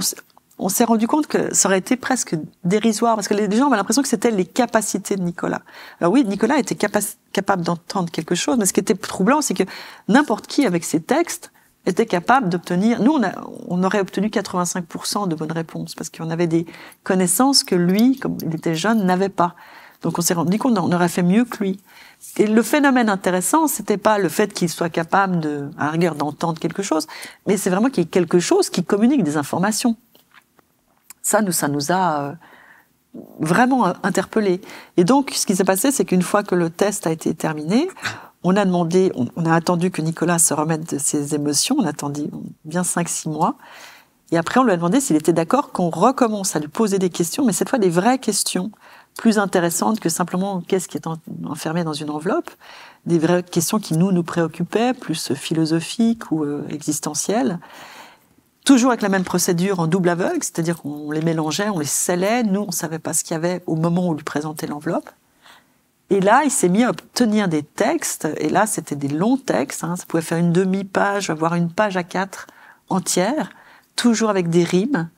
on s'est rendu compte que ça aurait été presque dérisoire, parce que les gens avaient l'impression que c'était les capacités de Nicolas. Alors oui, Nicolas était capable d'entendre quelque chose, mais ce qui était troublant, c'est que n'importe qui, avec ses textes, était capable d'obtenir... Nous, on aurait obtenu 85% de bonnes réponses, parce qu'on avait des connaissances que lui, comme il était jeune, n'avait pas. Donc on s'est rendu compte qu'on aurait fait mieux que lui. Et le phénomène intéressant, c'était pas le fait qu'il soit capable, à la rigueur, d'entendre quelque chose, mais c'est vraiment qu'il y ait quelque chose qui communique des informations. Ça nous a vraiment interpellés. Et donc, ce qui s'est passé, c'est qu'une fois que le test a été terminé, on a demandé, on a attendu que Nicolas se remette de ses émotions, on a attendu bien 5-6 mois, et après on lui a demandé s'il était d'accord qu'on recommence à lui poser des questions, mais cette fois des vraies questions, plus intéressantes que simplement qu'est-ce qui est enfermé dans une enveloppe, des vraies questions qui nous préoccupaient, plus philosophiques ou existentielles, toujours avec la même procédure en double aveugle, c'est-à-dire qu'on les mélangeait, on les scellait, nous on savait pas ce qu'il y avait au moment où on lui présentait l'enveloppe. Et là, il s'est mis à obtenir des textes, et là, c'était des longs textes, hein, ça pouvait faire une demi-page, voire une page A4 entière, toujours avec des rimes,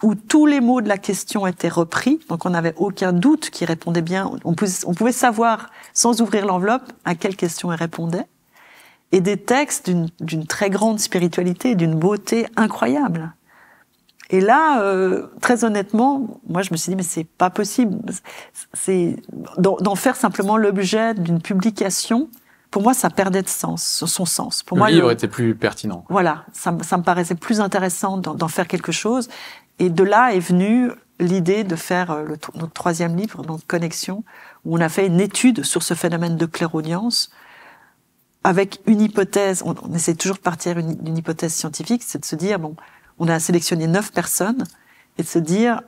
où tous les mots de la question étaient repris, donc on n'avait aucun doute qu'il répondait bien, on pouvait savoir, sans ouvrir l'enveloppe, à quelle question il répondait, et des textes d'une très grande spiritualité, d'une beauté incroyable. Et là, très honnêtement, moi je me suis dit mais c'est pas possible, c'est d'en faire simplement l'objet d'une publication. Pour moi, ça perdait de sens, son sens. Pour moi, le livre était plus pertinent. Voilà, ça me paraissait plus intéressant d'en faire quelque chose. Et de là est venue l'idée de faire notre troisième livre, donc Connexion, où on a fait une étude sur ce phénomène de clairaudience avec une hypothèse. On essaie toujours de partir d'une hypothèse scientifique, c'est de se dire bon. On a sélectionné 9 personnes et de se dire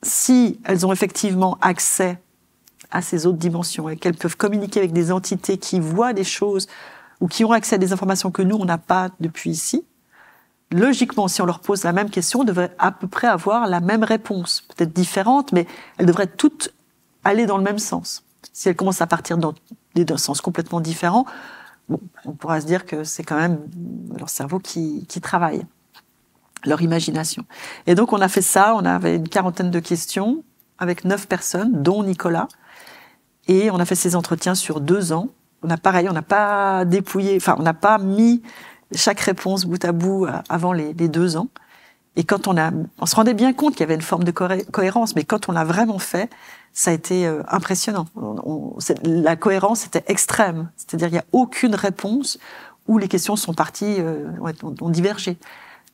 si elles ont effectivement accès à ces autres dimensions et qu'elles peuvent communiquer avec des entités qui voient des choses ou qui ont accès à des informations que nous, on n'a pas depuis ici, logiquement, si on leur pose la même question, on devrait à peu près avoir la même réponse. Peut-être différente, mais elles devraient toutes aller dans le même sens. Si elles commencent à partir dans des sens complètement différents, bon, on pourra se dire que c'est quand même leur cerveau qui travaille. Leur imagination. Et donc, on a fait ça, on avait une 40aine de questions avec 9 personnes, dont Nicolas, et on a fait ces entretiens sur 2 ans. On n'a pas dépouillé, enfin, on n'a pas mis chaque réponse bout à bout avant les 2 ans. Et quand on se rendait bien compte qu'il y avait une forme de cohérence, mais quand on l'a vraiment fait, ça a été impressionnant. La cohérence était extrême. C'est-à-dire, il n'y a aucune réponse où les questions sont parties, ont divergé.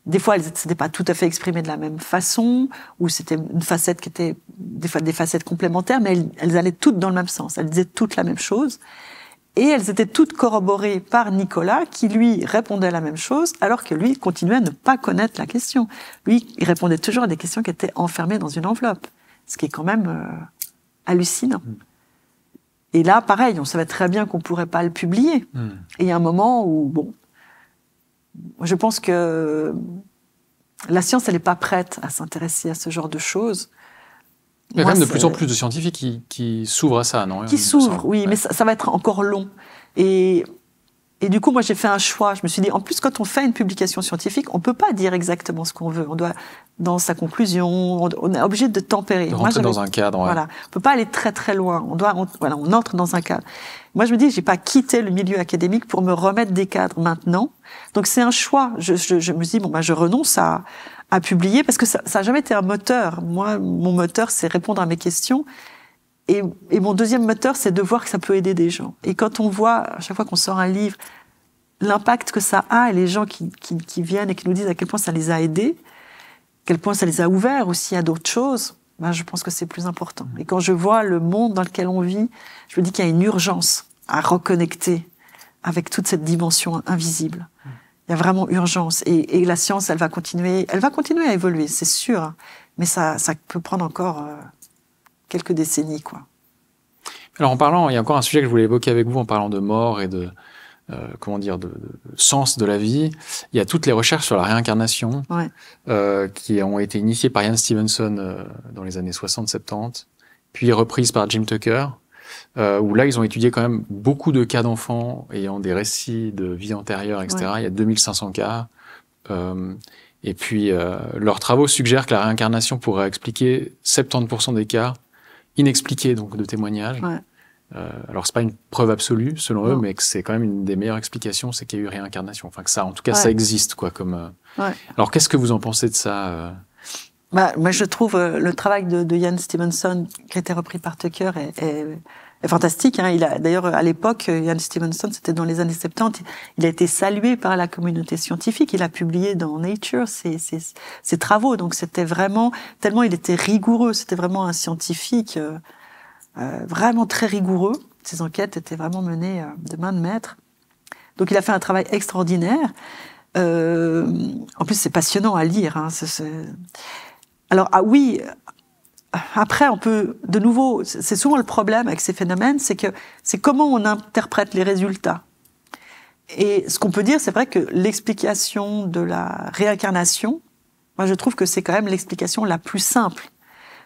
Des fois, elles n'étaient pas tout à fait exprimées de la même façon, ou c'était une facette qui était des facettes complémentaires, mais elles allaient toutes dans le même sens. Elles disaient toutes la même chose. Et elles étaient toutes corroborées par Nicolas, qui lui répondait à la même chose, alors que lui continuait à ne pas connaître la question. Lui, il répondait toujours à des questions qui étaient enfermées dans une enveloppe. Ce qui est quand même hallucinant. Et là, pareil, on savait très bien qu'on pourrait pas le publier. Et il y a un moment où, bon, je pense que la science, elle n'est pas prête à s'intéresser à ce genre de choses. Il y a quand même de plus en plus de scientifiques qui s'ouvrent à ça, non? Qui s'ouvrent, oui, mais ça va être encore long. Et du coup, moi, j'ai fait un choix. Je me suis dit, en plus, quand on fait une publication scientifique, on peut pas dire exactement ce qu'on veut. On doit, dans sa conclusion, on est obligé de tempérer. De rentrer dans un cadre, ouais. Voilà. On peut pas aller très très loin. On entre dans un cadre. Moi, je me dis, j'ai pas quitté le milieu académique pour me remettre des cadres maintenant. Donc, c'est un choix. Je me dis, bon, je renonce à publier parce que ça a jamais été un moteur. Moi, mon moteur, c'est répondre à mes questions. Et mon deuxième moteur, c'est de voir que ça peut aider des gens. Et quand on voit, à chaque fois qu'on sort un livre, l'impact que ça a et les gens qui viennent et qui nous disent à quel point ça les a aidés, à quel point ça les a ouverts aussi à d'autres choses, je pense que c'est plus important. Et quand je vois le monde dans lequel on vit, je me dis qu'il y a une urgence à reconnecter avec toute cette dimension invisible. Il y a vraiment urgence. Et la science, elle va continuer à évoluer, c'est sûr. Mais ça peut prendre encore quelques décennies, quoi. Alors, il y a encore un sujet que je voulais évoquer avec vous en parlant de mort et de sens de la vie. Il y a toutes les recherches sur la réincarnation qui ont été initiées par Ian Stevenson dans les années 60-70, puis reprises par Jim Tucker, où là, ils ont étudié quand même beaucoup de cas d'enfants ayant des récits de vie antérieure, etc. Il y a 2500 cas. Et puis, leurs travaux suggèrent que la réincarnation pourrait expliquer 70% des cas inexpliqués, donc de témoignages. Alors, c'est pas une preuve absolue, selon eux, mais que c'est quand même une des meilleures explications, c'est qu'il y a eu réincarnation. Enfin, que ça, en tout cas, ça existe, quoi, comme... Alors, qu'est-ce que vous en pensez de ça moi, je trouve le travail de Ian Stevenson, qui a été repris par Tucker, est fantastique. Hein. D'ailleurs, à l'époque, Ian Stevenson, c'était dans les années 70, il a été salué par la communauté scientifique. Il a publié dans Nature ses travaux. Donc, c'était vraiment, tellement il était rigoureux, c'était vraiment un scientifique vraiment très rigoureux. Ces enquêtes étaient vraiment menées de main de maître. Donc il a fait un travail extraordinaire. En plus, c'est passionnant à lire. Hein. Alors, oui, après, on peut, de nouveau, c'est souvent le problème avec ces phénomènes, c'est comment on interprète les résultats. Et ce qu'on peut dire, c'est vrai que l'explication de la réincarnation, moi je trouve que c'est quand même l'explication la plus simple.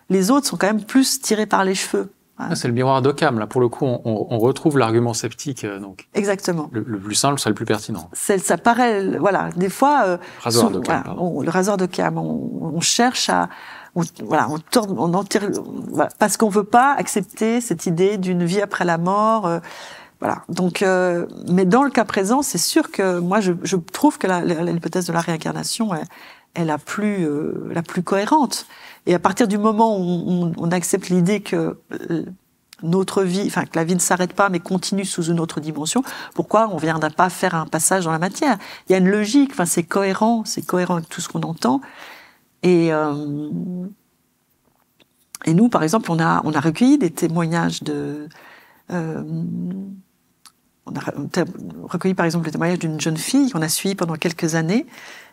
Les autres sont quand même plus tirés par les cheveux. Ah, c'est le miroir d'Occam. Là, pour le coup, on retrouve l'argument sceptique. Donc. Exactement. Le plus simple, c'est le plus pertinent. Ça paraît, voilà, des fois... Rasoir d'Occam, le rasoir d'Occam, on cherche à... on en tire, voilà, parce qu'on veut pas accepter cette idée d'une vie après la mort. Voilà. Donc, mais dans le cas présent, c'est sûr que moi, je trouve que l'hypothèse de la réincarnation est la plus cohérente. Et à partir du moment où on accepte l'idée que notre vie, enfin que la vie ne s'arrête pas, mais continue sous une autre dimension, pourquoi on ne viendrait pas faire un passage dans la matière? Il y a une logique. Enfin, c'est cohérent avec tout ce qu'on entend. Et nous, par exemple, on a recueilli des témoignages on a recueilli, par exemple, le témoignage d'une jeune fille qu'on a suivie pendant quelques années.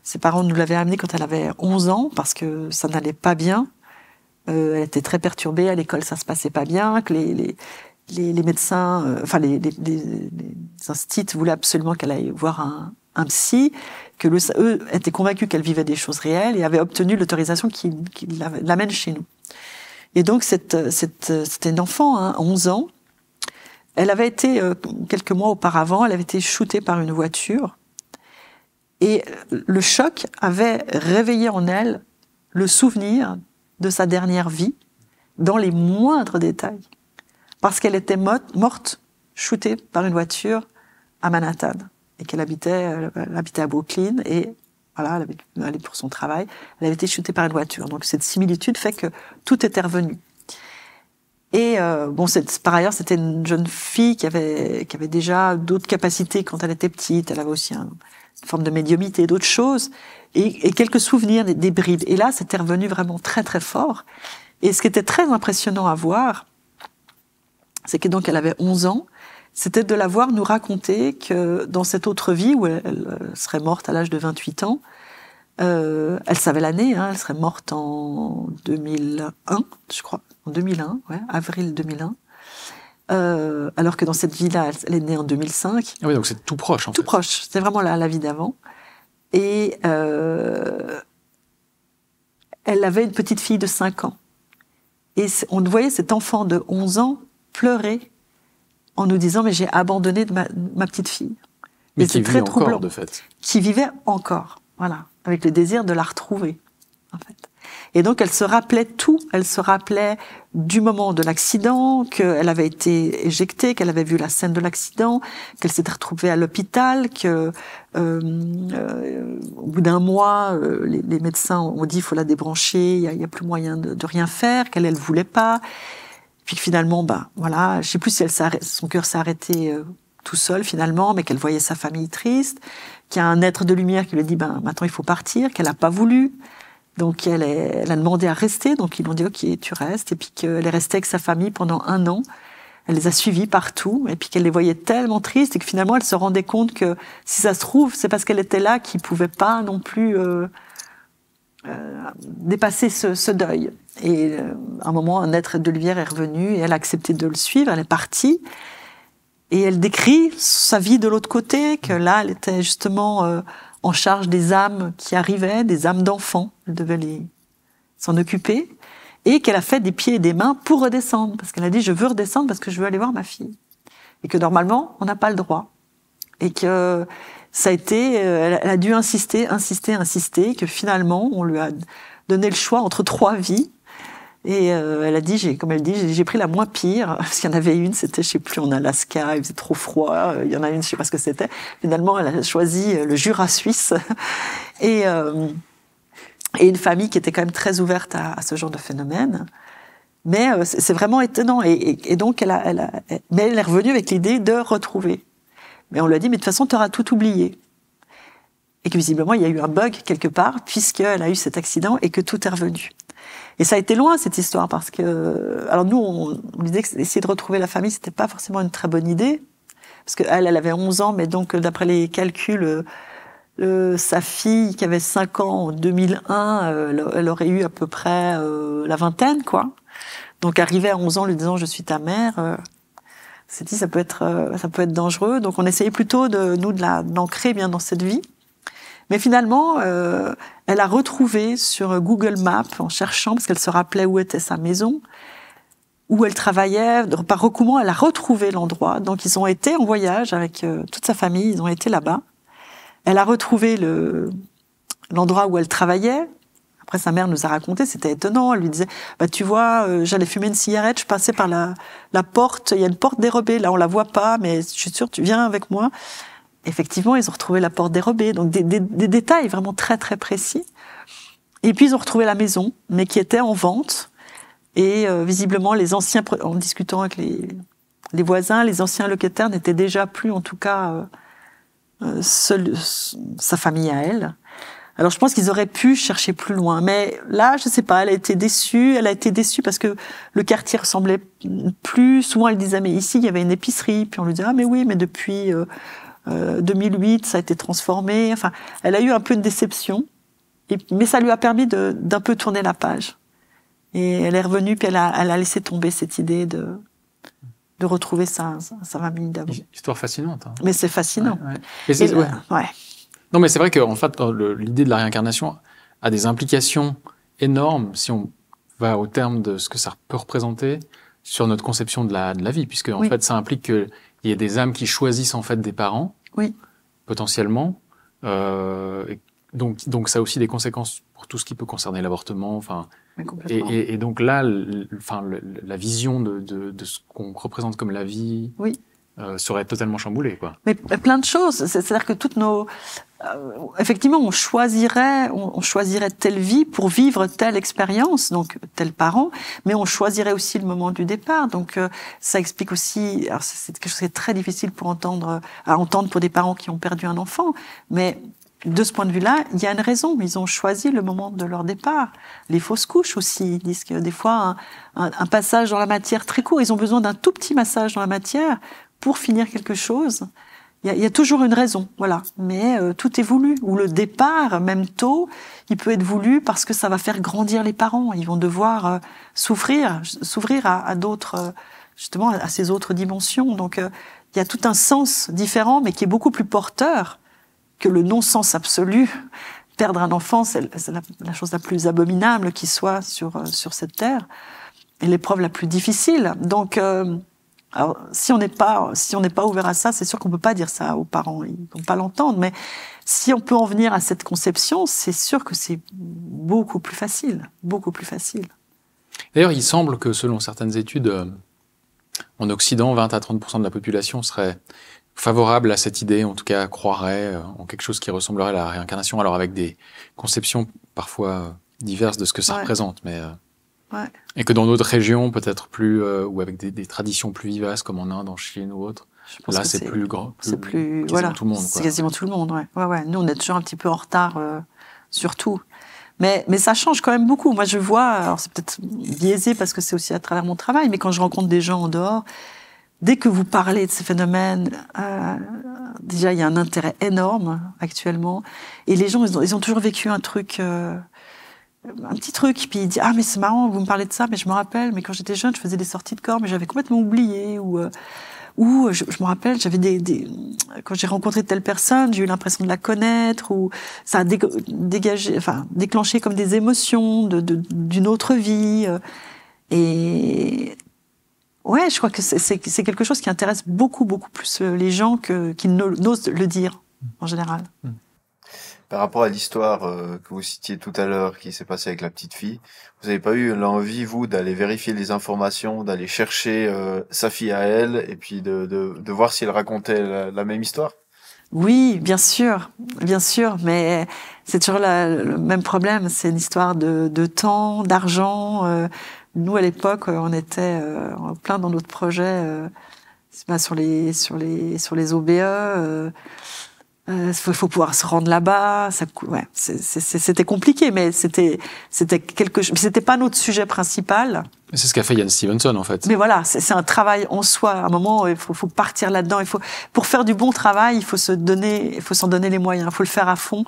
Ses parents nous l'avaient amenée quand elle avait 11 ans, parce que ça n'allait pas bien. Elle était très perturbée, à l'école ça se passait pas bien, que les médecins, les instituts voulaient absolument qu'elle aille voir un psy, que eux étaient convaincus qu'elle vivait des choses réelles et avaient obtenu l'autorisation qu'il l'amène chez nous. Et donc c'était une enfant, 11 ans. Elle avait été, quelques mois auparavant, elle avait été shootée par une voiture. Et le choc avait réveillé en elle le souvenir de sa dernière vie, dans les moindres détails. Parce qu'elle était morte, shootée par une voiture à Manhattan. Et qu'elle habitait à Brooklyn. Et voilà, elle allait pour son travail. Elle avait été shootée par une voiture. Donc cette similitude fait que tout était revenu. Et par ailleurs, c'était une jeune fille qui avait déjà d'autres capacités quand elle était petite. Elle avait aussi une forme de médiumnité, d'autres choses, et quelques souvenirs, des bribes. Et là, c'était revenu vraiment très très fort. Et ce qui était très impressionnant à voir, c'est que donc elle avait 11 ans, c'était de la voir nous raconter que dans cette autre vie où elle serait morte à l'âge de 28 ans, elle savait l'année, elle serait morte en 2001, je crois. En 2001, avril 2001. Alors que dans cette vie-là, elle est née en 2005. Ah oui, donc c'est tout proche, en fait. Tout proche, c'était vraiment la vie d'avant. Et elle avait une petite fille de 5 ans. Et on voyait cet enfant de 11 ans pleurer en nous disant « mais j'ai abandonné ma petite fille ». Mais qui vivait encore, de fait. Qui vivait encore, voilà, avec le désir de la retrouver, en fait. Et donc, elle se rappelait tout. Elle se rappelait du moment de l'accident, qu'elle avait été éjectée, qu'elle avait vu la scène de l'accident, qu'elle s'était retrouvée à l'hôpital, que au bout d'un mois, les médecins ont dit il faut la débrancher, il y a plus moyen de rien faire, qu'elle ne voulait pas. Puis finalement, voilà, je sais plus si son cœur s'est arrêté tout seul finalement, mais qu'elle voyait sa famille triste, qu'il y a un être de lumière qui lui dit maintenant il faut partir, qu'elle n'a pas voulu. Donc elle a demandé à rester, donc ils lui ont dit ok tu restes, et puis qu'elle est restée avec sa famille pendant 1 an. Elle les a suivis partout, et puis qu'elle les voyait tellement tristes, et que finalement elle se rendait compte que si ça se trouve, c'est parce qu'elle était là qu'ils pouvaient pas non plus dépasser ce deuil. Et à un moment, un être de lumière est revenu, et elle a accepté de le suivre, elle est partie, et elle décrit sa vie de l'autre côté, que là elle était justement en charge des âmes qui arrivaient, des âmes d'enfants. Elle devait s'en occuper. Et qu'elle a fait des pieds et des mains pour redescendre. Parce qu'elle a dit, je veux redescendre parce que je veux aller voir ma fille. Et que normalement, on n'a pas le droit. Et que ça a été... Elle a dû insister, que finalement, on lui a donné le choix entre 3 vies. Et elle a dit, comme elle dit, j'ai pris la moins pire, parce qu'il y en avait une, c'était, je sais plus, en Alaska, il faisait trop froid, il y en a une, je sais pas ce que c'était. Finalement, elle a choisi le Jura suisse, et une famille qui était quand même très ouverte à ce genre de phénomène. Mais c'est vraiment étonnant, et donc mais elle est revenue avec l'idée de retrouver. Mais on lui a dit, mais de toute façon, tu auras tout oublié. Et que visiblement, il y a eu un bug quelque part, puisqu'elle a eu cet accident et que tout est revenu. Et ça a été loin, cette histoire, parce que... Alors nous, on disait que essayer de retrouver la famille, c'était pas forcément une très bonne idée, parce qu'elle avait 11 ans, mais donc, d'après les calculs, sa fille, qui avait 5 ans en 2001, elle aurait eu à peu près la vingtaine, quoi. Donc, arriver à 11 ans, lui disant « je suis ta mère », c'est dit ça peut être dangereux. Donc, on essayait plutôt de l'ancrer bien dans cette vie. Mais finalement, elle a retrouvé sur Google Maps, en cherchant, parce qu'elle se rappelait où était sa maison, où elle travaillait, par recoupement, elle a retrouvé l'endroit. Donc, ils ont été en voyage avec toute sa famille, ils ont été là-bas. Elle a retrouvé l'endroit où elle travaillait. Après, sa mère nous a raconté, c'était étonnant. Elle lui disait, tu vois, j'allais fumer une cigarette, je passais par la porte, il y a une porte dérobée, là on la voit pas, mais je suis sûre, tu viens avec moi. Effectivement, ils ont retrouvé la porte dérobée, donc des détails vraiment très très précis. Et puis ils ont retrouvé la maison, mais qui était en vente. Et visiblement, les anciens, en discutant avec les voisins, les anciens locataires n'étaient déjà plus, en tout cas, sa famille à elle. Alors je pense qu'ils auraient pu chercher plus loin, mais là je sais pas, elle a été déçue parce que le quartier ressemblait plus. Souvent elle disait mais ici il y avait une épicerie, puis on lui disait ah mais oui mais depuis 2008 ça a été transformé. Enfin elle a eu un peu une déception, mais ça lui a permis d'un peu tourner la page. Et elle est revenue puis elle a laissé tomber cette idée de retrouver sa famille d'avant. Histoire fascinante. Hein. Mais c'est fascinant. Ouais. Ouais. Non, mais c'est vrai qu'en fait, l'idée de la réincarnation a des implications énormes si on va au terme de ce que ça peut représenter sur notre conception de la vie, puisque en fait, ça implique qu'il y ait des âmes qui choisissent en fait des parents, potentiellement. Donc, ça a aussi des conséquences pour tout ce qui peut concerner l'avortement. Enfin, et donc là, la vision de ce qu'on représente comme la vie. Serait totalement chamboulée, quoi. Mais plein de choses. C'est-à-dire que toutes nos... effectivement, on choisirait telle vie pour vivre telle expérience, donc tel parent, mais on choisirait aussi le moment du départ. Donc ça explique aussi... Alors c'est quelque chose qui est très difficile à entendre pour des parents qui ont perdu un enfant, mais de ce point de vue-là, il y a une raison. Ils ont choisi le moment de leur départ. Les fausses couches aussi. Ils disent que des fois, un passage dans la matière très court, ils ont besoin d'un tout petit massage dans la matière pour finir quelque chose. Il y a toujours une raison, voilà. Mais tout est voulu. Ou le départ, même tôt, il peut être voulu parce que ça va faire grandir les parents. Ils vont devoir s'ouvrir à d'autres, justement, à ces autres dimensions. Donc, il y a tout un sens différent, mais qui est beaucoup plus porteur que le non-sens absolu. Perdre un enfant, c'est la chose la plus abominable qui soit sur cette terre, et l'épreuve la plus difficile. Donc, alors, si on n'est pas ouvert à ça, c'est sûr qu'on peut pas dire ça aux parents, ils vont pas l'entendre. Mais si on peut en venir à cette conception, c'est sûr que c'est beaucoup plus facile, beaucoup plus facile. D'ailleurs, il semble que selon certaines études, en Occident, 20 à 30% de la population serait favorable à cette idée, en tout cas croirait en quelque chose qui ressemblerait à la réincarnation, alors avec des conceptions parfois diverses de ce que ça représente, mais et que dans d'autres régions, peut-être plus ou avec des traditions plus vivaces, comme en Inde, en Chine ou autre, là c'est plus grand, c'est plus quasiment tout le monde. C'est quasiment tout le monde, ouais. Nous on est toujours un petit peu en retard sur tout. Mais ça change quand même beaucoup. Moi je vois, alors c'est peut-être biaisé parce que c'est aussi à travers mon travail, mais quand je rencontre des gens en dehors, dès que vous parlez de ces phénomènes, déjà il y a un intérêt énorme actuellement. Et les gens, ils ont toujours vécu un truc, un petit truc, puis ils disent ah mais c'est marrant, vous me parlez de ça, mais je me rappelle, mais quand j'étais jeune, je faisais des sorties de corps, mais j'avais complètement oublié. Ou je me rappelle, j'avais quand j'ai rencontré telle personne, j'ai eu l'impression de la connaître, ou ça a déclenché comme des émotions d'une autre vie. Et ouais, je crois que c'est quelque chose qui intéresse beaucoup, beaucoup plus les gens qui n'osent le dire, en général. Par rapport à l'histoire que vous citiez tout à l'heure, qui s'est passée avec la petite fille, vous n'avez pas eu l'envie, vous, d'aller vérifier les informations, d'aller chercher sa fille à elle, et puis de voir si elle racontait la même histoire? Oui, bien sûr, mais c'est toujours le même problème, c'est une histoire de temps, d'argent. Nous, à l'époque, on était plein dans notre projet sur les OBE. faut pouvoir se rendre là-bas. Ouais, c'était compliqué, mais c'était quelque chose. C'était pas notre sujet principal. C'est ce qu'a fait Ian Stevenson, en fait. Mais voilà, c'est un travail en soi. À un moment, il faut partir là-dedans. Pour faire du bon travail, il faut s'en donner les moyens. Il faut le faire à fond.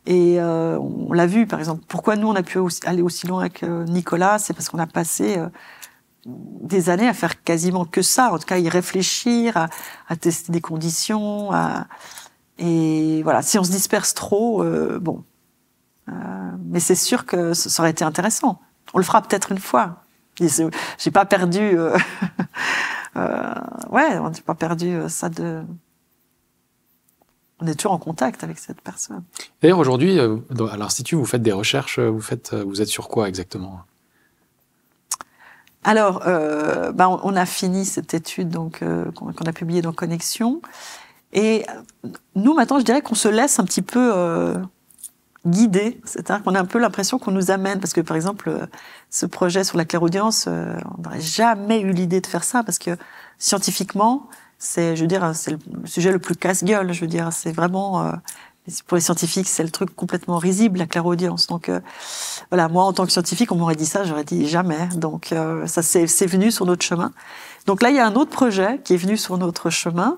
Et on l'a vu, par exemple. Pourquoi nous, on a pu aller aussi loin avec Nicolas, c'est parce qu'on a passé des années à faire quasiment que ça. En tout cas, y réfléchir, à tester des conditions, et voilà, si on se disperse trop, bon. Mais c'est sûr que ça aurait été intéressant. On le fera peut-être une fois. J'ai pas perdu. Ouais, on n'a pas perdu ça de. On est toujours en contact avec cette personne. D'ailleurs, aujourd'hui, à l'Institut, vous faites des recherches. Vous êtes sur quoi exactement? Alors, on a fini cette étude donc qu'on a publiée dans Connexion. Et nous, maintenant, je dirais qu'on se laisse un petit peu guider. C'est-à-dire qu'on a un peu l'impression qu'on nous amène. Parce que, par exemple, ce projet sur la clairaudience, on n'aurait jamais eu l'idée de faire ça. Parce que, scientifiquement, c'est le sujet le plus casse-gueule. Je veux dire, c'est vraiment... pour les scientifiques, c'est le truc complètement risible, la clairaudience. Donc, voilà, moi, en tant que scientifique, on m'aurait dit ça, j'aurais dit jamais. Donc, ça, c'est venu sur notre chemin. Donc là, il y a un autre projet qui est venu sur notre chemin.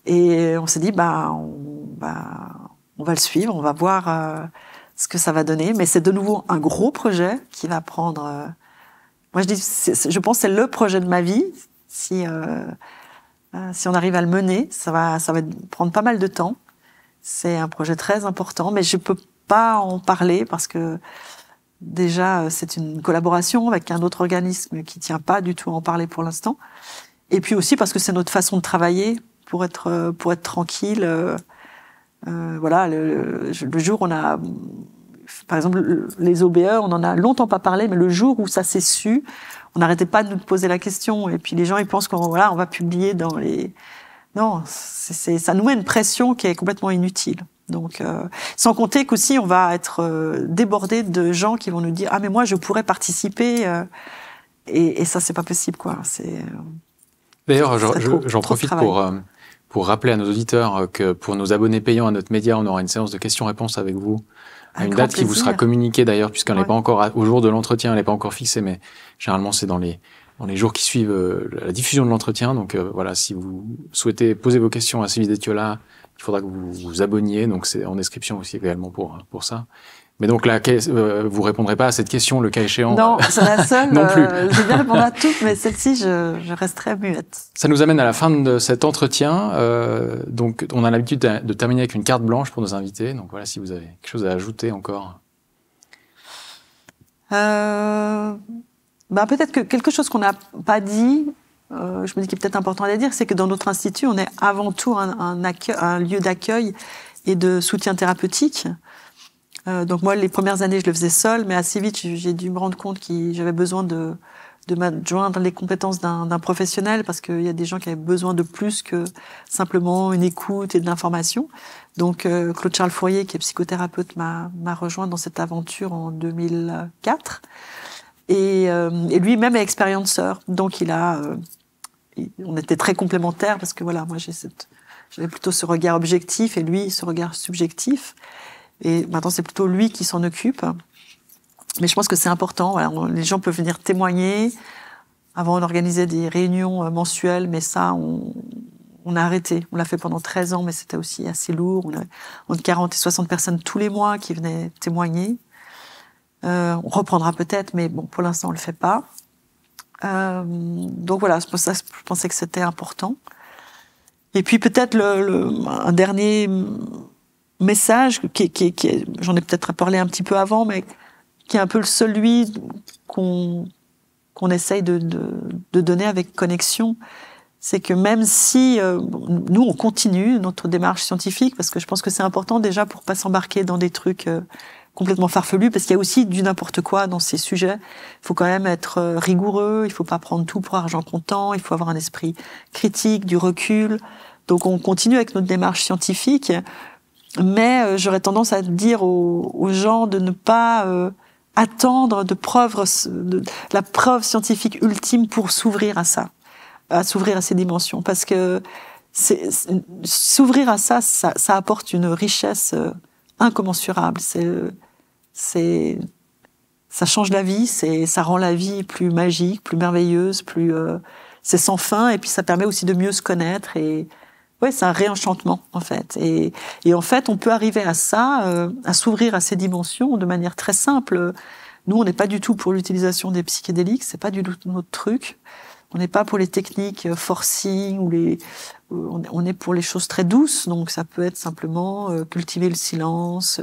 Et on s'est dit, on va le suivre, on va voir ce que ça va donner. Mais c'est de nouveau un gros projet qui va prendre... moi, je pense que c'est le projet de ma vie. Si on arrive à le mener, ça va prendre pas mal de temps. C'est un projet très important, mais je peux pas en parler parce que déjà, c'est une collaboration avec un autre organisme qui tient pas du tout à en parler pour l'instant. Et puis aussi parce que c'est notre façon de travailler pour être tranquille. Voilà, le jour où on a, par exemple, les OBE, on en a longtemps pas parlé, mais le jour où ça s'est su, on n'arrêtait pas de nous poser la question. Et puis les gens, ils pensent qu'on va publier dans les... Non, ça nous met une pression qui est complètement inutile. Donc, sans compter qu'aussi, on va être débordé de gens qui vont nous dire « Ah, mais moi, je pourrais participer. » Et ça, c'est pas possible, quoi. D'ailleurs, j'en profite pour rappeler à nos auditeurs que pour nos abonnés payants à notre média, on aura une séance de questions-réponses avec vous. À une date qui vous sera communiquée d'ailleurs, puisqu'elle n'est pas encore, au jour de l'entretien, elle n'est pas encore fixée, mais généralement, c'est dans les jours qui suivent la diffusion de l'entretien. Donc voilà, si vous souhaitez poser vos questions à Sylvie Détiola, il faudra que vous vous abonniez. Donc c'est en description aussi également pour ça. Mais donc là, vous répondrez pas à cette question, le cas échéant. Non, c'est la seule. Non plus. J'ai bien répondu à toutes, mais celle-ci, je resterai muette. Ça nous amène à la fin de cet entretien. Donc on a l'habitude de terminer avec une carte blanche pour nos invités. Donc voilà, si vous avez quelque chose à ajouter encore. Peut-être que quelque chose qu'on n'a pas dit, je me dis qu'il est peut-être important à le dire, c'est que dans notre institut, on est avant tout un lieu d'accueil et de soutien thérapeutique. Donc moi, les premières années, je le faisais seule, mais assez vite, j'ai dû me rendre compte que j'avais besoin de m'adjoindre les compétences d'un professionnel, parce qu'il y a des gens qui avaient besoin de plus que simplement une écoute et de l'information. Donc Claude-Charles Fourier, qui est psychothérapeute, m'a rejoint dans cette aventure en 2004. Et lui-même est expérienceur, donc on était très complémentaires, parce que voilà, moi j'avais plutôt ce regard objectif et lui ce regard subjectif. Et maintenant c'est plutôt lui qui s'en occupe. Mais je pense que c'est important. Voilà, les gens peuvent venir témoigner. Avant, on organisait des réunions mensuelles, mais ça, on a arrêté. On l'a fait pendant 13 ans, mais c'était aussi assez lourd. On avait entre 40 et 60 personnes tous les mois qui venaient témoigner. On reprendra peut-être, mais bon, pour l'instant, on le fait pas. Donc voilà, c'est pour ça que je pensais que c'était important. Et puis peut-être un dernier message qui j'en ai peut-être parlé un petit peu avant, mais qui est un peu celui qu'on essaye de donner avec Connexion. C'est que même si nous, on continue notre démarche scientifique, parce que je pense que c'est important déjà pour pas s'embarquer dans des trucs complètement farfelus, parce qu'il y a aussi du n'importe quoi dans ces sujets. Il faut quand même être rigoureux, il faut pas prendre tout pour argent comptant, il faut avoir un esprit critique, du recul. Donc on continue avec notre démarche scientifique, mais j'aurais tendance à dire aux gens de ne pas attendre la preuve scientifique ultime pour s'ouvrir à ça, à s'ouvrir à ces dimensions, parce que s'ouvrir à ça, ça apporte une richesse incommensurable. Ça change la vie, ça rend la vie plus magique, plus merveilleuse, c'est sans fin, et puis ça permet aussi de mieux se connaître. Et ouais, c'est un réenchantement en fait. Et en fait, on peut arriver à ça, à s'ouvrir à ces dimensions de manière très simple. Nous, on n'est pas du tout pour l'utilisation des psychédéliques, c'est pas du tout notre truc. On n'est pas pour les techniques forcing on est pour les choses très douces. Donc ça peut être simplement cultiver le silence,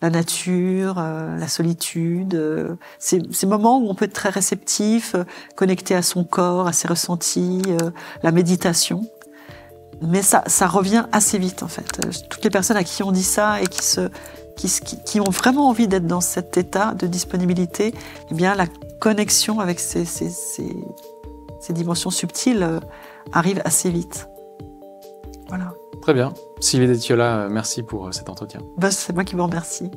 la nature, la solitude. Ces moments où on peut être très réceptif, connecté à son corps, à ses ressentis, la méditation. Mais ça revient assez vite en fait. Toutes les personnes à qui on dit ça et qui ont vraiment envie d'être dans cet état de disponibilité, eh bien la connexion avec ces dimensions subtiles arrive assez vite. Voilà. Très bien. Sylvie Détiola, merci pour cet entretien. C'est moi qui vous remercie.